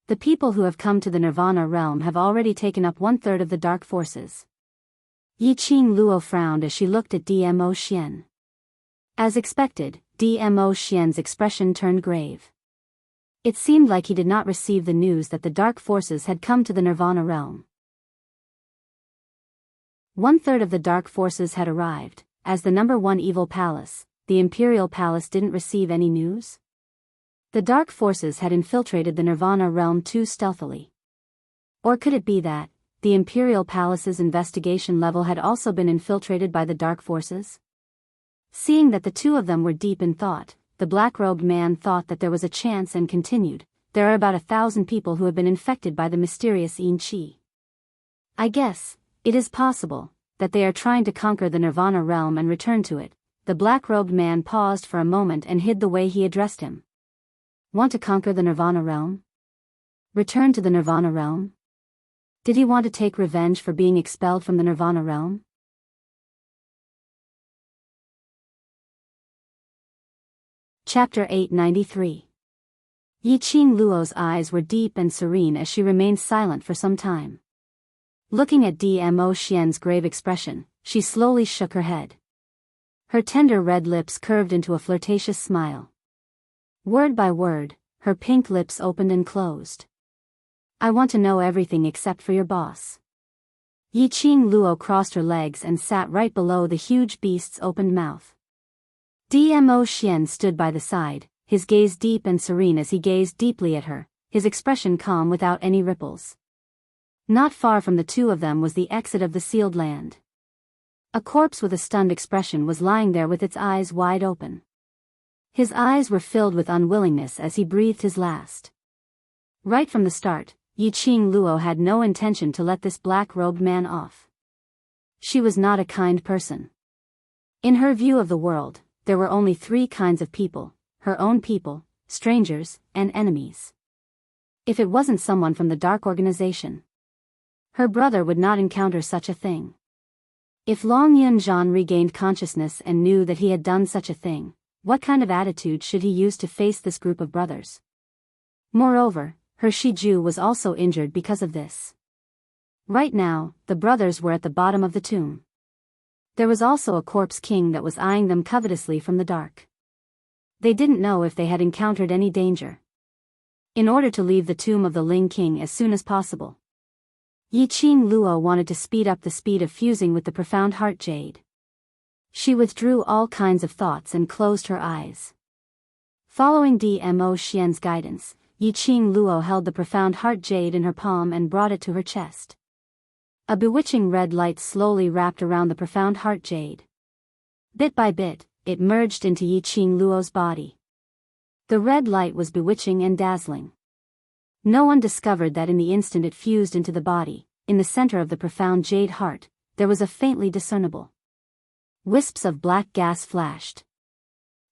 S1: The people who have come to the Nirvana realm have already taken up 1/3 of the dark forces." Yiqing Luo frowned as she looked at Dmo Xian. As expected, Dmo Xian's expression turned grave. It seemed like he did not receive the news that the dark forces had come to the Nirvana realm. 1/3 of the dark forces had arrived. As the number one evil palace, the Imperial Palace didn't receive any news? The dark forces had infiltrated the Nirvana realm too stealthily. Or could it be that the Imperial Palace's investigation level had also been infiltrated by the dark forces? Seeing that the two of them were deep in thought, the black-robed man thought that there was a chance and continued, "There are about 1,000 people who have been infected by the mysterious Yin Qi. I guess it is possible that they are trying to conquer the Nirvana realm and return to it." The black-robed man paused for a moment and hid the way he addressed him. Want to conquer the Nirvana realm? Return to the Nirvana realm? Did he want to take revenge for being expelled from the Nirvana realm? Chapter 893. Yiqing Luo's eyes were deep and serene as she remained silent for some time. Looking at Dmo Xian's grave expression, she slowly shook her head. Her tender red lips curved into a flirtatious smile. Word by word, her pink lips opened and closed. "I want to know everything except for your boss." Yiqing Luo crossed her legs and sat right below the huge beast's opened mouth. Dmo Xian stood by the side, his gaze deep and serene as he gazed deeply at her, his expression calm without any ripples. Not far from the two of them was the exit of the sealed land. A corpse with a stunned expression was lying there with its eyes wide open. His eyes were filled with unwillingness as he breathed his last. Right from the start, Yiqing Luo had no intention to let this black-robed man off. She was not a kind person. In her view of the world, there were only 3 kinds of people: her own people, strangers, and enemies. If it wasn't someone from the dark organization, her brother would not encounter such a thing. If Long Yunzhan regained consciousness and knew that he had done such a thing, what kind of attitude should he use to face this group of brothers? Moreover, her Shiju was also injured because of this. Right now, the brothers were at the bottom of the tomb. There was also a corpse king that was eyeing them covetously from the dark. They didn't know if they had encountered any danger. In order to leave the tomb of the Ling King as soon as possible, Yiqing Luo wanted to speed up the speed of fusing with the profound heart jade. She withdrew all kinds of thoughts and closed her eyes. Following Dmo Xian's guidance, Yiqing Luo held the profound heart jade in her palm and brought it to her chest. A bewitching red light slowly wrapped around the profound heart jade. Bit by bit, it merged into Yiqing Luo's body. The red light was bewitching and dazzling. No one discovered that in the instant it fused into the body, in the center of the profound jade heart, there was a faintly discernible wisps of black gas flashed.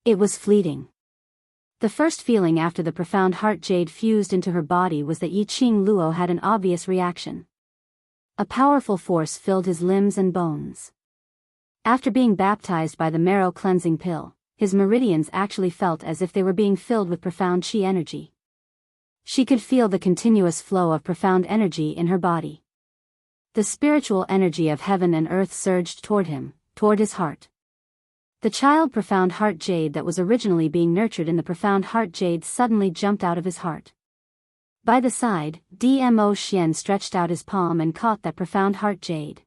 S1: It was fleeting. The first feeling after the profound heart jade fused into her body was that Yiqing Luo had an obvious reaction. A powerful force filled his limbs and bones. After being baptized by the marrow cleansing pill, his meridians actually felt as if they were being filled with profound qi energy. She could feel the continuous flow of profound energy in her body. The spiritual energy of heaven and earth surged toward him, toward his heart. The child profound heart jade that was originally being nurtured in the profound heart jade suddenly jumped out of his heart. By the side, Dmo Xian stretched out his palm and caught that profound heart jade.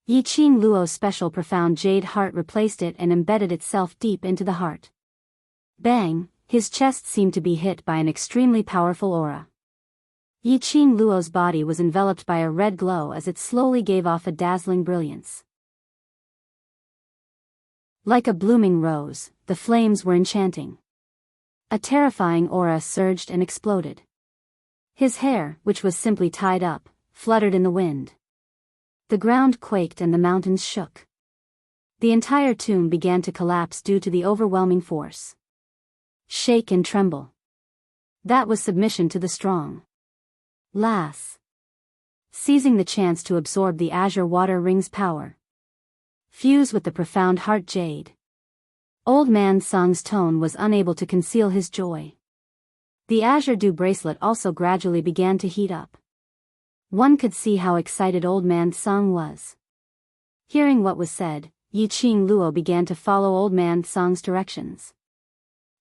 S1: Yiqing Luo's special profound jade heart replaced it and embedded itself deep into the heart. Bang! His chest seemed to be hit by an extremely powerful aura. Yiqing Luo's body was enveloped by a red glow as it slowly gave off a dazzling brilliance. Like a blooming rose, the flames were enchanting. A terrifying aura surged and exploded. His hair, which was simply tied up, fluttered in the wind. The ground quaked and the mountains shook. The entire tomb began to collapse due to the overwhelming force. Shake and tremble. That was submission to the strong. Lass. Seizing the chance to absorb the azure water ring's power. Fuse with the profound heart jade. Old Man Song's tone was unable to conceal his joy. The azure dew bracelet also gradually began to heat up. One could see how excited Old Man Song was. Hearing what was said, Yiqing Luo began to follow Old Man Song's directions.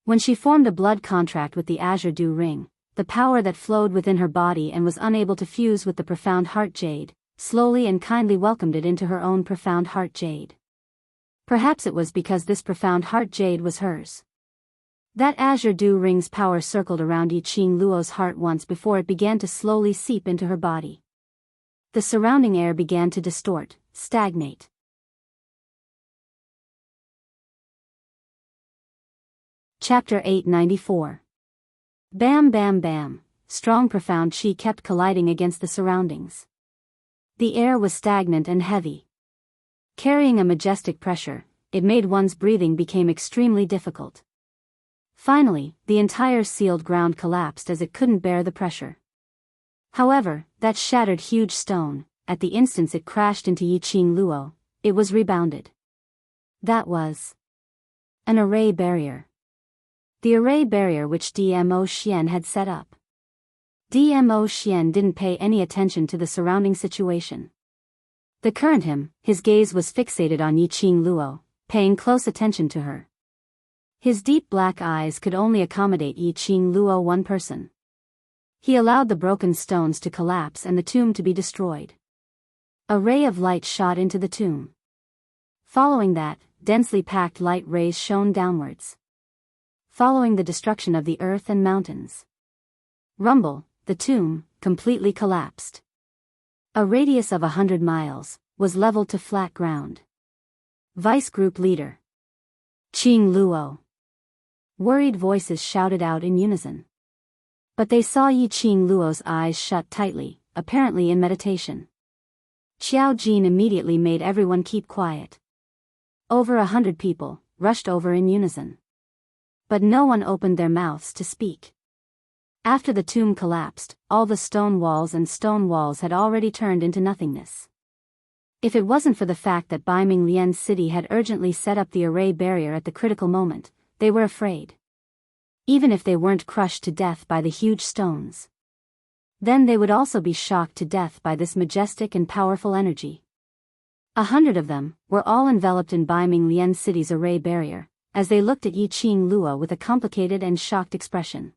S1: When she formed a blood contract with the azure dew ring, the power that flowed within her body and was unable to fuse with the profound heart jade, slowly and kindly welcomed it into her own profound heart jade. Perhaps it was because this profound heart jade was hers. That azure dew ring's power circled around Yiqing Luo's heart once before it began to slowly seep into her body. The surrounding air began to distort, stagnate. Chapter 894. Bam bam bam, strong profound chi kept colliding against the surroundings. The air was stagnant and heavy. Carrying a majestic pressure, it made one's breathing became extremely difficult. Finally, the entire sealed ground collapsed as it couldn't bear the pressure. However, that shattered huge stone, at the instant it crashed into Yiqing Luo, it was rebounded. That was an array barrier. The array barrier which Dmo Xian had set up. Dmo Xian didn't pay any attention to the surrounding situation. The current his gaze was fixated on Yiqing Luo, paying close attention to her. His deep black eyes could only accommodate Yiqing Luo one person. He allowed the broken stones to collapse and the tomb to be destroyed. A ray of light shot into the tomb. Following that, densely packed light rays shone downwards. Following the destruction of the earth and mountains. Rumble, the tomb, completely collapsed. A radius of 100 miles, was leveled to flat ground. Vice Group Leader. Qing Luo. Worried voices shouted out in unison. But they saw Yiqing Luo's eyes shut tightly, apparently in meditation. Qiao Jin immediately made everyone keep quiet. Over 100 people rushed over in unison. But no one opened their mouths to speak. After the tomb collapsed, all the stone walls had already turned into nothingness. If it wasn't for the fact that Baiming Lian City had urgently set up the array barrier at the critical moment, they were afraid. Even if they weren't crushed to death by the huge stones, then they would also be shocked to death by this majestic and powerful energy. 100 of them were all enveloped in Baiming Lian City's array barrier, as they looked at Yiqing Luo with a complicated and shocked expression.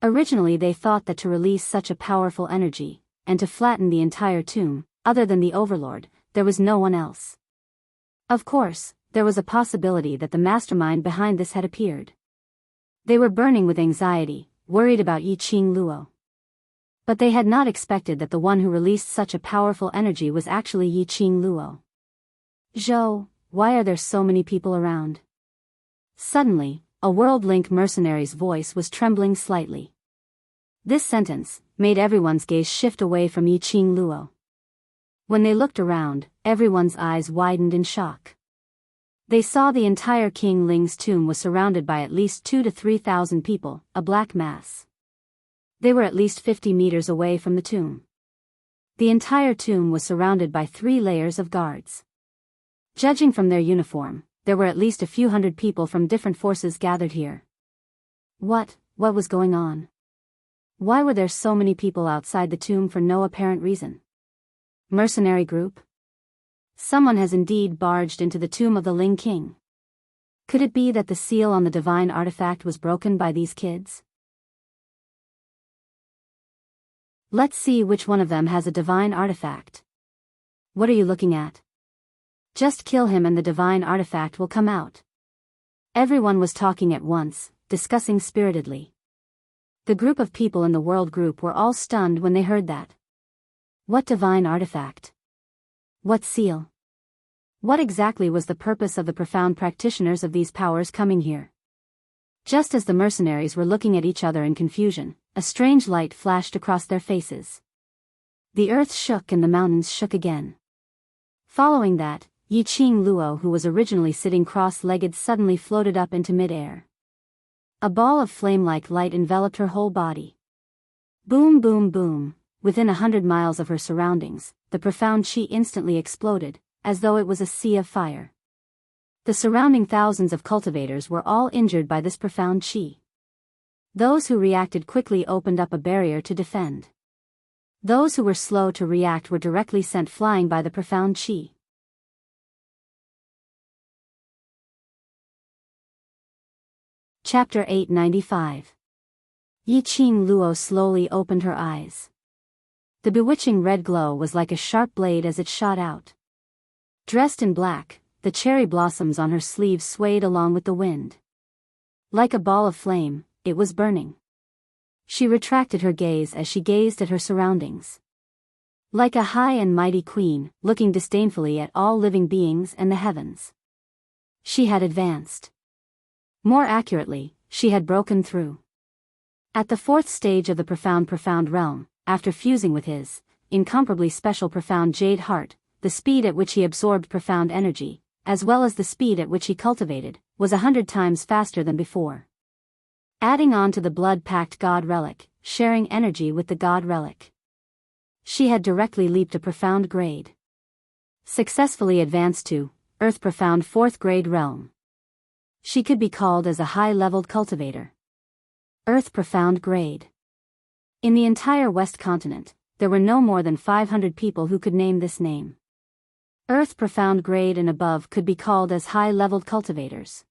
S1: Originally they thought that to release such a powerful energy, and to flatten the entire tomb, other than the Overlord, there was no one else. Of course, there was a possibility that the mastermind behind this had appeared. They were burning with anxiety, worried about Yiqing Luo. But they had not expected that the one who released such a powerful energy was actually Yiqing Luo. Zhou, why are there so many people around? Suddenly, a World Link mercenary's voice was trembling slightly. This sentence made everyone's gaze shift away from Yiqing Luo. When they looked around, everyone's eyes widened in shock. They saw the entire King Ling's tomb was surrounded by at least 2,000 to 3,000 people, a black mass. They were at least 50 meters away from the tomb. The entire tomb was surrounded by 3 layers of guards. Judging from their uniform, there were at least a few hundred people from different forces gathered here. What was going on? Why were there so many people outside the tomb for no apparent reason? Mercenary group? Someone has indeed barged into the tomb of the Ling King. Could it be that the seal on the divine artifact was broken by these kids? Let's see which one of them has a divine artifact. What are you looking at? Just kill him and the divine artifact will come out. Everyone was talking at once, discussing spiritedly. The group of people in the world group were all stunned when they heard that. What divine artifact? What seal? What exactly was the purpose of the profound practitioners of these powers coming here? Just as the mercenaries were looking at each other in confusion, a strange light flashed across their faces. The earth shook and the mountains shook again. Following that, Yiqing Luo, who was originally sitting cross-legged, suddenly floated up into mid-air. A ball of flame-like light enveloped her whole body. Boom, boom, boom. Within 100 miles of her surroundings, the profound chi instantly exploded, as though it was a sea of fire. The surrounding thousands of cultivators were all injured by this profound chi. Those who reacted quickly opened up a barrier to defend. Those who were slow to react were directly sent flying by the profound chi. Chapter 895. Yiqing Luo slowly opened her eyes. The bewitching red glow was like a sharp blade as it shot out. Dressed in black, the cherry blossoms on her sleeves swayed along with the wind. Like a ball of flame, it was burning. She retracted her gaze as she gazed at her surroundings. Like a high and mighty queen, looking disdainfully at all living beings and the heavens. She had advanced. More accurately, she had broken through. At the fourth stage of the profound realm, after fusing with his incomparably special profound jade heart, the speed at which he absorbed profound energy, as well as the speed at which he cultivated, was 100 times faster than before. Adding on to the blood-packed God relic, sharing energy with the God relic. She had directly leaped a profound grade. Successfully advanced to Earth Profound 4th grade realm. She could be called as a high-leveled cultivator. Earth Profound grade. In the entire West continent, there were no more than 500 people who could name this name. Earth Profound grade and above could be called as high-leveled cultivators.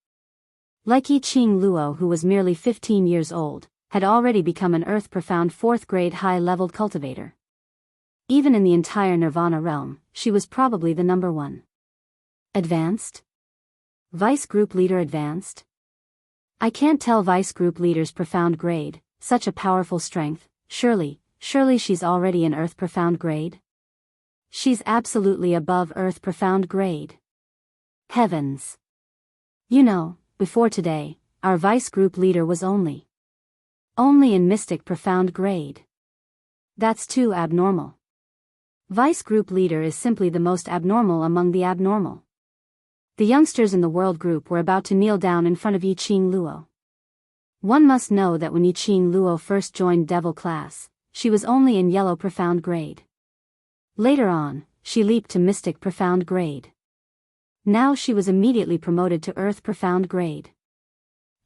S1: Like Yiqing Luo, who was merely 15 years old, had already become an Earth Profound 4th grade high-leveled cultivator. Even in the entire Nirvana realm, she was probably the number one. Advanced? Vice Group Leader advanced? I can't tell Vice Group Leader's profound grade, such a powerful strength, surely she's already in Earth Profound grade? She's absolutely above Earth Profound grade. Heavens! You know, before today, our Vice Group Leader was only in Mystic Profound grade. That's too abnormal. Vice Group Leader is simply the most abnormal among the abnormal. The youngsters in the World Group were about to kneel down in front of Yiqing Luo. One must know that when Yiqing Luo first joined Devil Class, she was only in Yellow Profound grade. Later on, she leaped to Mystic Profound grade. Now she was immediately promoted to Earth Profound grade.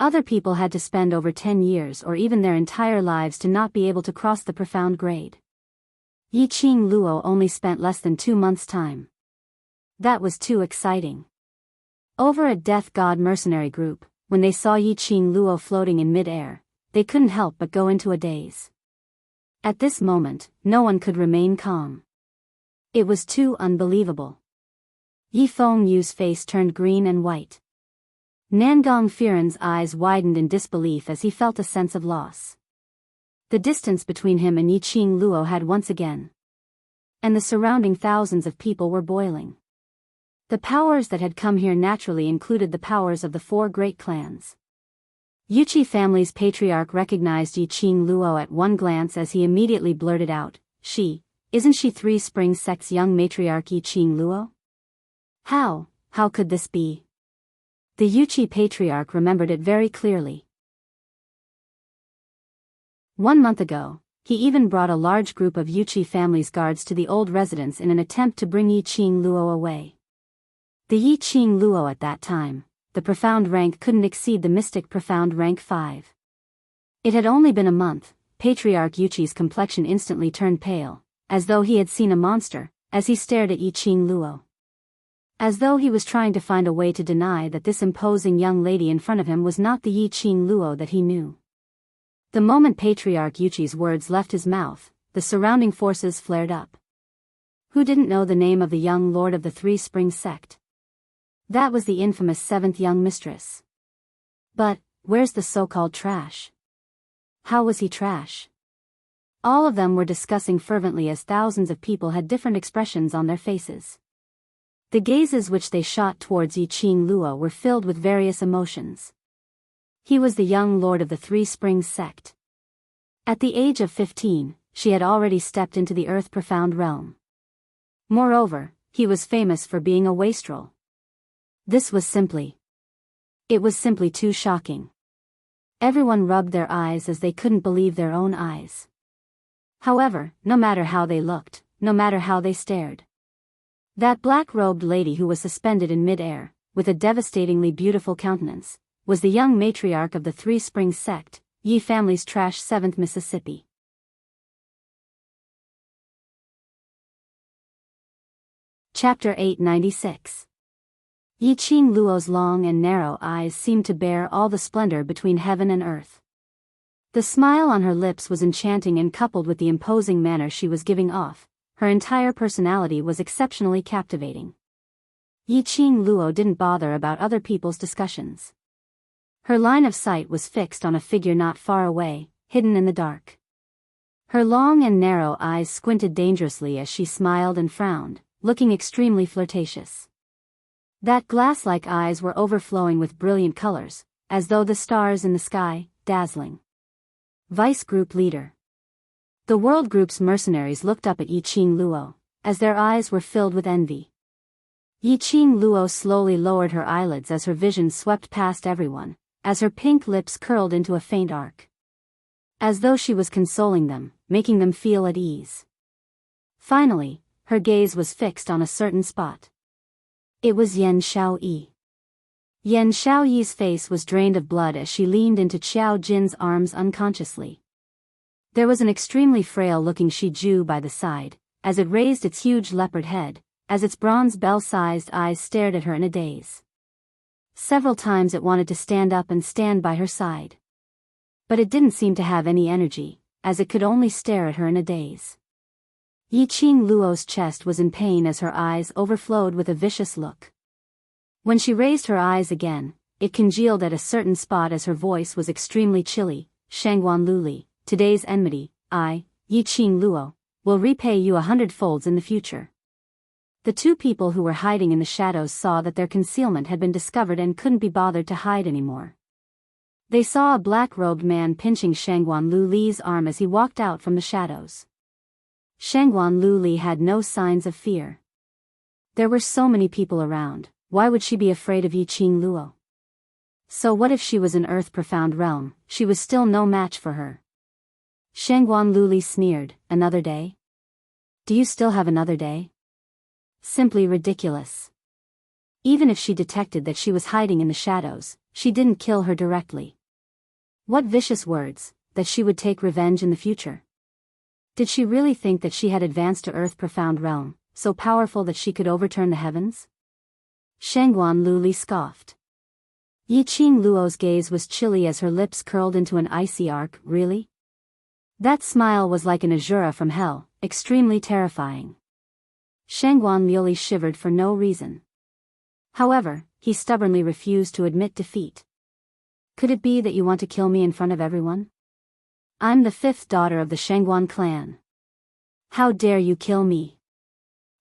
S1: Other people had to spend over 10 years or even their entire lives to not be able to cross the Profound grade. Yiqing Luo only spent less than 2 months' time. That was too exciting. Over at Death God Mercenary Group, when they saw Yiqing Luo floating in mid-air, they couldn't help but go into a daze. At this moment, no one could remain calm. It was too unbelievable. Yi Fengyu's face turned green and white. Nangong Firen's eyes widened in disbelief as he felt a sense of loss. The distance between him and Yiqing Luo had once again. And the surrounding thousands of people were boiling. The powers that had come here naturally included the powers of the 4 great clans. Yuchi family's patriarch recognized Yiqing Luo at one glance as he immediately blurted out, Isn't she 3 Spring Sect's young matriarch Yiqing Luo? How could this be? The Yuchi patriarch remembered it very clearly. 1 month ago, he even brought a large group of Yuchi family's guards to the old residence in an attempt to bring Yiqing Luo away. The Yiqing Luo at that time, the profound rank couldn't exceed the mystic profound rank 5. It had only been a month. Patriarch Yuchi's complexion instantly turned pale, as though he had seen a monster, as he stared at Yiqing Luo. As though he was trying to find a way to deny that this imposing young lady in front of him was not the Yiqing Luo that he knew. The moment Patriarch Yuchi's words left his mouth, the surrounding forces flared up. Who didn't know the name of the young lord of the 3 Spring Sect? That was the infamous 7th young mistress. But, where's the so-called trash? How was he trash? All of them were discussing fervently as thousands of people had different expressions on their faces. The gazes which they shot towards Yiqing Luo were filled with various emotions. He was the young lord of the 3 Springs Sect. At the age of 15, she had already stepped into the Earth Profound realm. Moreover, he was famous for being a wastrel. It was simply too shocking. Everyone rubbed their eyes as they couldn't believe their own eyes. However, no matter how they looked, no matter how they stared, that black-robed lady who was suspended in mid-air, with a devastatingly beautiful countenance, was the young matriarch of the Three Springs sect, Yi family's trash 7th Mississippi. Chapter 896. Yi Qing Luo's long and narrow eyes seemed to bear all the splendor between heaven and earth. The smile on her lips was enchanting, and coupled with the imposing manner she was giving off, her entire personality was exceptionally captivating. Yi Qing Luo didn't bother about other people's discussions. Her line of sight was fixed on a figure not far away, hidden in the dark. Her long and narrow eyes squinted dangerously as she smiled and frowned, looking extremely flirtatious. That glass-like eyes were overflowing with brilliant colors, as though the stars in the sky, dazzling. Vice Group Leader. The World Group's mercenaries looked up at Yi Qing Luo, as their eyes were filled with envy. Yi Qing Luo slowly lowered her eyelids as her vision swept past everyone, as her pink lips curled into a faint arc. As though she was consoling them, making them feel at ease. Finally, her gaze was fixed on a certain spot. It was Yan Xiaoyi. Yan Xiaoyi's face was drained of blood as she leaned into Qiao Jin's arms unconsciously. There was an extremely frail-looking Shiju by the side, as it raised its huge leopard head, as its bronze bell-sized eyes stared at her in a daze. Several times it wanted to stand up and stand by her side. But it didn't seem to have any energy, as it could only stare at her in a daze. Yi Qing Luo's chest was in pain as her eyes overflowed with a vicious look. When she raised her eyes again, it congealed at a certain spot as her voice was extremely chilly. Shangguan Luli, today's enmity, I, Yi Qing Luo, will repay you 100-folds in the future. The two people who were hiding in the shadows saw that their concealment had been discovered and couldn't be bothered to hide anymore. They saw a black-robed man pinching Shangguan Luli's arm as he walked out from the shadows. Shangguan Luli had no signs of fear. There were so many people around, why would she be afraid of Yi Qing Luo? So what if she was in Earth Profound Realm, she was still no match for her. Shangguan Luli sneered, another day? Do you still have another day? Simply ridiculous. Even if she detected that she was hiding in the shadows, she didn't kill her directly. What vicious words, that she would take revenge in the future. Did she really think that she had advanced to Earth Profound Realm, so powerful that she could overturn the heavens? Shangguan Luli scoffed. Yi Qing Luo's gaze was chilly as her lips curled into an icy arc. Really? That smile was like an Azura from hell, extremely terrifying. Shangguan Luli shivered for no reason. However, he stubbornly refused to admit defeat. Could it be that you want to kill me in front of everyone? I'm the 5th daughter of the Shangguan clan. How dare you kill me?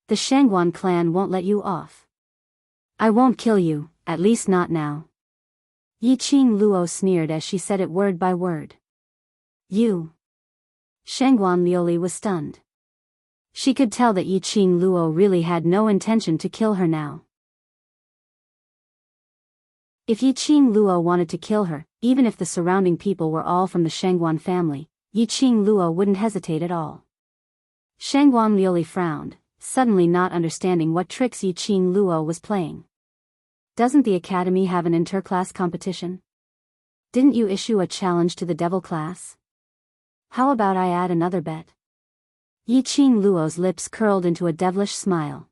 S1: The Shangguan clan won't let you off. I won't kill you, at least not now. Yi Qing Luo sneered as she said it word by word. You. Shangguan Luli was stunned. She could tell that Yi Qing Luo really had no intention to kill her now. If Yi Qing Luo wanted to kill her, even if the surrounding people were all from the Shangguan family, Yi Qing Luo wouldn't hesitate at all. Shangguan Luli frowned, suddenly not understanding what tricks Yi Qing Luo was playing. Doesn't the academy have an interclass competition? Didn't you issue a challenge to the devil class? How about I add another bet? Yi Qing Luo's lips curled into a devilish smile.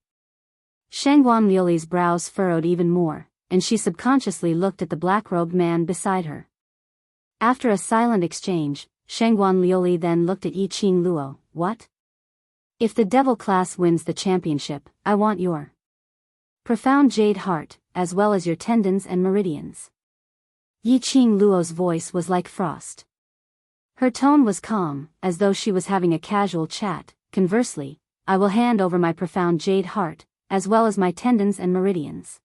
S1: Shangguan Liuli's brows furrowed even more, and she subconsciously looked at the black-robed man beside her. After a silent exchange, Shangguan Liuli then looked at Yi Qing Luo. What? If the devil class wins the championship, I want your profound jade heart, as well as your tendons and meridians. Yi Qing Luo's voice was like frost. Her tone was calm, as though she was having a casual chat. Conversely, I will hand over my profound jade heart, as well as my tendons and meridians.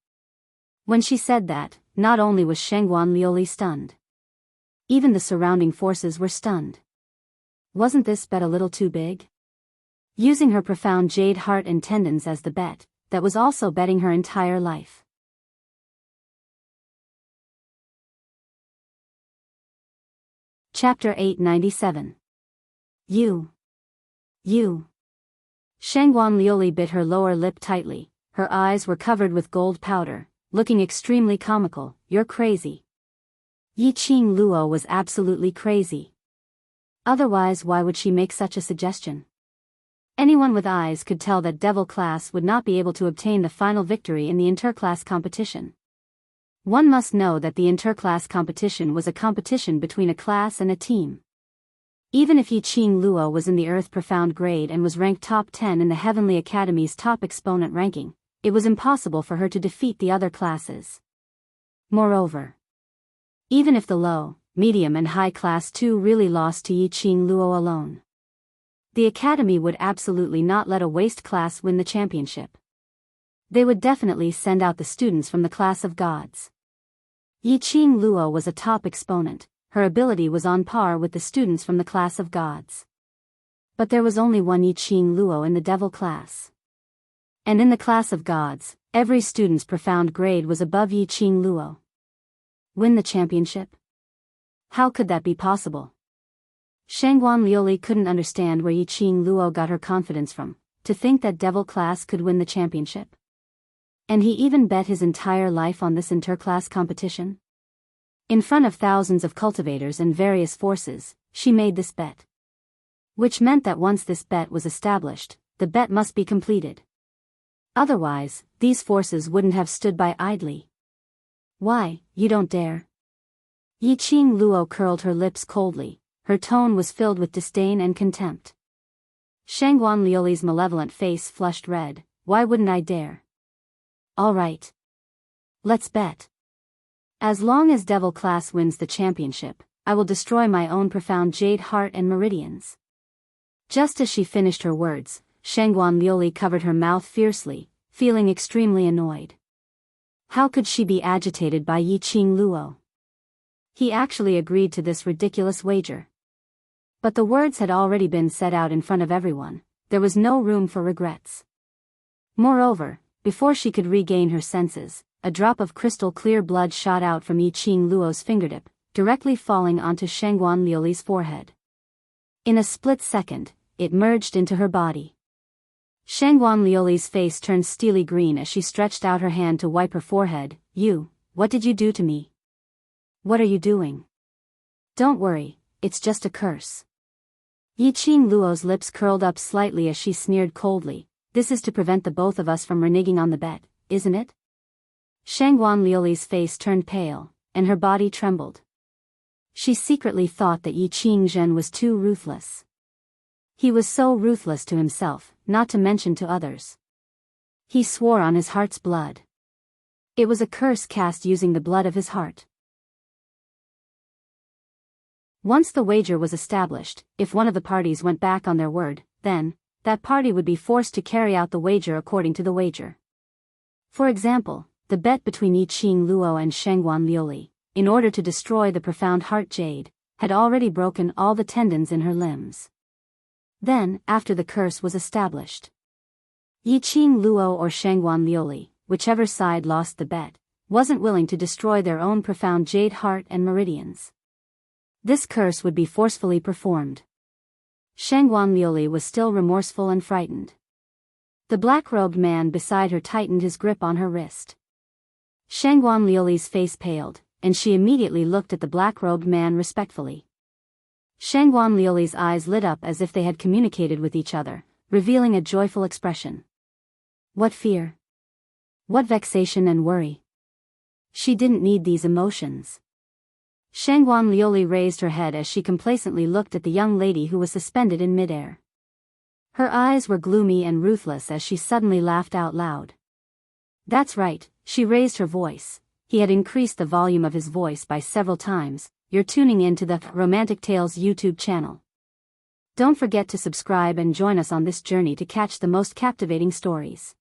S1: When she said that, not only was Shangguan Liuli stunned. Even the surrounding forces were stunned. Wasn't this bet a little too big? Using her profound jade heart and tendons as the bet, that was also betting her entire life. Chapter 897. You. Shangguan Liuli bit her lower lip tightly. Her eyes were covered with gold powder, looking extremely comical. You're crazy. Yi Qing Luo was absolutely crazy. Otherwise, why would she make such a suggestion? Anyone with eyes could tell that Devil class would not be able to obtain the final victory in the interclass competition. One must know that the interclass competition was a competition between a class and a team. Even if Yi Qing Luo was in the Earth Profound grade and was ranked top 10 in the Heavenly Academy's top exponent ranking, it was impossible for her to defeat the other classes. Moreover, even if the low, medium and high class 2 really lost to Yi Qing Luo alone, the Academy would absolutely not let a waste class win the championship. They would definitely send out the students from the class of gods. Yi Qing Luo was a top exponent. Her ability was on par with the students from the class of gods. But there was only one Yi Qing Luo in the Devil class. And in the class of gods, every student's profound grade was above Yi Qing Luo. Win the championship? How could that be possible? Shangguan Liuli couldn't understand where Yi Qing Luo got her confidence from, to think that Devil class could win the championship. And he even bet his entire life on this interclass competition? In front of thousands of cultivators and various forces, she made this bet. Which meant that once this bet was established, the bet must be completed. Otherwise, these forces wouldn't have stood by idly. Why, you don't dare? Yi Qing Luo curled her lips coldly. Her tone was filled with disdain and contempt. Shangguan Liuli's malevolent face flushed red. Why wouldn't I dare? All right. Let's bet. As long as Devil class wins the championship, I will destroy my own profound jade heart and meridians. Just as she finished her words, Shangguan Liuli covered her mouth fiercely, feeling extremely annoyed. How could she be agitated by Yi Qing Luo? He actually agreed to this ridiculous wager. But the words had already been said out in front of everyone. There was no room for regrets. Moreover, before she could regain her senses, a drop of crystal clear blood shot out from Yi Qing Luo's fingertip, directly falling onto Shangguan Liuli's forehead. In a split second, it merged into her body. Shangguan Liuli's face turned steely green as she stretched out her hand to wipe her forehead. What did you do to me? What are you doing? Don't worry, it's just a curse. Yi Qing Luo's lips curled up slightly as she sneered coldly. This is to prevent the both of us from reneging on the bet, isn't it? Shangguan Liuli's face turned pale, and her body trembled. She secretly thought that Yi Qing Zhen was too ruthless. He was so ruthless to himself, not to mention to others. He swore on his heart's blood. It was a curse cast using the blood of his heart. Once the wager was established, if one of the parties went back on their word, then, that party would be forced to carry out the wager according to the wager. For example, the bet between Yi Qing Luo and Shangguan Liuli, in order to destroy the profound heart jade, had already broken all the tendons in her limbs. Then, after the curse was established, Yi Qing Luo or Shangguan Liuli, whichever side lost the bet, wasn't willing to destroy their own profound jade heart and meridians. This curse would be forcefully performed. Shangguan Liuli was still remorseful and frightened. The black-robed man beside her tightened his grip on her wrist. Shangguan Liuli's face paled, and she immediately looked at the black-robed man respectfully. Shangguan Liuli's eyes lit up as if they had communicated with each other, revealing a joyful expression. What fear? What vexation and worry? She didn't need these emotions. Shangguan Liuli raised her head as she complacently looked at the young lady who was suspended in midair. Her eyes were gloomy and ruthless as she suddenly laughed out loud. That's right, she raised her voice. He had increased the volume of his voice by several times. You're tuning in to the Romantic Tales YouTube channel. Don't forget to subscribe and join us on this journey to catch the most captivating stories.